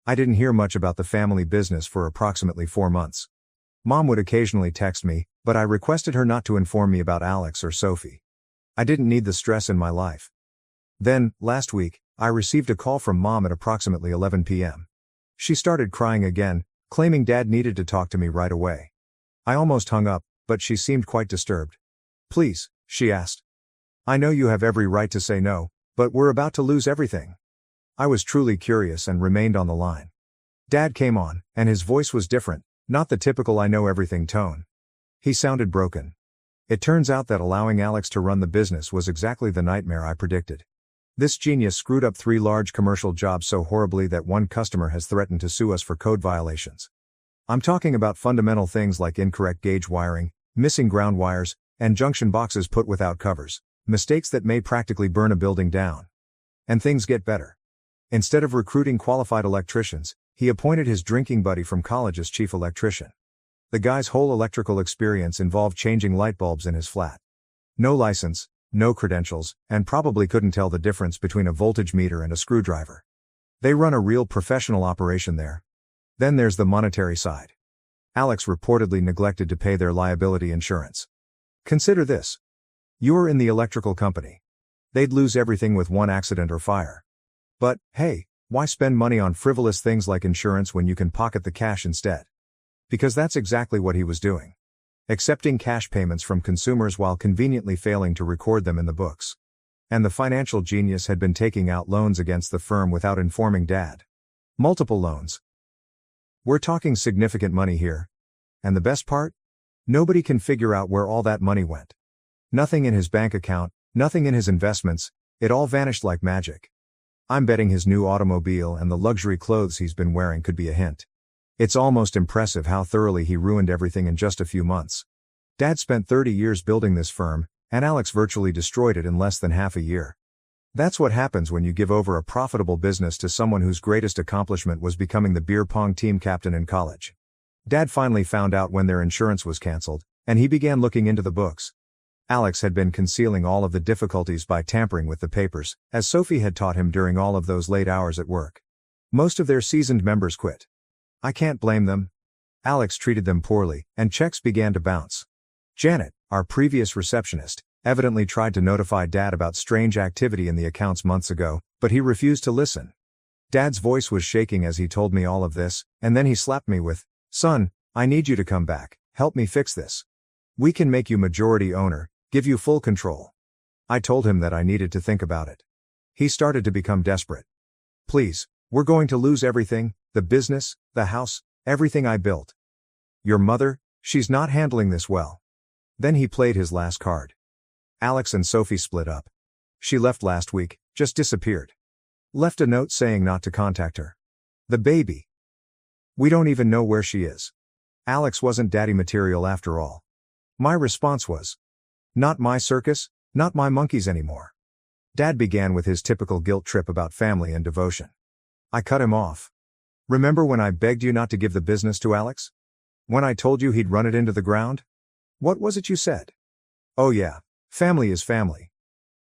I didn't hear much about the family business for approximately 4 months. Mom would occasionally text me, but I requested her not to inform me about Alex or Sophie. I didn't need the stress in my life. Then, last week, I received a call from Mom at approximately 11 p.m. She started crying again, claiming Dad needed to talk to me right away. I almost hung up, but she seemed quite disturbed. "Please," she asked. "I know you have every right to say no, but we're about to lose everything." I was truly curious and remained on the line. Dad came on, and his voice was different, not the typical I know everything tone. He sounded broken. It turns out that allowing Alex to run the business was exactly the nightmare I predicted. This genius screwed up 3 large commercial jobs so horribly that one customer has threatened to sue us for code violations. I'm talking about fundamental things like incorrect gauge wiring, missing ground wires, and junction boxes put without covers, mistakes that may practically burn a building down. And things get better. Instead of recruiting qualified electricians, he appointed his drinking buddy from college as chief electrician. The guy's whole electrical experience involved changing light bulbs in his flat. No license, no credentials, and probably couldn't tell the difference between a voltage meter and a screwdriver. They run a real professional operation there. Then there's the monetary side. Alex reportedly neglected to pay their liability insurance. Consider this. You're in the electrical company. They'd lose everything with one accident or fire. But, hey, why spend money on frivolous things like insurance when you can pocket the cash instead? Because that's exactly what he was doing. Accepting cash payments from consumers while conveniently failing to record them in the books. And the financial genius had been taking out loans against the firm without informing Dad. Multiple loans. We're talking significant money here. And the best part? Nobody can figure out where all that money went. Nothing in his bank account, nothing in his investments, it all vanished like magic. I'm betting his new automobile and the luxury clothes he's been wearing could be a hint. It's almost impressive how thoroughly he ruined everything in just a few months. Dad spent 30 years building this firm, and Alex virtually destroyed it in less than half a year. That's what happens when you give over a profitable business to someone whose greatest accomplishment was becoming the beer pong team captain in college. Dad finally found out when their insurance was canceled, and he began looking into the books. Alex had been concealing all of the difficulties by tampering with the papers, as Sophie had taught him during all of those late hours at work. Most of their seasoned members quit. I can't blame them. Alex treated them poorly, and checks began to bounce. Janet, our previous receptionist, evidently tried to notify Dad about strange activity in the accounts months ago, but he refused to listen. Dad's voice was shaking as he told me all of this, and then he slapped me with, "Son, I need you to come back, help me fix this. We can make you majority owner, give you full control." I told him that I needed to think about it. He started to become desperate. "Please, we're going to lose everything, the business, the house, everything I built. Your mother, she's not handling this well." Then he played his last card. Alex and Sophie split up. She left last week, just disappeared. Left a note saying not to contact her. The baby. We don't even know where she is. Alex wasn't daddy material after all. My response was, "Not my circus, not my monkeys anymore." Dad began with his typical guilt trip about family and devotion. I cut him off. "Remember when I begged you not to give the business to Alex? When I told you he'd run it into the ground? What was it you said? Oh yeah. Family is family.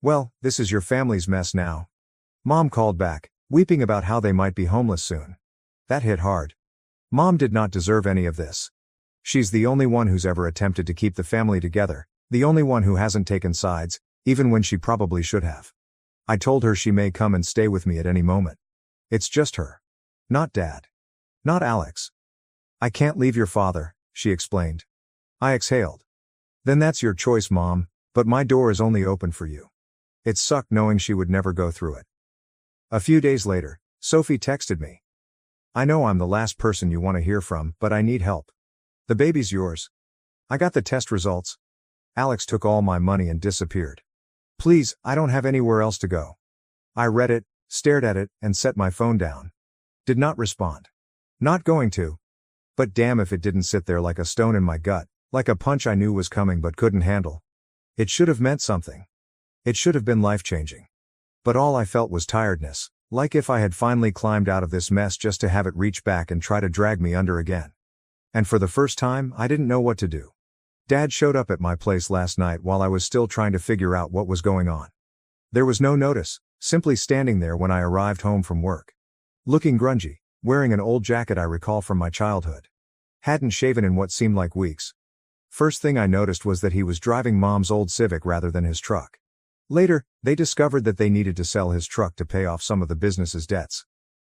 Well, this is your family's mess now. Mom called back, weeping about how they might be homeless soon. That hit hard. Mom did not deserve any of this. She's the only one who's ever attempted to keep the family together, the only one who hasn't taken sides, even when she probably should have. I told her she may come and stay with me at any moment. It's just her. Not Dad. Not Alex. I can't leave your father, she explained. I exhaled. Then that's your choice, Mom, but my door is only open for you. It sucked knowing she would never go through it. A few days later, Sophie texted me. I know I'm the last person you want to hear from, but I need help. The baby's yours. I got the test results. Alex took all my money and disappeared. Please, I don't have anywhere else to go. I read it, stared at it, and set my phone down. Did not respond. Not going to. But damn if it didn't sit there like a stone in my gut, like a punch I knew was coming but couldn't handle. It should have meant something. It should have been life-changing. But all I felt was tiredness, like if I had finally climbed out of this mess just to have it reach back and try to drag me under again. And for the first time, I didn't know what to do. Dad showed up at my place last night while I was still trying to figure out what was going on. There was no notice, simply standing there when I arrived home from work. Looking grungy, wearing an old jacket I recall from my childhood. Hadn't shaven in what seemed like weeks. First thing I noticed was that he was driving Mom's old Civic rather than his truck. Later, they discovered that they needed to sell his truck to pay off some of the business's debts.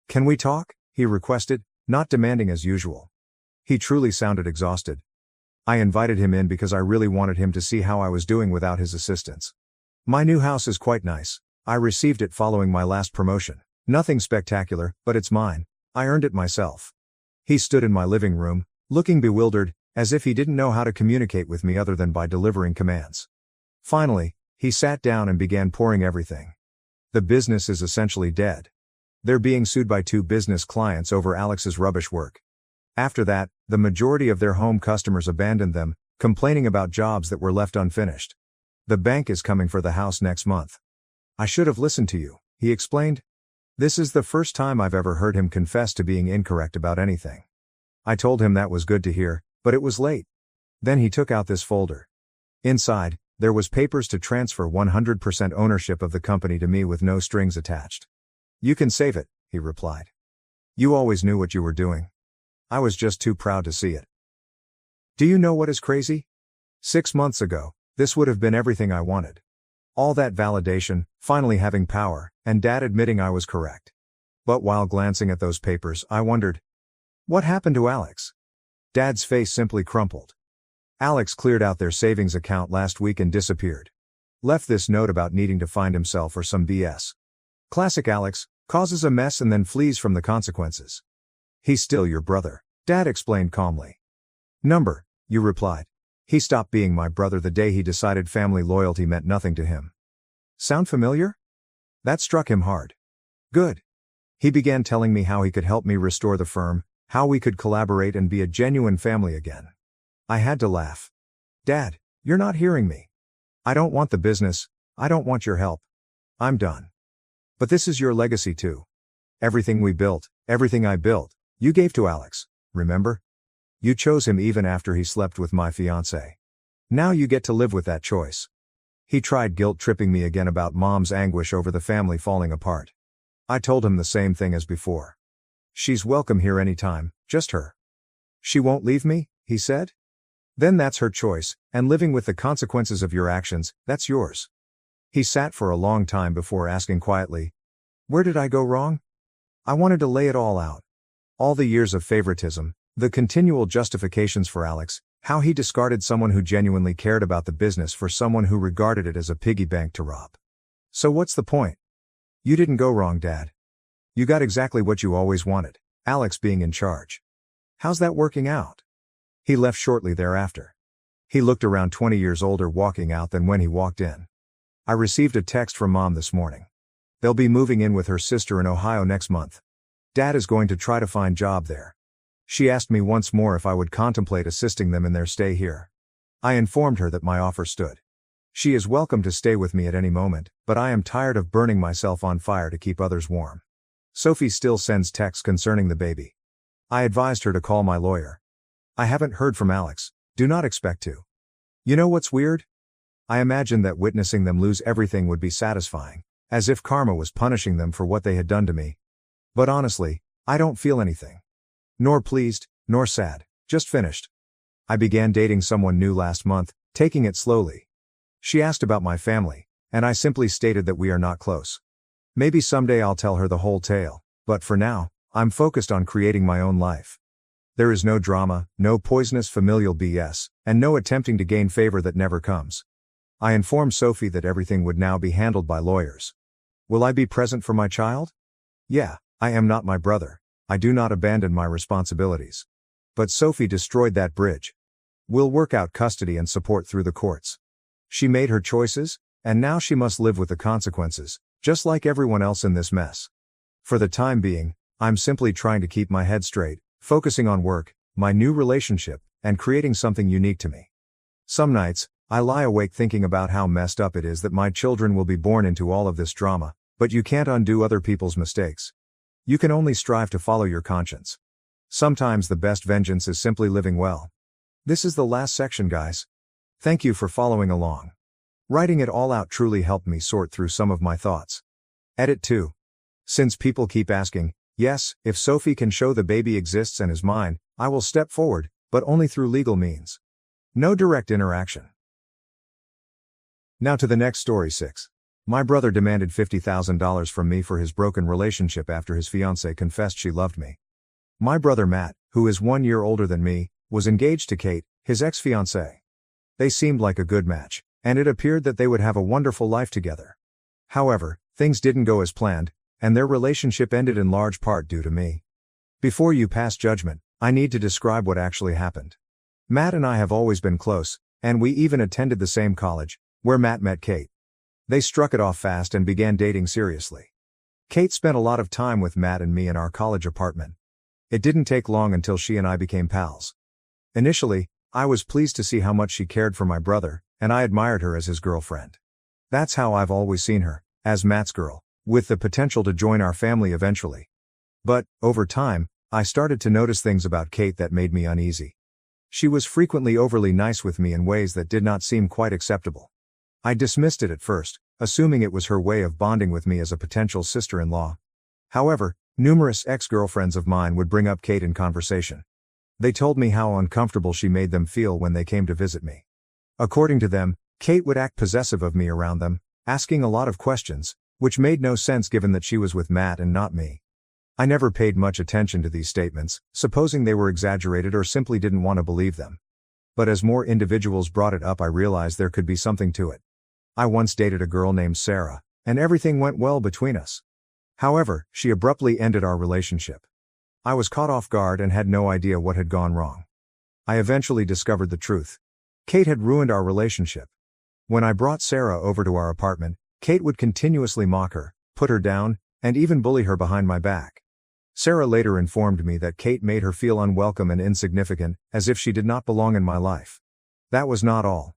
Can we talk? He requested, not demanding as usual. He truly sounded exhausted. I invited him in because I really wanted him to see how I was doing without his assistance. My new house is quite nice. I received it following my last promotion. Nothing spectacular, but it's mine. I earned it myself. He stood in my living room, looking bewildered, as if he didn't know how to communicate with me other than by delivering commands. Finally, he sat down and began pouring everything. The business is essentially dead. They're being sued by 2 business clients over Alex's rubbish work. After that, the majority of their home customers abandoned them, complaining about jobs that were left unfinished. The bank is coming for the house next month. I should have listened to you, he explained. This is the first time I've ever heard him confess to being incorrect about anything. I told him that was good to hear, but it was late. Then he took out this folder. Inside, there was papers to transfer 100% ownership of the company to me with no strings attached. You can save it, he replied. You always knew what you were doing. I was just too proud to see it. Do you know what is crazy? 6 months ago, this would have been everything I wanted. All that validation, finally having power, and Dad admitting I was correct. But while glancing at those papers, I wondered, what happened to Alex? Dad's face simply crumpled. Alex cleared out their savings account last week and disappeared. Left this note about needing to find himself or some BS. Classic Alex, causes a mess and then flees from the consequences. He's still your brother, Dad explained calmly. Number, you replied. He stopped being my brother the day he decided family loyalty meant nothing to him. Sound familiar? That struck him hard. Good. He began telling me how he could help me restore the firm, how we could collaborate and be a genuine family again. I had to laugh. Dad, you're not hearing me. I don't want the business, I don't want your help. I'm done. But this is your legacy too. Everything we built, everything I built, you gave to Alex, remember? You chose him even after he slept with my fiancée. Now you get to live with that choice. He tried guilt-tripping me again about Mom's anguish over the family falling apart. I told him the same thing as before. She's welcome here anytime, just her. She won't leave me, he said? Then that's her choice, and living with the consequences of your actions, that's yours. He sat for a long time before asking quietly, where did I go wrong? I wanted to lay it all out. All the years of favoritism, the continual justifications for Alex, how he discarded someone who genuinely cared about the business for someone who regarded it as a piggy bank to rob. So what's the point? You didn't go wrong, Dad. You got exactly what you always wanted, Alex being in charge. How's that working out? He left shortly thereafter. He looked around 20 years older walking out than when he walked in. I received a text from Mom this morning. They'll be moving in with her sister in Ohio next month. Dad is going to try to find job there. She asked me once more if I would contemplate assisting them in their stay here. I informed her that my offer stood. She is welcome to stay with me at any moment, but I am tired of burning myself on fire to keep others warm. Sophie still sends texts concerning the baby. I advised her to call my lawyer. I haven't heard from Alex. Do not expect to. You know what's weird? I imagined that witnessing them lose everything would be satisfying, as if karma was punishing them for what they had done to me. But honestly, I don't feel anything. Nor pleased, nor sad, just finished. I began dating someone new last month, taking it slowly. She asked about my family, and I simply stated that we are not close. Maybe someday I'll tell her the whole tale, but for now, I'm focused on creating my own life. There is no drama, no poisonous familial BS, and no attempting to gain favor that never comes. I informed Sophie that everything would now be handled by lawyers. Will I be present for my child? Yeah, I am not my brother. I do not abandon my responsibilities. But Sophie destroyed that bridge. We'll work out custody and support through the courts. She made her choices, and now she must live with the consequences, just like everyone else in this mess. For the time being, I'm simply trying to keep my head straight, focusing on work, my new relationship, and creating something unique to me. Some nights, I lie awake thinking about how messed up it is that my children will be born into all of this drama, but you can't undo other people's mistakes. You can only strive to follow your conscience. Sometimes the best vengeance is simply living well. This is the last section, guys. Thank you for following along. Writing it all out truly helped me sort through some of my thoughts. Edit 2. Since people keep asking, yes, if Sophie can show the baby exists and is mine, I will step forward, but only through legal means. No direct interaction. Now to the next story 6. My brother demanded $50,000 from me for his broken relationship after his fiancée confessed she loved me. My brother Matt, who is 1 year older than me, was engaged to Kate, his ex-fiancée. They seemed like a good match, and it appeared that they would have a wonderful life together. However, things didn't go as planned, and their relationship ended in large part due to me. Before you pass judgment, I need to describe what actually happened. Matt and I have always been close, and we even attended the same college, where Matt met Kate. They struck it off fast and began dating seriously. Kate spent a lot of time with Matt and me in our college apartment. It didn't take long until she and I became pals. Initially, I was pleased to see how much she cared for my brother, and I admired her as his girlfriend. That's how I've always seen her, as Matt's girl, with the potential to join our family eventually. But, over time, I started to notice things about Kate that made me uneasy. She was frequently overly nice with me in ways that did not seem quite acceptable. I dismissed it at first, assuming it was her way of bonding with me as a potential sister-in-law. However, numerous ex-girlfriends of mine would bring up Kate in conversation. They told me how uncomfortable she made them feel when they came to visit me. According to them, Kate would act possessive of me around them, asking a lot of questions, which made no sense given that she was with Matt and not me. I never paid much attention to these statements, supposing they were exaggerated or simply didn't want to believe them. But as more individuals brought it up, I realized there could be something to it. I once dated a girl named Sarah, and everything went well between us. However, she abruptly ended our relationship. I was caught off guard and had no idea what had gone wrong. I eventually discovered the truth. Kate had ruined our relationship. When I brought Sarah over to our apartment, Kate would continuously mock her, put her down, and even bully her behind my back. Sarah later informed me that Kate made her feel unwelcome and insignificant, as if she did not belong in my life. That was not all.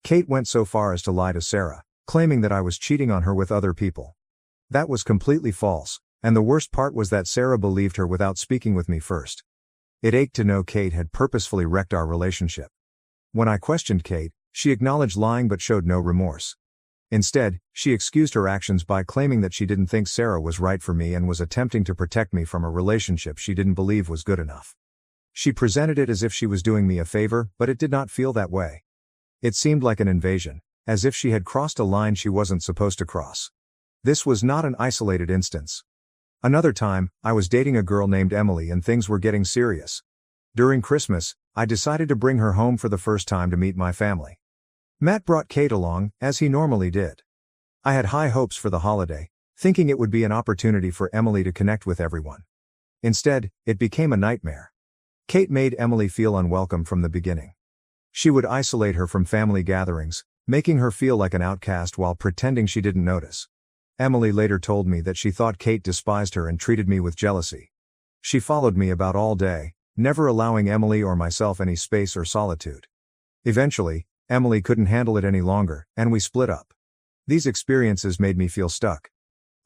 Kate went so far as to lie to Sarah, claiming that I was cheating on her with other people. That was completely false, and the worst part was that Sarah believed her without speaking with me first. It ached to know Kate had purposefully wrecked our relationship. When I questioned Kate, she acknowledged lying but showed no remorse. Instead, she excused her actions by claiming that she didn't think Sarah was right for me and was attempting to protect me from a relationship she didn't believe was good enough. She presented it as if she was doing me a favor, but it did not feel that way. It seemed like an invasion, as if she had crossed a line she wasn't supposed to cross. This was not an isolated instance. Another time, I was dating a girl named Emily and things were getting serious. During Christmas, I decided to bring her home for the first time to meet my family. Matt brought Kate along, as he normally did. I had high hopes for the holiday, thinking it would be an opportunity for Emily to connect with everyone. Instead, it became a nightmare. Kate made Emily feel unwelcome from the beginning. She would isolate her from family gatherings, making her feel like an outcast while pretending she didn't notice. Emily later told me that she thought Kate despised her and treated me with jealousy. She followed me about all day, never allowing Emily or myself any space or solitude. Eventually, Emily couldn't handle it any longer, and we split up. These experiences made me feel stuck.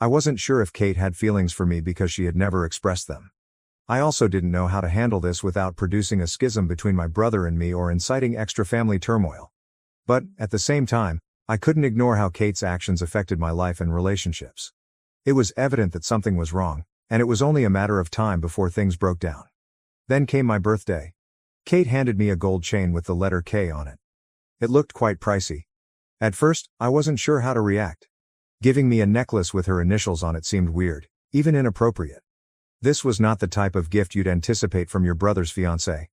I wasn't sure if Kate had feelings for me because she had never expressed them. I also didn't know how to handle this without producing a schism between my brother and me or inciting extra family turmoil. But, at the same time, I couldn't ignore how Kate's actions affected my life and relationships. It was evident that something was wrong, and it was only a matter of time before things broke down. Then came my birthday. Kate handed me a gold chain with the letter K on it. It looked quite pricey. At first, I wasn't sure how to react. Giving me a necklace with her initials on it seemed weird, even inappropriate. This was not the type of gift you'd anticipate from your brother's fiancée.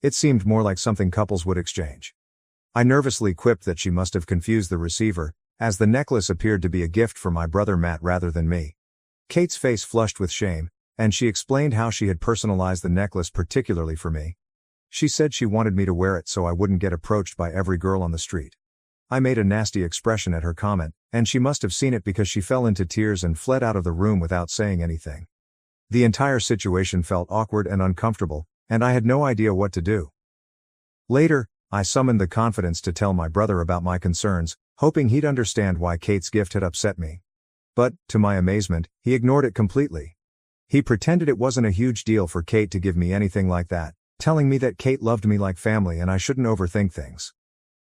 It seemed more like something couples would exchange. I nervously quipped that she must have confused the receiver, as the necklace appeared to be a gift for my brother Matt rather than me. Kate's face flushed with shame, and she explained how she had personalized the necklace particularly for me. She said she wanted me to wear it so I wouldn't get approached by every girl on the street. I made a nasty expression at her comment, and she must have seen it because she fell into tears and fled out of the room without saying anything. The entire situation felt awkward and uncomfortable, and I had no idea what to do. Later, I summoned the confidence to tell my brother about my concerns, hoping he'd understand why Kate's gift had upset me. But, to my amazement, he ignored it completely. He pretended it wasn't a huge deal for Kate to give me anything like that, telling me that Kate loved me like family and I shouldn't overthink things.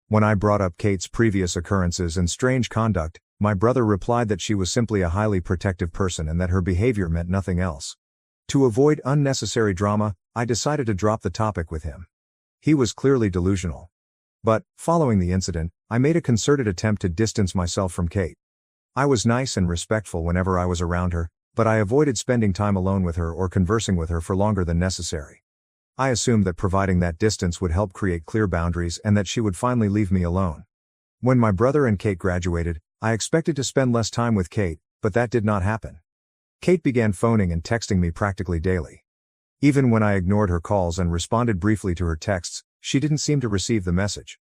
When I brought up Kate's previous occurrences and strange conduct, my brother replied that she was simply a highly protective person and that her behavior meant nothing else. To avoid unnecessary drama, I decided to drop the topic with him. He was clearly delusional. But, following the incident, I made a concerted attempt to distance myself from Kate. I was nice and respectful whenever I was around her, but I avoided spending time alone with her or conversing with her for longer than necessary. I assumed that providing that distance would help create clear boundaries and that she would finally leave me alone. When my brother and Kate graduated, I expected to spend less time with Kate, but that did not happen. Kate began phoning and texting me practically daily. Even when I ignored her calls and responded briefly to her texts, she didn't seem to receive the message.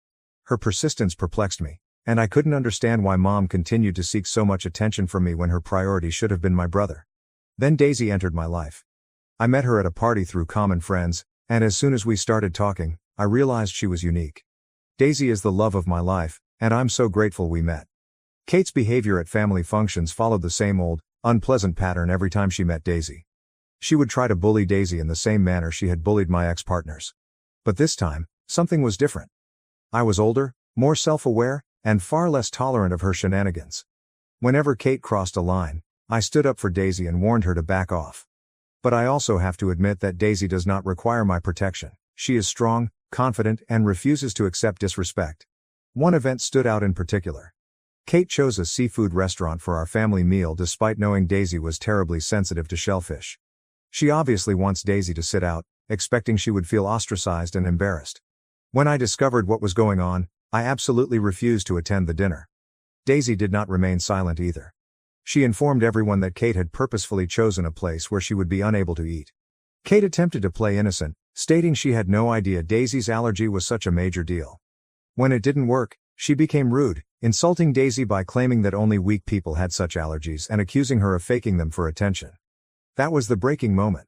Her persistence perplexed me, and I couldn't understand why Mom continued to seek so much attention from me when her priority should have been my brother. Then Daisy entered my life. I met her at a party through common friends, and as soon as we started talking, I realized she was unique. Daisy is the love of my life, and I'm so grateful we met. Kate's behavior at family functions followed the same old, unpleasant pattern every time she met Daisy. She would try to bully Daisy in the same manner she had bullied my ex-partners. But this time, something was different. I was older, more self-aware, and far less tolerant of her shenanigans. Whenever Kate crossed a line, I stood up for Daisy and warned her to back off. But I also have to admit that Daisy does not require my protection. She is strong, confident, and refuses to accept disrespect. One event stood out in particular. Kate chose a seafood restaurant for our family meal despite knowing Daisy was terribly sensitive to shellfish. She obviously wants Daisy to sit out, expecting she would feel ostracized and embarrassed. When I discovered what was going on, I absolutely refused to attend the dinner. Daisy did not remain silent either. She informed everyone that Kate had purposefully chosen a place where she would be unable to eat. Kate attempted to play innocent, stating she had no idea Daisy's allergy was such a major deal. When it didn't work, she became rude, insulting Daisy by claiming that only weak people had such allergies and accusing her of faking them for attention. That was the breaking moment.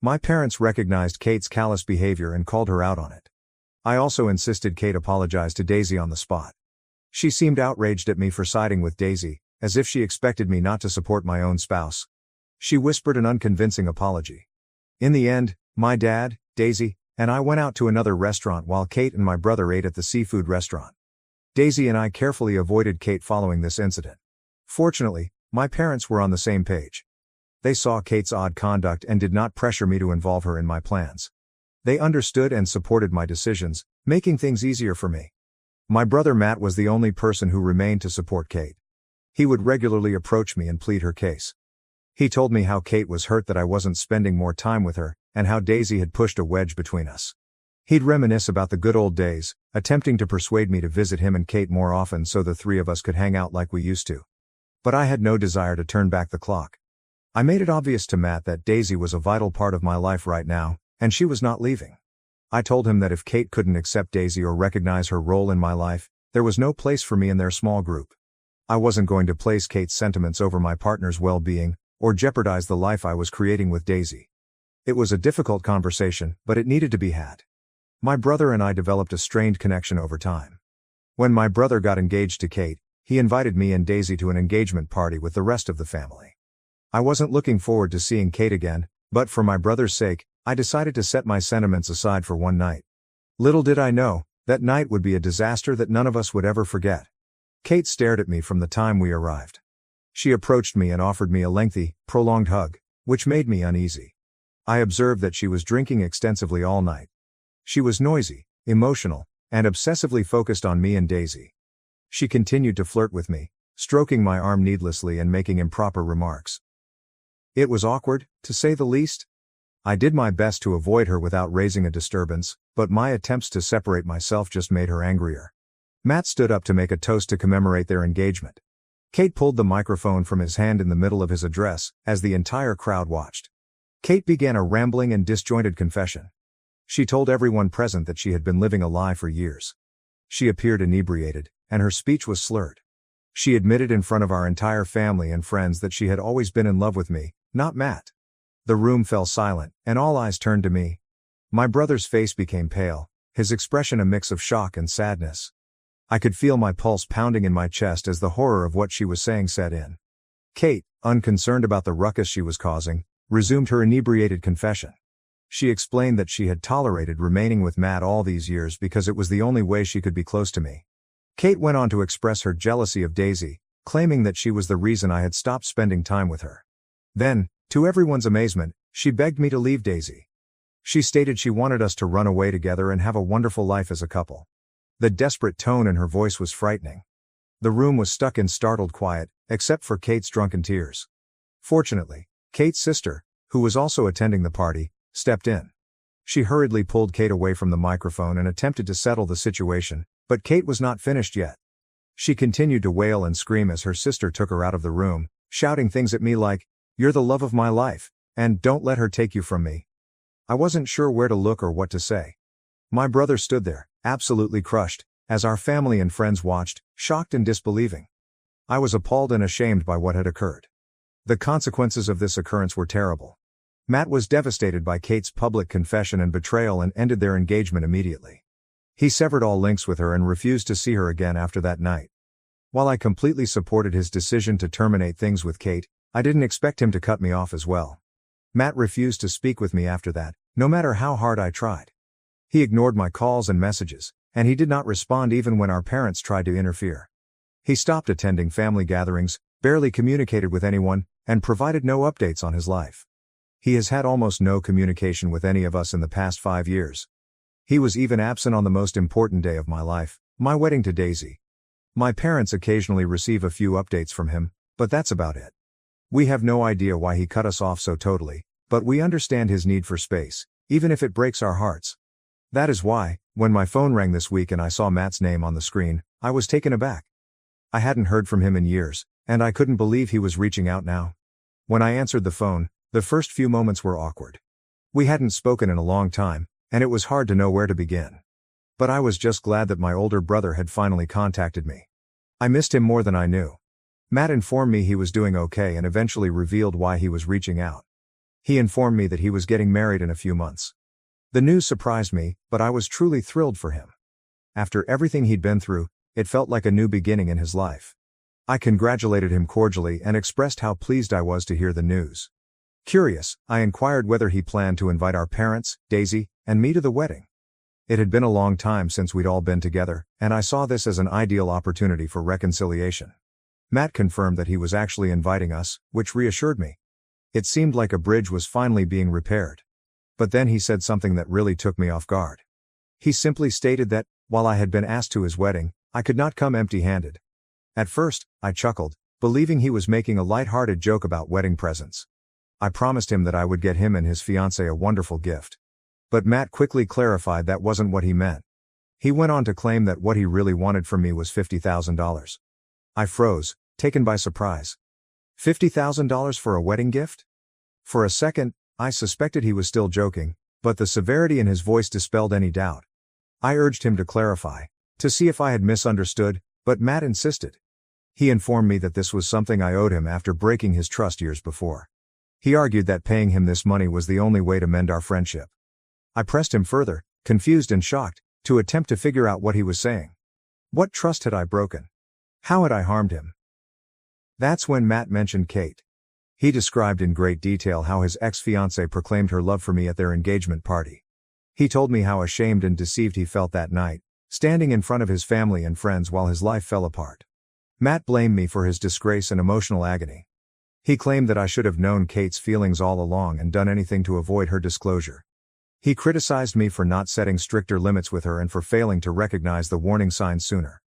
My parents recognized Kate's callous behavior and called her out on it. I also insisted Kate apologize to Daisy on the spot. She seemed outraged at me for siding with Daisy, as if she expected me not to support my own spouse. She whispered an unconvincing apology. In the end, my dad, Daisy, and I went out to another restaurant while Kate and my brother ate at the seafood restaurant. Daisy and I carefully avoided Kate following this incident. Fortunately, my parents were on the same page. They saw Kate's odd conduct and did not pressure me to involve her in my plans. They understood and supported my decisions, making things easier for me. My brother Matt was the only person who remained to support Kate. He would regularly approach me and plead her case. He told me how Kate was hurt that I wasn't spending more time with her, and how Daisy had pushed a wedge between us. He'd reminisce about the good old days, attempting to persuade me to visit him and Kate more often so the three of us could hang out like we used to. But I had no desire to turn back the clock. I made it obvious to Matt that Daisy was a vital part of my life right now, and she was not leaving. I told him that if Kate couldn't accept Daisy or recognize her role in my life, there was no place for me in their small group. I wasn't going to place Kate's sentiments over my partner's well-being, or jeopardize the life I was creating with Daisy. It was a difficult conversation, but it needed to be had. My brother and I developed a strained connection over time. When my brother got engaged to Kate, he invited me and Daisy to an engagement party with the rest of the family. I wasn't looking forward to seeing Kate again, But for my brother's sake, I decided to set my sentiments aside for one night. Little did I know, that night would be a disaster that none of us would ever forget. Kate stared at me from the time we arrived. She approached me and offered me a lengthy, prolonged hug, which made me uneasy. I observed that she was drinking extensively all night. She was noisy, emotional, and obsessively focused on me and Daisy. She continued to flirt with me, stroking my arm needlessly and making improper remarks. It was awkward, to say the least. I did my best to avoid her without raising a disturbance, but my attempts to separate myself just made her angrier. Matt stood up to make a toast to commemorate their engagement. Kate pulled the microphone from his hand in the middle of his address, as the entire crowd watched. Kate began a rambling and disjointed confession. She told everyone present that she had been living a lie for years. She appeared inebriated, and her speech was slurred. She admitted in front of our entire family and friends that she had always been in love with me, not Matt. The room fell silent, and all eyes turned to me. My brother's face became pale, his expression a mix of shock and sadness. I could feel my pulse pounding in my chest as the horror of what she was saying set in. Kate, unconcerned about the ruckus she was causing, resumed her inebriated confession. She explained that she had tolerated remaining with Matt all these years because it was the only way she could be close to me. Kate went on to express her jealousy of Daisy, claiming that she was the reason I had stopped spending time with her. Then, to everyone's amazement, she begged me to leave Daisy. She stated she wanted us to run away together and have a wonderful life as a couple. The desperate tone in her voice was frightening. The room was stuck in startled quiet, except for Kate's drunken tears. Fortunately, Kate's sister, who was also attending the party, stepped in. She hurriedly pulled Kate away from the microphone and attempted to settle the situation, but Kate was not finished yet. She continued to wail and scream as her sister took her out of the room, shouting things at me like, "You're the love of my life, and don't let her take you from me." I wasn't sure where to look or what to say. My brother stood there, absolutely crushed, as our family and friends watched, shocked and disbelieving. I was appalled and ashamed by what had occurred. The consequences of this occurrence were terrible. Matt was devastated by Kate's public confession and betrayal and ended their engagement immediately. He severed all links with her and refused to see her again after that night. While I completely supported his decision to terminate things with Kate, I didn't expect him to cut me off as well. Matt refused to speak with me after that, no matter how hard I tried. He ignored my calls and messages, and he did not respond even when our parents tried to interfere. He stopped attending family gatherings, barely communicated with anyone, and provided no updates on his life. He has had almost no communication with any of us in the past 5 years. He was even absent on the most important day of my life, my wedding to Daisy. My parents occasionally receive a few updates from him, but that's about it. We have no idea why he cut us off so totally, but we understand his need for space, even if it breaks our hearts. That is why, when my phone rang this week and I saw Matt's name on the screen, I was taken aback. I hadn't heard from him in years, and I couldn't believe he was reaching out now. When I answered the phone, the first few moments were awkward. We hadn't spoken in a long time, and it was hard to know where to begin. But I was just glad that my older brother had finally contacted me. I missed him more than I knew. Matt informed me he was doing okay and eventually revealed why he was reaching out. He informed me that he was getting married in a few months. The news surprised me, but I was truly thrilled for him. After everything he'd been through, it felt like a new beginning in his life. I congratulated him cordially and expressed how pleased I was to hear the news. Curious, I inquired whether he planned to invite our parents, Daisy, and me to the wedding. It had been a long time since we'd all been together, and I saw this as an ideal opportunity for reconciliation. Matt confirmed that he was actually inviting us, which reassured me. It seemed like a bridge was finally being repaired. But then he said something that really took me off guard. He simply stated that, while I had been asked to his wedding, I could not come empty-handed. At first, I chuckled, believing he was making a light-hearted joke about wedding presents. I promised him that I would get him and his fiancée a wonderful gift. But Matt quickly clarified that wasn't what he meant. He went on to claim that what he really wanted from me was $50,000. I froze, taken by surprise. $50,000 for a wedding gift? For a second, I suspected he was still joking, but the severity in his voice dispelled any doubt. I urged him to clarify, to see if I had misunderstood, but Matt insisted. He informed me that this was something I owed him after breaking his trust years before. He argued that paying him this money was the only way to mend our friendship. I pressed him further, confused and shocked, to attempt to figure out what he was saying. What trust had I broken? How had I harmed him? That's when Matt mentioned Kate. He described in great detail how his ex-fiancée proclaimed her love for me at their engagement party. He told me how ashamed and deceived he felt that night, standing in front of his family and friends while his life fell apart. Matt blamed me for his disgrace and emotional agony. He claimed that I should have known Kate's feelings all along and done anything to avoid her disclosure. He criticized me for not setting stricter limits with her and for failing to recognize the warning signs sooner.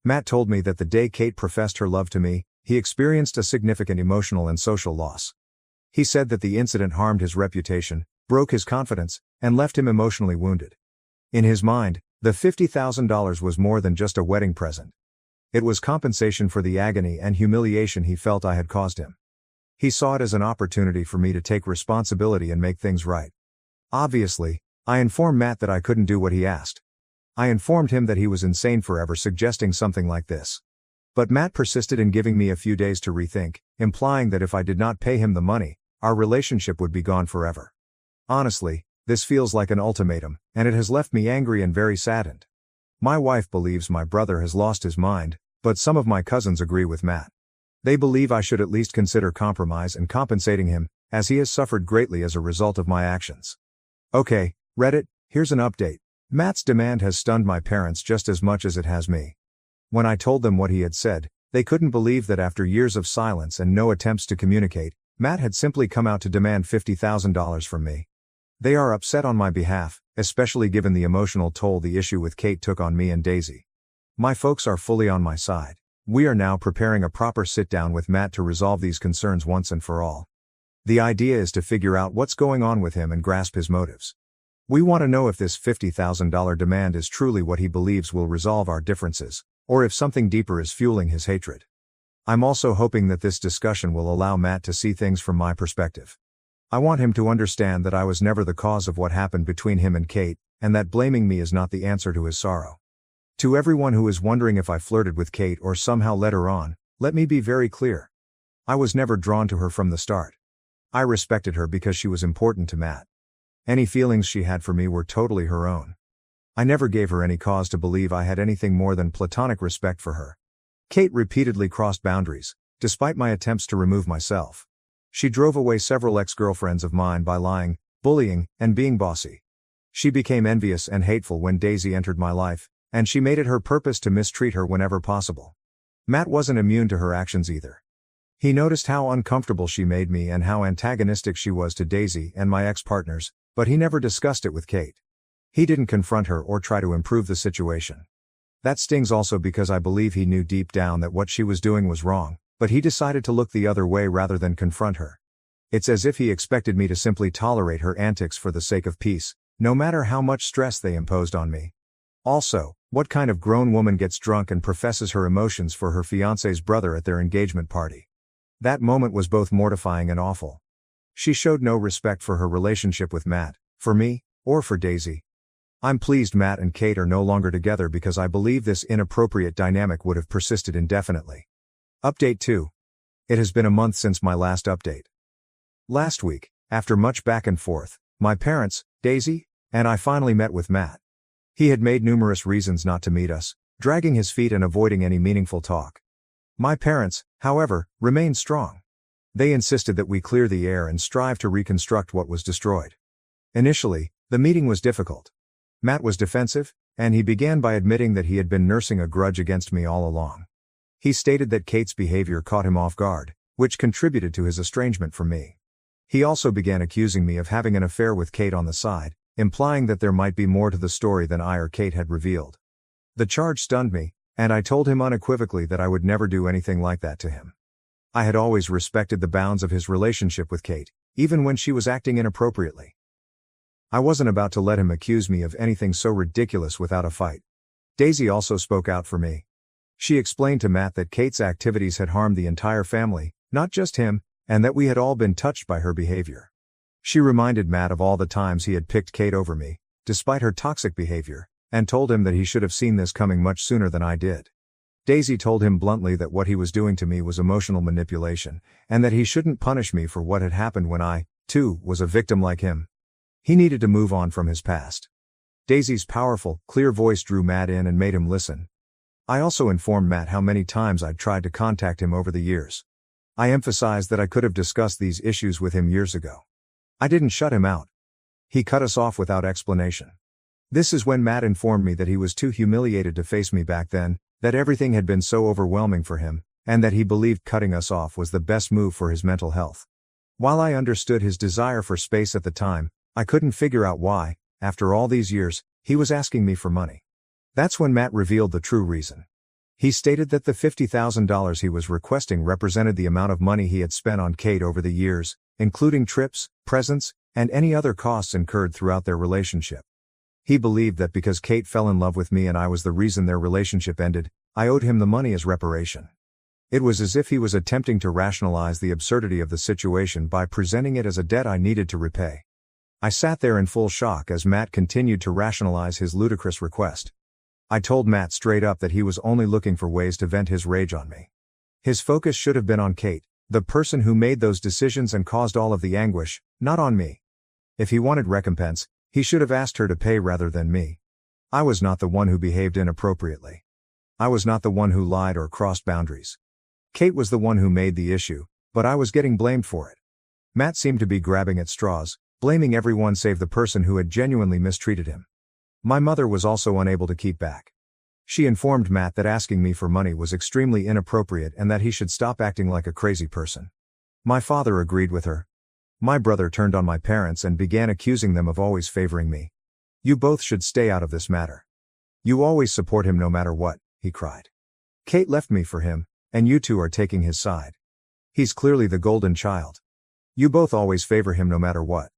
Matt told me that the day Kate professed her love to me, he experienced a significant emotional and social loss. He said that the incident harmed his reputation, broke his confidence, and left him emotionally wounded. In his mind, the $50,000 was more than just a wedding present. It was compensation for the agony and humiliation he felt I had caused him. He saw it as an opportunity for me to take responsibility and make things right. Obviously, I informed Matt that I couldn't do what he asked. I informed him that he was insane for ever suggesting something like this. But Matt persisted in giving me a few days to rethink, implying that if I did not pay him the money, our relationship would be gone forever. Honestly, this feels like an ultimatum, and it has left me angry and very saddened. My wife believes my brother has lost his mind, but some of my cousins agree with Matt. They believe I should at least consider compromise and compensating him, as he has suffered greatly as a result of my actions. Okay, Reddit, here's an update. Matt's demand has stunned my parents just as much as it has me. When I told them what he had said, they couldn't believe that after years of silence and no attempts to communicate, Matt had simply come out to demand $50,000 from me. They are upset on my behalf, especially given the emotional toll the issue with Kate took on me and Daisy. My folks are fully on my side. We are now preparing a proper sit-down with Matt to resolve these concerns once and for all. The idea is to figure out what's going on with him and grasp his motives. We want to know if this $50,000 demand is truly what he believes will resolve our differences, or if something deeper is fueling his hatred. I'm also hoping that this discussion will allow Matt to see things from my perspective. I want him to understand that I was never the cause of what happened between him and Kate, and that blaming me is not the answer to his sorrow. To everyone who is wondering if I flirted with Kate or somehow led her on, let me be very clear. I was never drawn to her from the start. I respected her because she was important to Matt. Any feelings she had for me were totally her own. I never gave her any cause to believe I had anything more than platonic respect for her. Kate repeatedly crossed boundaries, despite my attempts to remove myself. She drove away several ex-girlfriends of mine by lying, bullying, and being bossy. She became envious and hateful when Daisy entered my life, and she made it her purpose to mistreat her whenever possible. Matt wasn't immune to her actions either. He noticed how uncomfortable she made me and how antagonistic she was to Daisy and my ex-partners, but he never discussed it with Kate. He didn't confront her or try to improve the situation. That stings also because I believe he knew deep down that what she was doing was wrong, but he decided to look the other way rather than confront her. It's as if he expected me to simply tolerate her antics for the sake of peace, no matter how much stress they imposed on me. Also, what kind of grown woman gets drunk and professes her emotions for her fiancé's brother at their engagement party? That moment was both mortifying and awful. She showed no respect for her relationship with Matt, for me, or for Daisy. I'm pleased Matt and Kate are no longer together because I believe this inappropriate dynamic would have persisted indefinitely. Update 2. It has been a month since my last update. Last week, after much back and forth, my parents, Daisy, and I finally met with Matt. He had made numerous reasons not to meet us, dragging his feet and avoiding any meaningful talk. My parents, however, remained strong. They insisted that we clear the air and strive to reconstruct what was destroyed. Initially, the meeting was difficult. Matt was defensive, and he began by admitting that he had been nursing a grudge against me all along. He stated that Kate's behavior caught him off guard, which contributed to his estrangement from me. He also began accusing me of having an affair with Kate on the side, implying that there might be more to the story than I or Kate had revealed. The charge stunned me, and I told him unequivocally that I would never do anything like that to him. I had always respected the bounds of his relationship with Kate, even when she was acting inappropriately. I wasn't about to let him accuse me of anything so ridiculous without a fight. Daisy also spoke out for me. She explained to Matt that Kate's activities had harmed the entire family, not just him, and that we had all been touched by her behavior. She reminded Matt of all the times he had picked Kate over me, despite her toxic behavior, and told him that he should have seen this coming much sooner than I did. Daisy told him bluntly that what he was doing to me was emotional manipulation, and that he shouldn't punish me for what had happened when I, too, was a victim like him. He needed to move on from his past. Daisy's powerful, clear voice drew Matt in and made him listen. I also informed Matt how many times I'd tried to contact him over the years. I emphasized that I could have discussed these issues with him years ago. I didn't shut him out. He cut us off without explanation. This is when Matt informed me that he was too humiliated to face me back then, that everything had been so overwhelming for him, and that he believed cutting us off was the best move for his mental health. While I understood his desire for space at the time, I couldn't figure out why, after all these years, he was asking me for money. That's when Matt revealed the true reason. He stated that the $50,000 he was requesting represented the amount of money he had spent on Kate over the years, including trips, presents, and any other costs incurred throughout their relationship. He believed that because Kate fell in love with me and I was the reason their relationship ended, I owed him the money as reparation. It was as if he was attempting to rationalize the absurdity of the situation by presenting it as a debt I needed to repay. I sat there in full shock as Matt continued to rationalize his ludicrous request. I told Matt straight up that he was only looking for ways to vent his rage on me. His focus should have been on Kate, the person who made those decisions and caused all of the anguish, not on me. If he wanted recompense, he should have asked her to pay rather than me. I was not the one who behaved inappropriately. I was not the one who lied or crossed boundaries. Kate was the one who made the issue, but I was getting blamed for it. Matt seemed to be grabbing at straws, blaming everyone save the person who had genuinely mistreated him. My mother was also unable to keep back. She informed Matt that asking me for money was extremely inappropriate and that he should stop acting like a crazy person. My father agreed with her. My brother turned on my parents and began accusing them of always favoring me. "You both should stay out of this matter. You always support him no matter what," he cried. "Kate left me for him, and you two are taking his side. He's clearly the golden child. You both always favor him no matter what."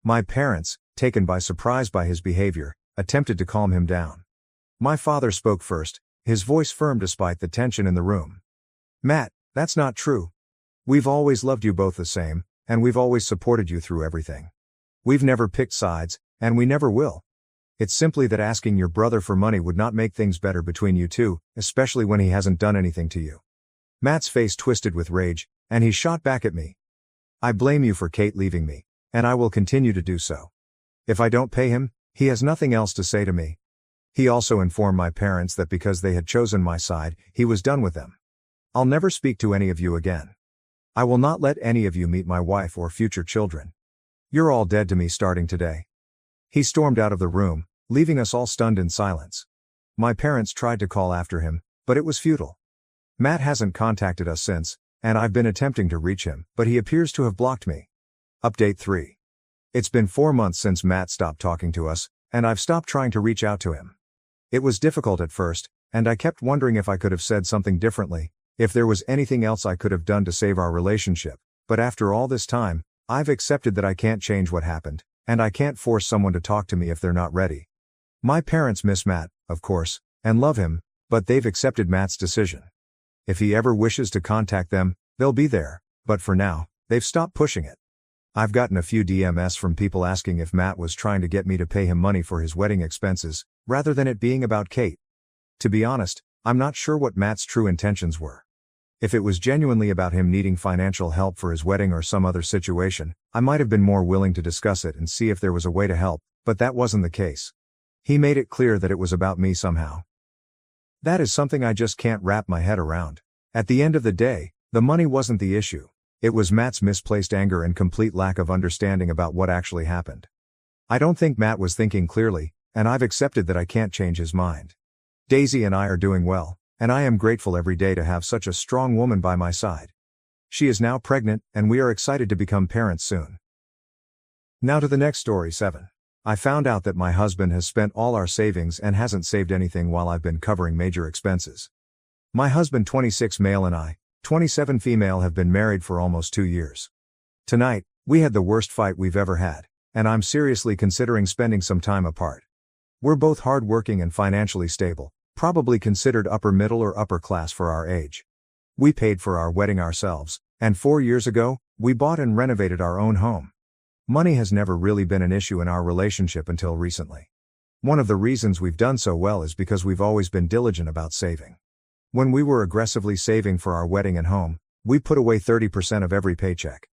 My parents, taken by surprise by his behavior, attempted to calm him down. My father spoke first, his voice firm despite the tension in the room. "Matt, that's not true. We've always loved you both the same, and we've always supported you through everything. We've never picked sides, and we never will. It's simply that asking your brother for money would not make things better between you two, especially when he hasn't done anything to you." Matt's face twisted with rage, and he shot back at me. "I blame you for Kate leaving me, and I will continue to do so. If I don't pay him, he has nothing else to say to me." He also informed my parents that because they had chosen my side, he was done with them. "I'll never speak to any of you again. I will not let any of you meet my wife or future children. You're all dead to me starting today." He stormed out of the room, leaving us all stunned in silence. My parents tried to call after him, but it was futile. Matt hasn't contacted us since, and I've been attempting to reach him, but he appears to have blocked me. Update 3. It's been 4 months since Matt stopped talking to us, and I've stopped trying to reach out to him. It was difficult at first, and I kept wondering if I could have said something differently, if there was anything else I could have done to save our relationship, but after all this time, I've accepted that I can't change what happened, and I can't force someone to talk to me if they're not ready. My parents miss Matt, of course, and love him, but they've accepted Matt's decision. If he ever wishes to contact them, they'll be there, but for now, they've stopped pushing it. I've gotten a few DMs from people asking if Matt was trying to get me to pay him money for his wedding expenses, rather than it being about Kate. To be honest, I'm not sure what Matt's true intentions were. If it was genuinely about him needing financial help for his wedding or some other situation, I might have been more willing to discuss it and see if there was a way to help, but that wasn't the case. He made it clear that it was about me somehow. That is something I just can't wrap my head around. At the end of the day, the money wasn't the issue. It was Matt's misplaced anger and complete lack of understanding about what actually happened. I don't think Matt was thinking clearly, and I've accepted that I can't change his mind. Daisy and I are doing well, and I am grateful every day to have such a strong woman by my side. She is now pregnant, and we are excited to become parents soon. Now to the next story 7. I found out that my husband has spent all our savings and hasn't saved anything while I've been covering major expenses. My husband 26 male and I, 27 female have been married for almost 2 years. Tonight, we had the worst fight we've ever had, and I'm seriously considering spending some time apart. We're both hardworking and financially stable, probably considered upper middle or upper class for our age. We paid for our wedding ourselves, and 4 years ago, we bought and renovated our own home. Money has never really been an issue in our relationship until recently. One of the reasons we've done so well is because we've always been diligent about saving. When we were aggressively saving for our wedding and home, we put away 30% of every paycheck.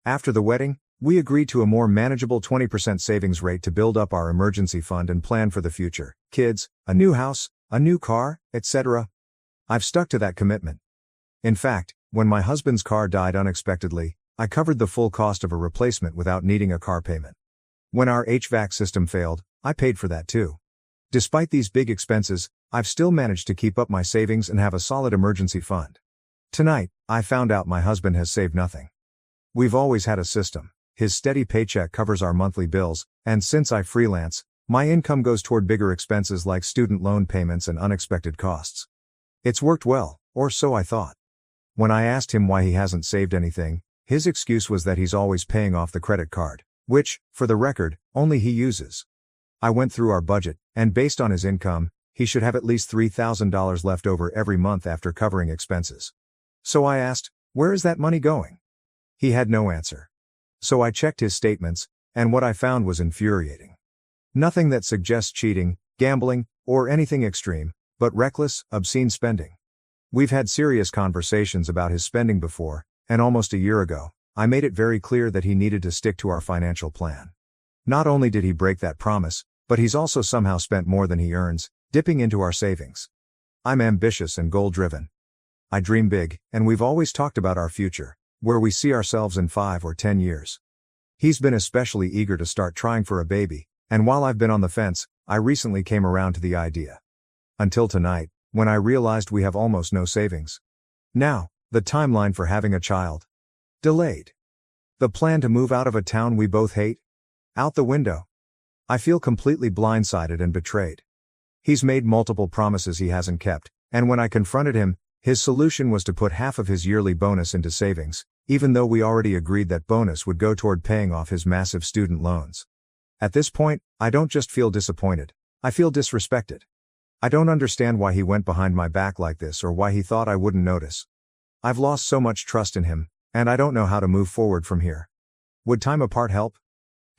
After the wedding, we agreed to a more manageable 20% savings rate to build up our emergency fund and plan for the future, kids, a new house, a new car, etc. I've stuck to that commitment. In fact, When my husband's car died unexpectedly, I covered the full cost of a replacement without needing a car payment. When our HVAC system failed, I paid for that too. Despite these big expenses, I've still managed to keep up my savings and have a solid emergency fund. Tonight, I found out my husband has saved nothing. We've always had a system. His steady paycheck covers our monthly bills, and since I freelance, my income goes toward bigger expenses like student loan payments and unexpected costs. It's worked well, or so I thought. When I asked him why he hasn't saved anything, his excuse was that he's always paying off the credit card, which, for the record, only he uses. I went through our budget, and based on his income, he should have at least $3,000 left over every month after covering expenses. So I asked, where is that money going? He had no answer. So I checked his statements, and what I found was infuriating. Nothing that suggests cheating, gambling, or anything extreme, but reckless, obscene spending. We've had serious conversations about his spending before, and almost a year ago, I made it very clear that he needed to stick to our financial plan. Not only did he break that promise, but he's also somehow spent more than he earns, dipping into our savings. I'm ambitious and goal-driven. I dream big, and we've always talked about our future, where we see ourselves in 5 or 10 years. He's been especially eager to start trying for a baby, and while I've been on the fence, I recently came around to the idea. Until tonight, when I realized we have almost no savings. Now, the timeline for having a child. Delayed. The plan to move out of a town we both hate? Out the window. I feel completely blindsided and betrayed. He's made multiple promises he hasn't kept, and when I confronted him, his solution was to put half of his yearly bonus into savings, even though we already agreed that bonus would go toward paying off his massive student loans. At this point, I don't just feel disappointed, I feel disrespected. I don't understand why he went behind my back like this or why he thought I wouldn't notice. I've lost so much trust in him, and I don't know how to move forward from here. Would time apart help?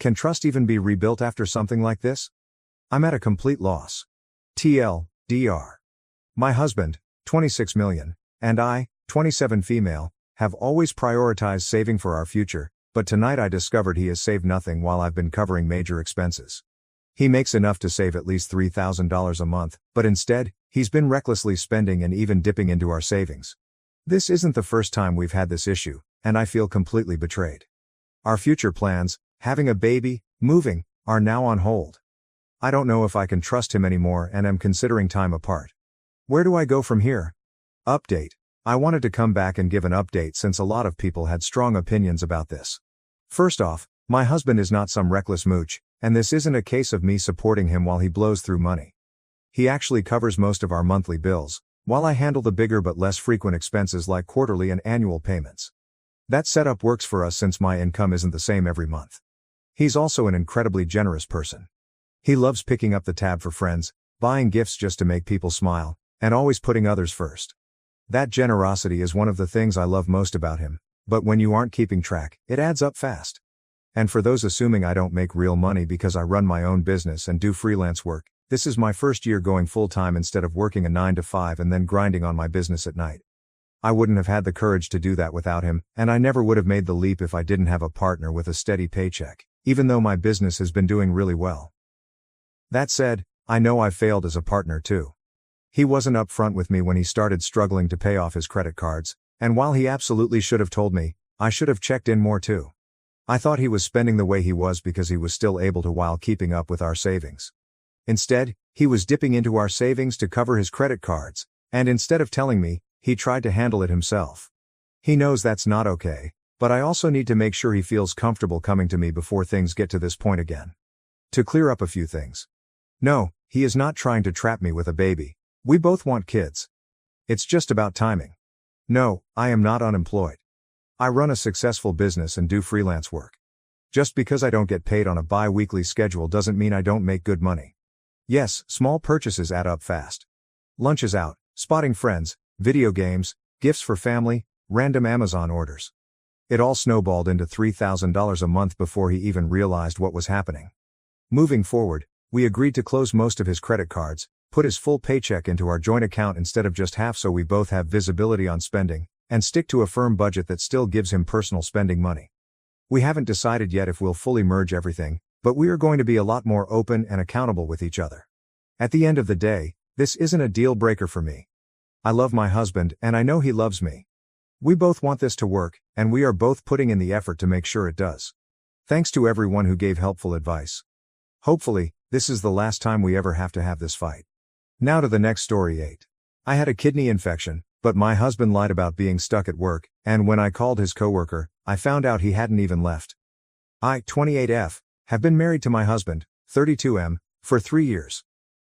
Can trust even be rebuilt after something like this? I'm at a complete loss. TLDR. My husband, 26 million, and I, 27 female, have always prioritized saving for our future, but tonight I discovered he has saved nothing while I've been covering major expenses. He makes enough to save at least $3,000 a month, but instead, he's been recklessly spending and even dipping into our savings. This isn't the first time we've had this issue, and I feel completely betrayed. Our future plans, having a baby, moving, are now on hold. I don't know if I can trust him anymore and am considering time apart. Where do I go from here? Update. I wanted to come back and give an update since a lot of people had strong opinions about this. First off, my husband is not some reckless mooch, and this isn't a case of me supporting him while he blows through money. He actually covers most of our monthly bills, while I handle the bigger but less frequent expenses like quarterly and annual payments. That setup works for us since my income isn't the same every month. He's also an incredibly generous person. He loves picking up the tab for friends, buying gifts just to make people smile, and always putting others first. That generosity is one of the things I love most about him, but when you aren't keeping track, it adds up fast. And for those assuming I don't make real money because I run my own business and do freelance work, this is my first year going full-time instead of working a 9 to 5 and then grinding on my business at night. I wouldn't have had the courage to do that without him, and I never would have made the leap if I didn't have a partner with a steady paycheck, even though my business has been doing really well. That said, I know I've failed as a partner too. He wasn't upfront with me when he started struggling to pay off his credit cards, and while he absolutely should have told me, I should have checked in more too. I thought he was spending the way he was because he was still able to while keeping up with our savings. Instead, he was dipping into our savings to cover his credit cards, and instead of telling me, he tried to handle it himself. He knows that's not okay, but I also need to make sure he feels comfortable coming to me before things get to this point again. To clear up a few things. No, he is not trying to trap me with a baby. We both want kids. It's just about timing. No, I am not unemployed. I run a successful business and do freelance work. Just because I don't get paid on a bi-weekly schedule doesn't mean I don't make good money. Yes, small purchases add up fast. Lunches out, spotting friends, video games, gifts for family, random Amazon orders. It all snowballed into $3,000 a month before he even realized what was happening. Moving forward, we agreed to close most of his credit cards, put his full paycheck into our joint account instead of just half so we both have visibility on spending, and stick to a firm budget that still gives him personal spending money. We haven't decided yet if we'll fully merge everything, but we are going to be a lot more open and accountable with each other. At the end of the day, this isn't a deal breaker for me. I love my husband and I know he loves me. We both want this to work, and we are both putting in the effort to make sure it does. Thanks to everyone who gave helpful advice. Hopefully, this is the last time we ever have to have this fight. Now to the next story 8. I had a kidney infection, but my husband lied about being stuck at work, and when I called his coworker, I found out he hadn't even left. I, 28F, have been married to my husband, 32M, for 3 years.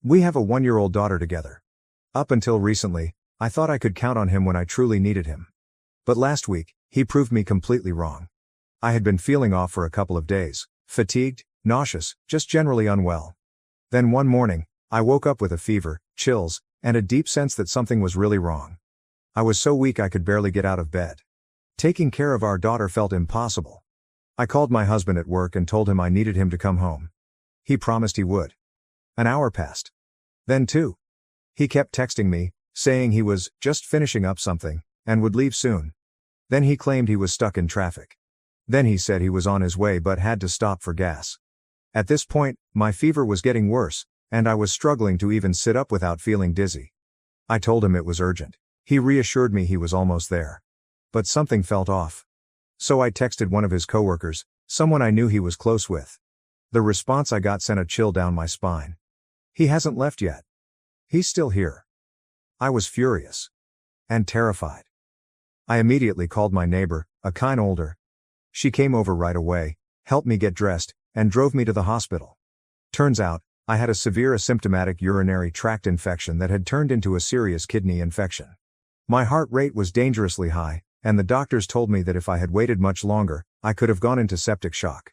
We have a 1-year-old daughter together. Up until recently, I thought I could count on him when I truly needed him. But last week, he proved me completely wrong. I had been feeling off for a couple of days, fatigued, nauseous, just generally unwell. Then one morning, I woke up with a fever, chills, and a deep sense that something was really wrong. I was so weak I could barely get out of bed. Taking care of our daughter felt impossible. I called my husband at work and told him I needed him to come home. He promised he would. An hour passed. Then 2. He kept texting me, saying he was just finishing up something, and would leave soon. Then he claimed he was stuck in traffic. Then he said he was on his way but had to stop for gas. At this point, my fever was getting worse, and I was struggling to even sit up without feeling dizzy. I told him it was urgent. He reassured me he was almost there. But something felt off. So I texted one of his coworkers, someone I knew he was close with. The response I got sent a chill down my spine. He hasn't left yet. He's still here. I was furious. And terrified. I immediately called my neighbor, a kind older. She came over right away, helped me get dressed, and drove me to the hospital. Turns out, I had a severe asymptomatic urinary tract infection that had turned into a serious kidney infection. My heart rate was dangerously high, and the doctors told me that if I had waited much longer, I could have gone into septic shock.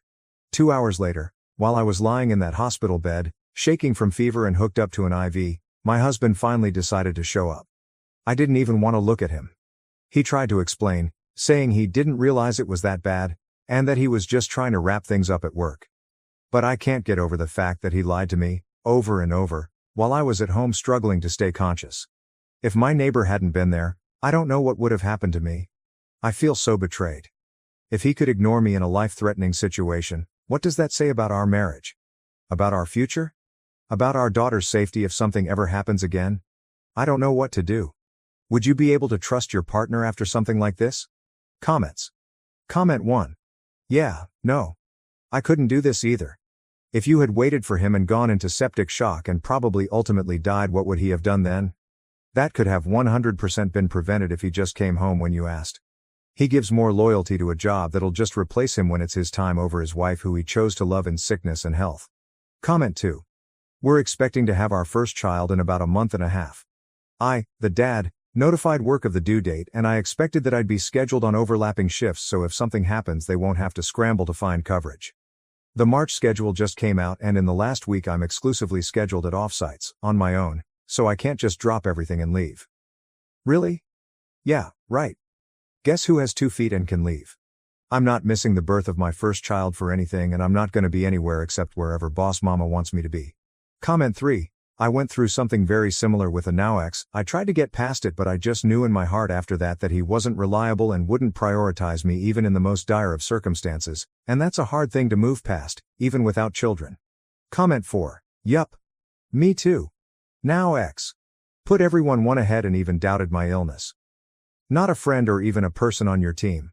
2 hours later, while I was lying in that hospital bed, shaking from fever and hooked up to an IV, my husband finally decided to show up. I didn't even want to look at him. He tried to explain, saying he didn't realize it was that bad, and that he was just trying to wrap things up at work. But I can't get over the fact that he lied to me, over and over, while I was at home struggling to stay conscious. If my neighbor hadn't been there, I don't know what would have happened to me. I feel so betrayed. If he could ignore me in a life-threatening situation, what does that say about our marriage? About our future? About our daughter's safety if something ever happens again? I don't know what to do. Would you be able to trust your partner after something like this? Comments. Comment 1. Yeah, no. I couldn't do this either. If you had waited for him and gone into septic shock and probably ultimately died, what would he have done then? That could have 100% been prevented if he just came home when you asked. He gives more loyalty to a job that'll just replace him when it's his time over his wife who he chose to love in sickness and health. Comment 2. We're expecting to have our first child in about a month and a half. I, the dad, notified work of the due date and I expected that I'd be scheduled on overlapping shifts so if something happens they won't have to scramble to find coverage. The March schedule just came out and in the last week I'm exclusively scheduled at offsites, on my own, so I can't just drop everything and leave. Really? Yeah, right. Guess who has 2 feet and can leave? I'm not missing the birth of my first child for anything and I'm not gonna be anywhere except wherever boss mama wants me to be. Comment 3. I went through something very similar with a now ex. I tried to get past it but I just knew in my heart after that he wasn't reliable and wouldn't prioritize me even in the most dire of circumstances, and that's a hard thing to move past, even without children. Comment 4. Yup. Me too. Now ex. Put everyone one ahead and even doubted my illness. Not a friend or even a person on your team.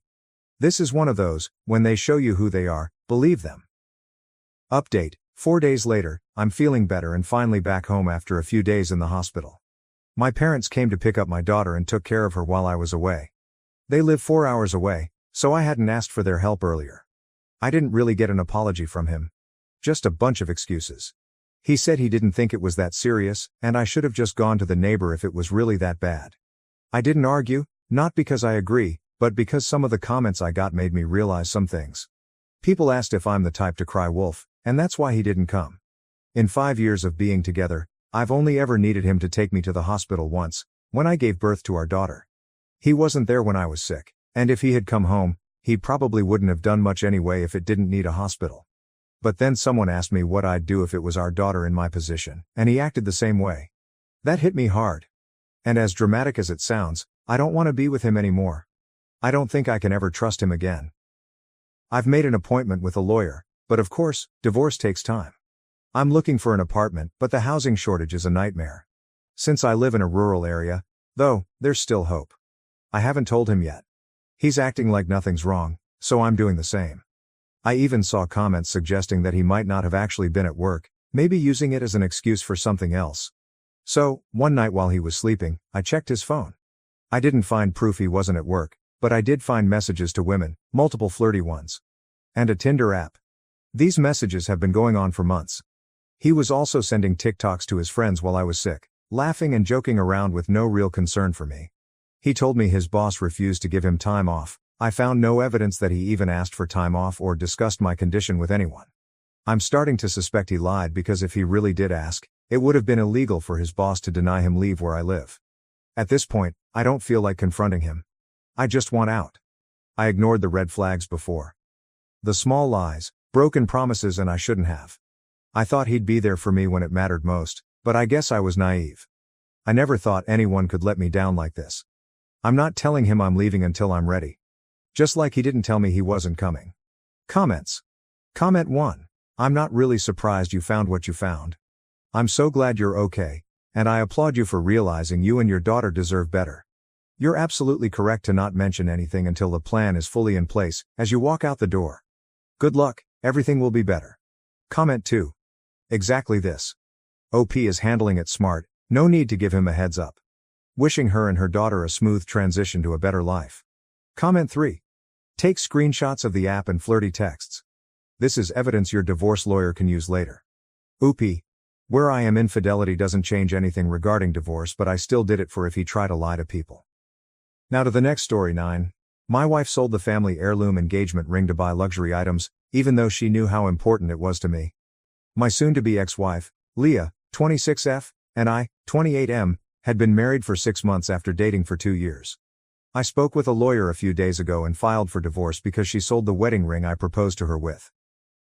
This is one of those, when they show you who they are, believe them. Update. 4 days later, I'm feeling better and finally back home after a few days in the hospital. My parents came to pick up my daughter and took care of her while I was away. They live 4 hours away, so I hadn't asked for their help earlier. I didn't really get an apology from him. Just a bunch of excuses. He said he didn't think it was that serious, and I should have just gone to the neighbor if it was really that bad. I didn't argue, not because I agree, but because some of the comments I got made me realize some things. People asked if I'm the type to cry wolf, and that's why he didn't come. In 5 years of being together, I've only ever needed him to take me to the hospital once, when I gave birth to our daughter. He wasn't there when I was sick, and if he had come home, he probably wouldn't have done much anyway if it didn't need a hospital. But then someone asked me what I'd do if it was our daughter in my position, and he acted the same way. That hit me hard. And as dramatic as it sounds, I don't want to be with him anymore. I don't think I can ever trust him again. I've made an appointment with a lawyer, but of course, divorce takes time. I'm looking for an apartment, but the housing shortage is a nightmare. Since I live in a rural area, though, there's still hope. I haven't told him yet. He's acting like nothing's wrong, so I'm doing the same. I even saw comments suggesting that he might not have actually been at work, maybe using it as an excuse for something else. So, one night while he was sleeping, I checked his phone. I didn't find proof he wasn't at work, but I did find messages to women, multiple flirty ones. And a Tinder app. These messages have been going on for months. He was also sending TikToks to his friends while I was sick, laughing and joking around with no real concern for me. He told me his boss refused to give him time off. I found no evidence that he even asked for time off or discussed my condition with anyone. I'm starting to suspect he lied because if he really did ask, it would have been illegal for his boss to deny him leave where I live. At this point, I don't feel like confronting him. I just want out. I ignored the red flags before. The small lies, broken promises, and I shouldn't have. I thought he'd be there for me when it mattered most, but I guess I was naive. I never thought anyone could let me down like this. I'm not telling him I'm leaving until I'm ready. Just like he didn't tell me he wasn't coming. Comments. Comment 1. I'm not really surprised you found what you found. I'm so glad you're okay, and I applaud you for realizing you and your daughter deserve better. You're absolutely correct to not mention anything until the plan is fully in place, as you walk out the door. Good luck, everything will be better. Comment 2. Exactly this. OP is handling it smart, no need to give him a heads up. Wishing her and her daughter a smooth transition to a better life. Comment 3. Take screenshots of the app and flirty texts. This is evidence your divorce lawyer can use later. Oopie. Where I am, infidelity doesn't change anything regarding divorce, but I still did it for if he tried to lie to people. Now to the next story. 9. My wife sold the family heirloom engagement ring to buy luxury items, even though she knew how important it was to me. My soon-to-be ex-wife, Leah, 26F, and I, 28M, had been married for 6 months after dating for 2 years. I spoke with a lawyer a few days ago and filed for divorce because she sold the wedding ring I proposed to her with.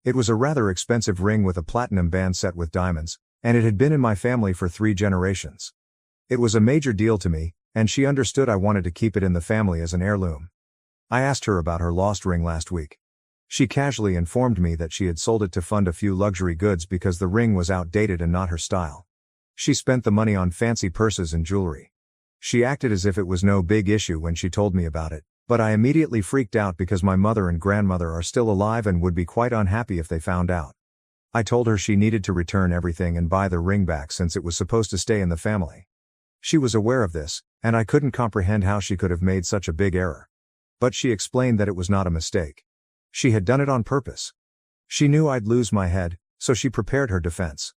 It was a rather expensive ring with a platinum band set with diamonds, and it had been in my family for 3 generations. It was a major deal to me, and she understood I wanted to keep it in the family as an heirloom. I asked her about her lost ring last week. She casually informed me that she had sold it to fund a few luxury goods because the ring was outdated and not her style. She spent the money on fancy purses and jewelry. She acted as if it was no big issue when she told me about it, but I immediately freaked out because my mother and grandmother are still alive and would be quite unhappy if they found out. I told her she needed to return everything and buy the ring back since it was supposed to stay in the family. She was aware of this, and I couldn't comprehend how she could have made such a big error. But she explained that it was not a mistake. She had done it on purpose. She knew I'd lose my head, so she prepared her defense.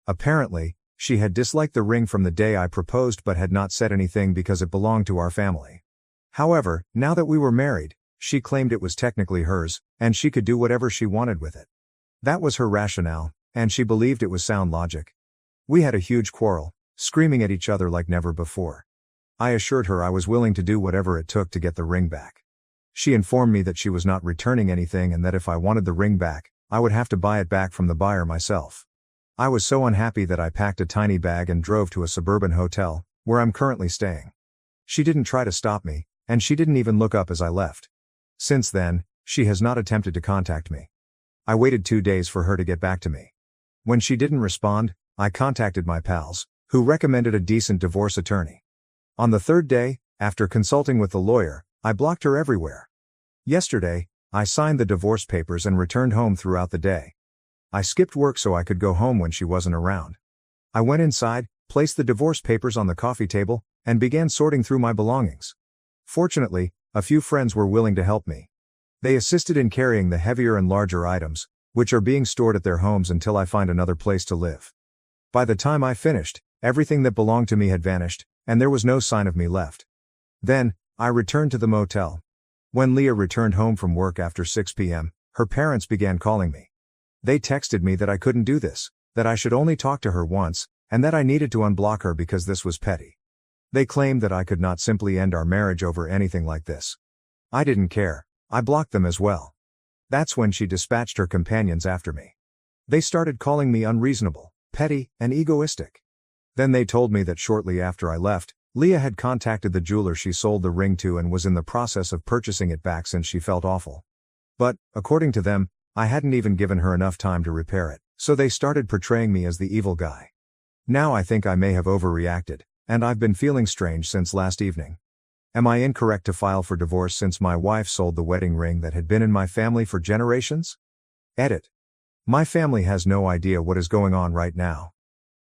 Apparently, she had disliked the ring from the day I proposed but had not said anything because it belonged to our family. However, now that we were married, she claimed it was technically hers, and she could do whatever she wanted with it. That was her rationale, and she believed it was sound logic. We had a huge quarrel, screaming at each other like never before. I assured her I was willing to do whatever it took to get the ring back. She informed me that she was not returning anything and that if I wanted the ring back, I would have to buy it back from the buyer myself. I was so unhappy that I packed a tiny bag and drove to a suburban hotel, where I'm currently staying. She didn't try to stop me, and she didn't even look up as I left. Since then, she has not attempted to contact me. I waited 2 days for her to get back to me. When she didn't respond, I contacted my pals, who recommended a decent divorce attorney. On the 3rd day, after consulting with the lawyer, I blocked her everywhere. Yesterday, I signed the divorce papers and returned home throughout the day. I skipped work so I could go home when she wasn't around. I went inside, placed the divorce papers on the coffee table, and began sorting through my belongings. Fortunately, a few friends were willing to help me. They assisted in carrying the heavier and larger items, which are being stored at their homes until I find another place to live. By the time I finished, everything that belonged to me had vanished, and there was no sign of me left. Then, I returned to the motel. When Leah returned home from work after 6 p.m., her parents began calling me. They texted me that I couldn't do this, that I should only talk to her once, and that I needed to unblock her because this was petty. They claimed that I could not simply end our marriage over anything like this. I didn't care. I blocked them as well. That's when she dispatched her companions after me. They started calling me unreasonable, petty, and egoistic. Then they told me that shortly after I left, Leah had contacted the jeweler she sold the ring to and was in the process of purchasing it back since she felt awful. But, according to them, I hadn't even given her enough time to repair it, so they started portraying me as the evil guy. Now I think I may have overreacted, and I've been feeling strange since last evening. Am I incorrect to file for divorce since my wife sold the wedding ring that had been in my family for generations? Edit. My family has no idea what is going on right now.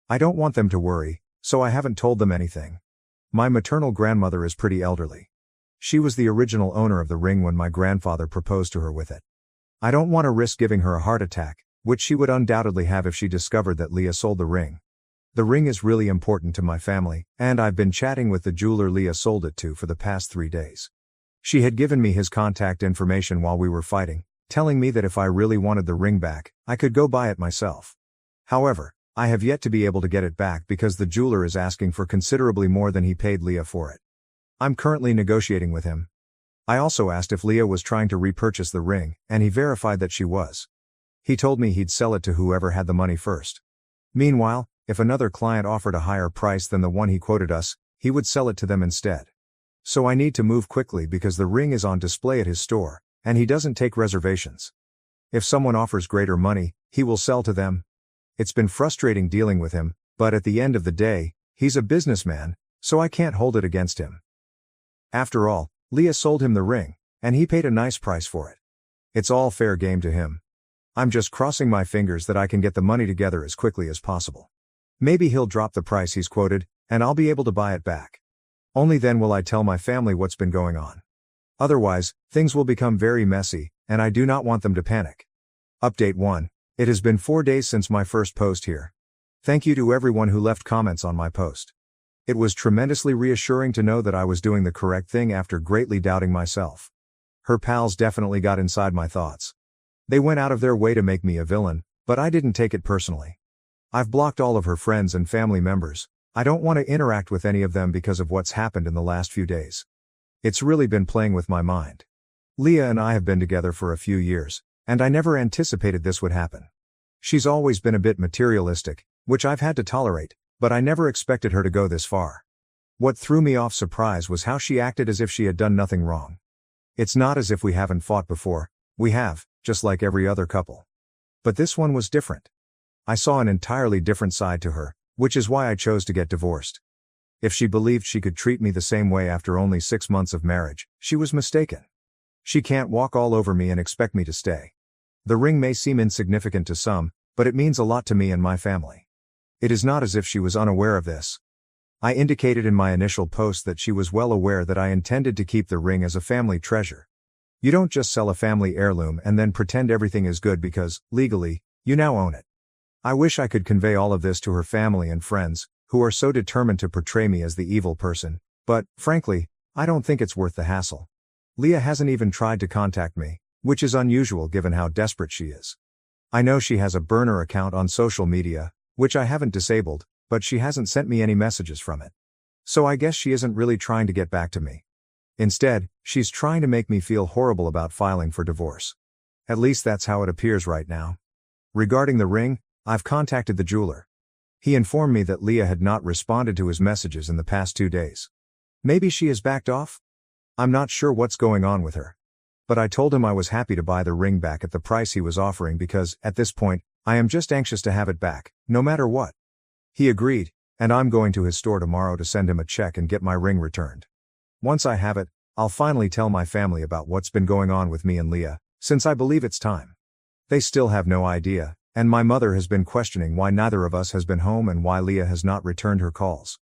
I don't want them to worry, so I haven't told them anything. My maternal grandmother is pretty elderly. She was the original owner of the ring when my grandfather proposed to her with it. I don't want to risk giving her a heart attack, which she would undoubtedly have if she discovered that Leah sold the ring. The ring is really important to my family, and I've been chatting with the jeweler Leah sold it to for the past 3 days. She had given me his contact information while we were fighting, telling me that if I really wanted the ring back, I could go buy it myself. However, I have yet to be able to get it back because the jeweler is asking for considerably more than he paid Leah for it. I'm currently negotiating with him. I also asked if Leah was trying to repurchase the ring, and he verified that she was. He told me he'd sell it to whoever had the money first. Meanwhile, if another client offered a higher price than the one he quoted us, he would sell it to them instead. So I need to move quickly because the ring is on display at his store, and he doesn't take reservations. If someone offers greater money, he will sell to them. It's been frustrating dealing with him, but at the end of the day, he's a businessman, so I can't hold it against him. After all, Leah sold him the ring, and he paid a nice price for it. It's all fair game to him. I'm just crossing my fingers that I can get the money together as quickly as possible. Maybe he'll drop the price he's quoted, and I'll be able to buy it back. Only then will I tell my family what's been going on. Otherwise, things will become very messy, and I do not want them to panic. Update 1. It has been 4 days since my first post here. Thank you to everyone who left comments on my post. It was tremendously reassuring to know that I was doing the correct thing after greatly doubting myself. Her pals definitely got inside my thoughts. They went out of their way to make me a villain, but I didn't take it personally. I've blocked all of her friends and family members. I don't want to interact with any of them because of what's happened in the last few days. It's really been playing with my mind. Leah and I have been together for a few years, and I never anticipated this would happen. She's always been a bit materialistic, which I've had to tolerate, but I never expected her to go this far. What threw me off surprise was how she acted as if she had done nothing wrong. It's not as if we haven't fought before, we have, just like every other couple. But this one was different. I saw an entirely different side to her, which is why I chose to get divorced. If she believed she could treat me the same way after only 6 months of marriage, she was mistaken. She can't walk all over me and expect me to stay. The ring may seem insignificant to some, but it means a lot to me and my family. It is not as if she was unaware of this. I indicated in my initial post that she was well aware that I intended to keep the ring as a family treasure. You don't just sell a family heirloom and then pretend everything is good because, legally, you now own it. I wish I could convey all of this to her family and friends, who are so determined to portray me as the evil person, but, frankly, I don't think it's worth the hassle. Leah hasn't even tried to contact me, which is unusual given how desperate she is. I know she has a burner account on social media, which I haven't disabled, but she hasn't sent me any messages from it. So I guess she isn't really trying to get back to me. Instead, she's trying to make me feel horrible about filing for divorce. At least that's how it appears right now. Regarding the ring, I've contacted the jeweler. He informed me that Leah had not responded to his messages in the past 2 days. Maybe she has backed off? I'm not sure what's going on with her. But I told him I was happy to buy the ring back at the price he was offering because, at this point, I am just anxious to have it back, no matter what. He agreed, and I'm going to his store tomorrow to send him a check and get my ring returned. Once I have it, I'll finally tell my family about what's been going on with me and Leah, since I believe it's time. They still have no idea, and my mother has been questioning why neither of us has been home and why Leah has not returned her calls.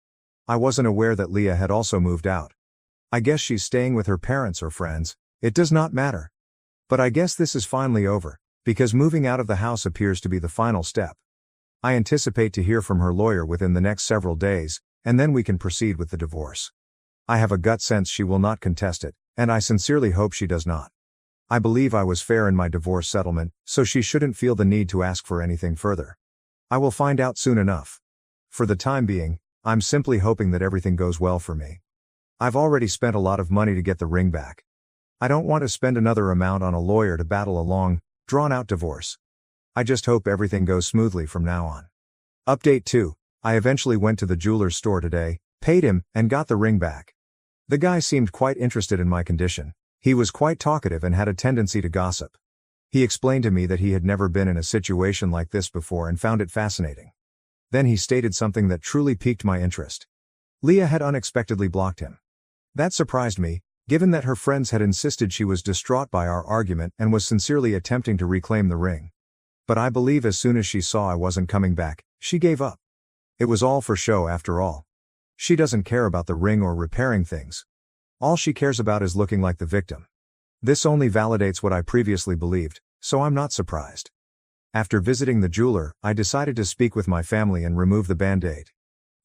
I wasn't aware that Leah had also moved out. I guess she's staying with her parents or friends, it does not matter. But I guess this is finally over, because moving out of the house appears to be the final step. I anticipate to hear from her lawyer within the next several days, and then we can proceed with the divorce. I have a gut sense she will not contest it, and I sincerely hope she does not. I believe I was fair in my divorce settlement, so she shouldn't feel the need to ask for anything further. I will find out soon enough. For the time being, I'm simply hoping that everything goes well for me. I've already spent a lot of money to get the ring back. I don't want to spend another amount on a lawyer to battle a long, drawn-out divorce. I just hope everything goes smoothly from now on. Update 2. I eventually went to the jeweler's store today, paid him, and got the ring back. The guy seemed quite interested in my condition. He was quite talkative and had a tendency to gossip. He explained to me that he had never been in a situation like this before and found it fascinating. Then he stated something that truly piqued my interest. Leah had unexpectedly blocked him. That surprised me, given that her friends had insisted she was distraught by our argument and was sincerely attempting to reclaim the ring. But I believe as soon as she saw I wasn't coming back, she gave up. It was all for show after all. She doesn't care about the ring or repairing things. All she cares about is looking like the victim. This only validates what I previously believed, so I'm not surprised. After visiting the jeweler, I decided to speak with my family and remove the band-aid.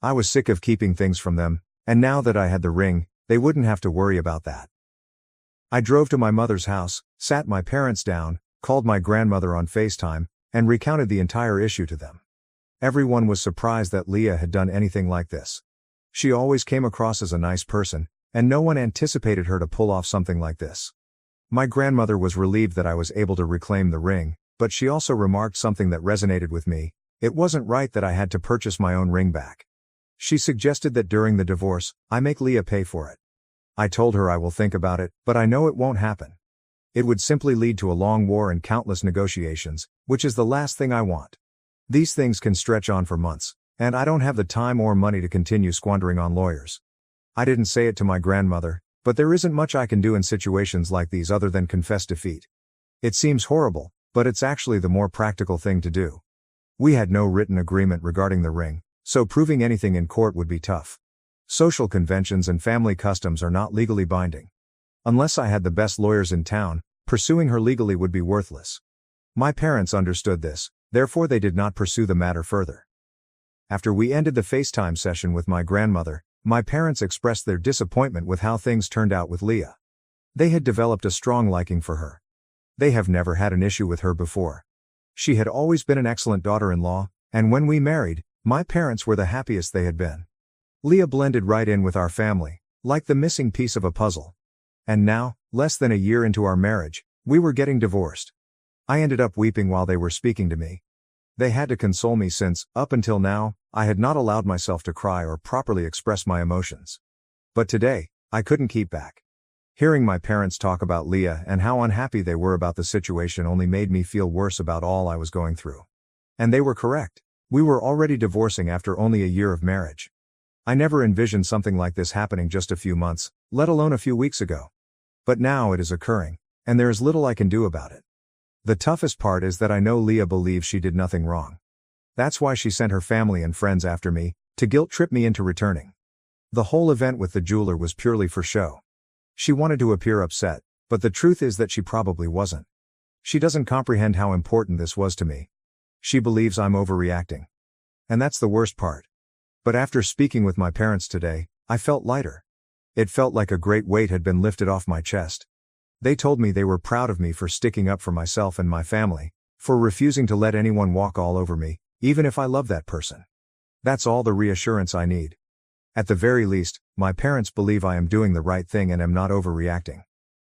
I was sick of keeping things from them, and now that I had the ring, they wouldn't have to worry about that. I drove to my mother's house, sat my parents down, called my grandmother on FaceTime, and recounted the entire issue to them. Everyone was surprised that Leah had done anything like this. She always came across as a nice person, and no one anticipated her to pull off something like this. My grandmother was relieved that I was able to reclaim the ring, but she also remarked something that resonated with me: it wasn't right that I had to purchase my own ring back. She suggested that during the divorce, I make Leah pay for it. I told her I will think about it, but I know it won't happen. It would simply lead to a long war and countless negotiations, which is the last thing I want. These things can stretch on for months, and I don't have the time or money to continue squandering on lawyers. I didn't say it to my grandmother, but there isn't much I can do in situations like these other than confess defeat. It seems horrible, but it's actually the more practical thing to do. We had no written agreement regarding the ring, so proving anything in court would be tough. Social conventions and family customs are not legally binding. Unless I had the best lawyers in town, pursuing her legally would be worthless. My parents understood this, therefore they did not pursue the matter further. After we ended the FaceTime session with my grandmother, my parents expressed their disappointment with how things turned out with Leah. They had developed a strong liking for her. They have never had an issue with her before. She had always been an excellent daughter-in-law, and when we married, my parents were the happiest they had been. Leah blended right in with our family, like the missing piece of a puzzle. And now, less than a year into our marriage, we were getting divorced. I ended up weeping while they were speaking to me. They had to console me since, up until now, I had not allowed myself to cry or properly express my emotions. But today, I couldn't keep back. Hearing my parents talk about Leah and how unhappy they were about the situation only made me feel worse about all I was going through. And they were correct. We were already divorcing after only a year of marriage. I never envisioned something like this happening just a few months, let alone a few weeks ago. But now it is occurring, and there is little I can do about it. The toughest part is that I know Leah believes she did nothing wrong. That's why she sent her family and friends after me, to guilt-trip me into returning. The whole event with the jeweler was purely for show. She wanted to appear upset, but the truth is that she probably wasn't. She doesn't comprehend how important this was to me. She believes I'm overreacting. And that's the worst part. But after speaking with my parents today, I felt lighter. It felt like a great weight had been lifted off my chest. They told me they were proud of me for sticking up for myself and my family, for refusing to let anyone walk all over me, even if I love that person. That's all the reassurance I need. At the very least, my parents believe I am doing the right thing and am not overreacting.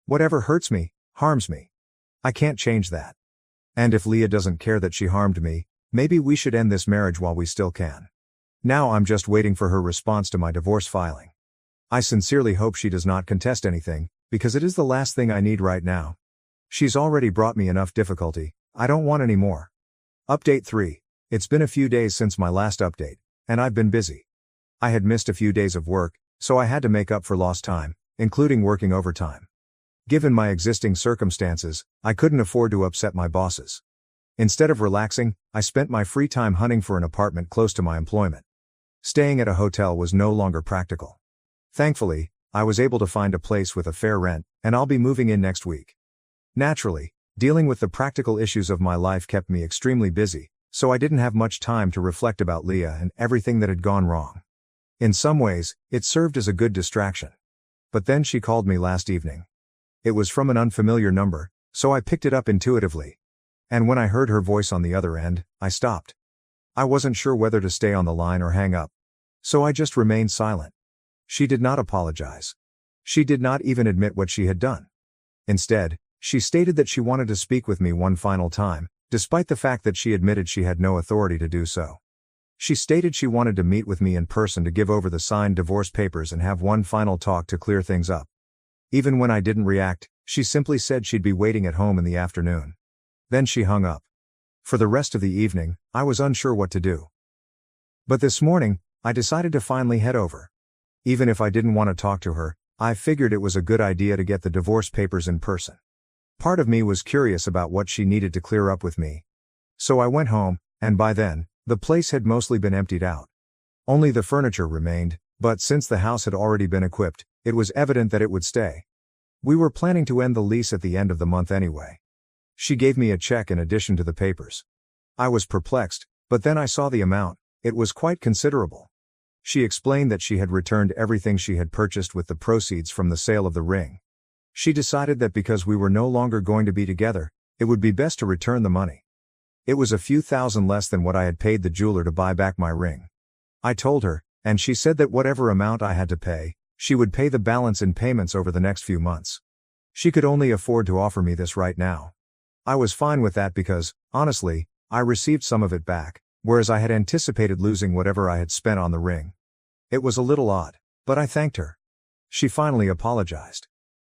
Whatever hurts me, harms me. I can't change that. And if Leah doesn't care that she harmed me, maybe we should end this marriage while we still can. Now I'm just waiting for her response to my divorce filing. I sincerely hope she does not contest anything, because it is the last thing I need right now. She's already brought me enough difficulty, I don't want any more. Update 3. It's been a few days since my last update, and I've been busy. I had missed a few days of work, so I had to make up for lost time, including working overtime. Given my existing circumstances, I couldn't afford to upset my bosses. Instead of relaxing, I spent my free time hunting for an apartment close to my employment. Staying at a hotel was no longer practical. Thankfully, I was able to find a place with a fair rent, and I'll be moving in next week. Naturally, dealing with the practical issues of my life kept me extremely busy, so I didn't have much time to reflect about Leah and everything that had gone wrong. In some ways, it served as a good distraction. But then she called me last evening. It was from an unfamiliar number, so I picked it up intuitively. And when I heard her voice on the other end, I stopped. I wasn't sure whether to stay on the line or hang up. So I just remained silent. She did not apologize. She did not even admit what she had done. Instead, she stated that she wanted to speak with me one final time, despite the fact that she admitted she had no authority to do so. She stated she wanted to meet with me in person to give over the signed divorce papers and have one final talk to clear things up. Even when I didn't react, she simply said she'd be waiting at home in the afternoon. Then she hung up. For the rest of the evening, I was unsure what to do. But this morning, I decided to finally head over. Even if I didn't want to talk to her, I figured it was a good idea to get the divorce papers in person. Part of me was curious about what she needed to clear up with me. So I went home, and by then, the place had mostly been emptied out. Only the furniture remained, but since the house had already been equipped, it was evident that it would stay. We were planning to end the lease at the end of the month anyway. She gave me a check in addition to the papers. I was perplexed, but then I saw the amount. It was quite considerable. She explained that she had returned everything she had purchased with the proceeds from the sale of the ring. She decided that because we were no longer going to be together, it would be best to return the money. It was a few thousand less than what I had paid the jeweler to buy back my ring. I told her, and she said that whatever amount I had to pay, she would pay the balance in payments over the next few months. She could only afford to offer me this right now. I was fine with that because, honestly, I received some of it back, whereas I had anticipated losing whatever I had spent on the ring. It was a little odd, but I thanked her. She finally apologized.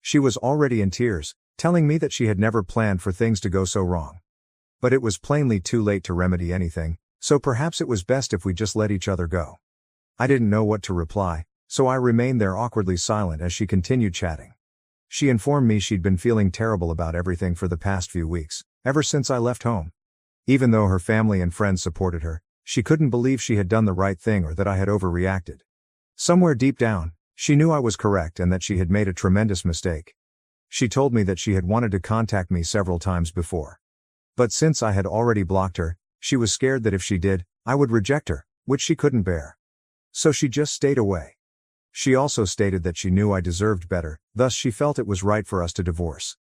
She was already in tears, telling me that she had never planned for things to go so wrong. But it was plainly too late to remedy anything, so perhaps it was best if we just let each other go. I didn't know what to reply, so I remained there awkwardly silent as she continued chatting. She informed me she'd been feeling terrible about everything for the past few weeks, ever since I left home. Even though her family and friends supported her, she couldn't believe she had done the right thing or that I had overreacted. Somewhere deep down, she knew I was correct and that she had made a tremendous mistake. She told me that she had wanted to contact me several times before. But since I had already blocked her, she was scared that if she did, I would reject her, which she couldn't bear. So she just stayed away. She also stated that she knew I deserved better, thus she felt it was right for us to divorce.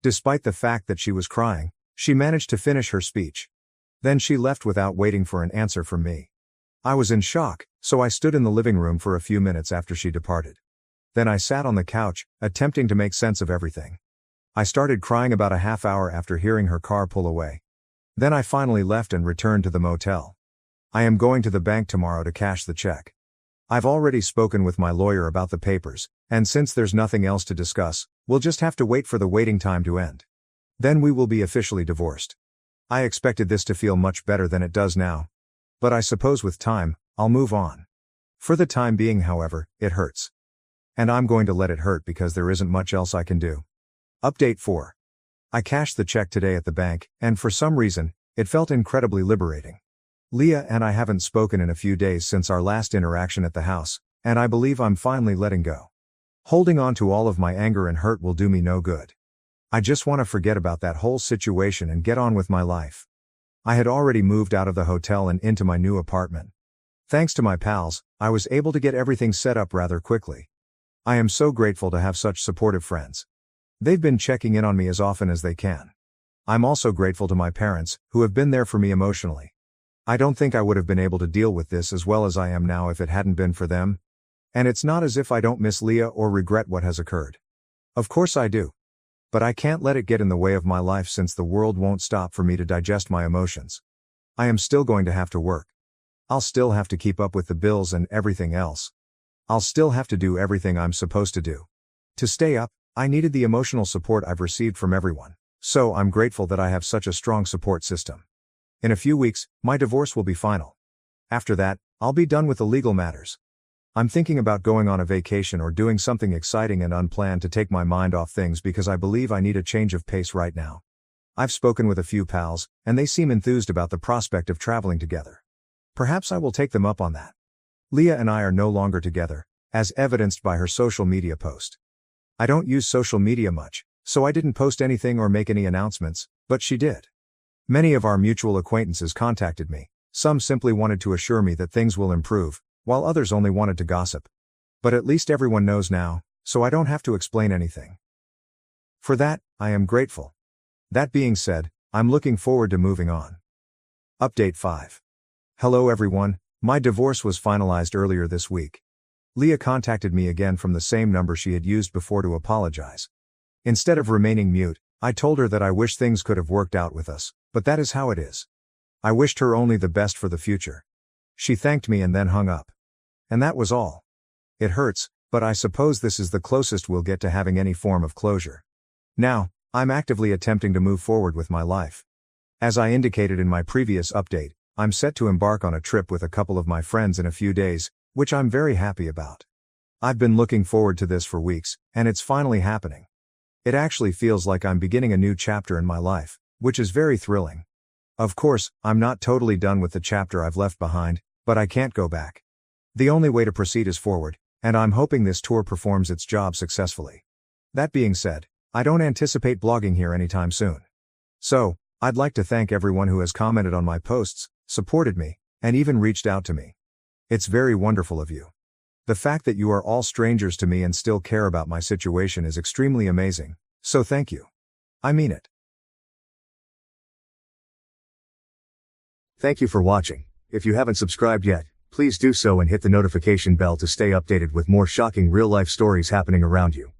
Despite the fact that she was crying, she managed to finish her speech. Then she left without waiting for an answer from me. I was in shock, so I stood in the living room for a few minutes after she departed. Then I sat on the couch, attempting to make sense of everything. I started crying about a half hour after hearing her car pull away. Then I finally left and returned to the motel. I am going to the bank tomorrow to cash the check. I've already spoken with my lawyer about the papers, and since there's nothing else to discuss, we'll just have to wait for the waiting time to end. Then we will be officially divorced. I expected this to feel much better than it does now. But I suppose with time, I'll move on. For the time being, however, it hurts. And I'm going to let it hurt because there isn't much else I can do. Update 4. I cashed the check today at the bank, and for some reason, it felt incredibly liberating. Leah and I haven't spoken in a few days since our last interaction at the house, and I believe I'm finally letting go. Holding on to all of my anger and hurt will do me no good. I just want to forget about that whole situation and get on with my life. I had already moved out of the hotel and into my new apartment. Thanks to my pals, I was able to get everything set up rather quickly. I am so grateful to have such supportive friends. They've been checking in on me as often as they can. I'm also grateful to my parents, who have been there for me emotionally. I don't think I would have been able to deal with this as well as I am now if it hadn't been for them. And it's not as if I don't miss Leah or regret what has occurred. Of course I do. But I can't let it get in the way of my life since the world won't stop for me to digest my emotions. I am still going to have to work. I'll still have to keep up with the bills and everything else. I'll still have to do everything I'm supposed to do. To stay up, I needed the emotional support I've received from everyone, so I'm grateful that I have such a strong support system. In a few weeks, my divorce will be final. After that, I'll be done with the legal matters. I'm thinking about going on a vacation or doing something exciting and unplanned to take my mind off things because I believe I need a change of pace right now. I've spoken with a few pals, and they seem enthused about the prospect of traveling together. Perhaps I will take them up on that. Leah and I are no longer together, as evidenced by her social media post. I don't use social media much, so I didn't post anything or make any announcements, but she did. Many of our mutual acquaintances contacted me. Some simply wanted to assure me that things will improve, while others only wanted to gossip. But at least everyone knows now, so I don't have to explain anything. For that, I am grateful. That being said, I'm looking forward to moving on. Update 5. Hello everyone, my divorce was finalized earlier this week. Leah contacted me again from the same number she had used before to apologize. Instead of remaining mute, I told her that I wish things could have worked out with us, but that is how it is. I wished her only the best for the future. She thanked me and then hung up. And that was all. It hurts, but I suppose this is the closest we'll get to having any form of closure. Now, I'm actively attempting to move forward with my life. As I indicated in my previous update, I'm set to embark on a trip with a couple of my friends in a few days, which I'm very happy about. I've been looking forward to this for weeks, and it's finally happening. It actually feels like I'm beginning a new chapter in my life, which is very thrilling. Of course, I'm not totally done with the chapter I've left behind, but I can't go back. The only way to proceed is forward, and I'm hoping this tour performs its job successfully. That being said, I don't anticipate blogging here anytime soon. So, I'd like to thank everyone who has commented on my posts, supported me, and even reached out to me. It's very wonderful of you. The fact that you are all strangers to me and still care about my situation is extremely amazing, so thank you. I mean it. Thank you for watching. If you haven't subscribed yet, please do so and hit the notification bell to stay updated with more shocking real-life stories happening around you.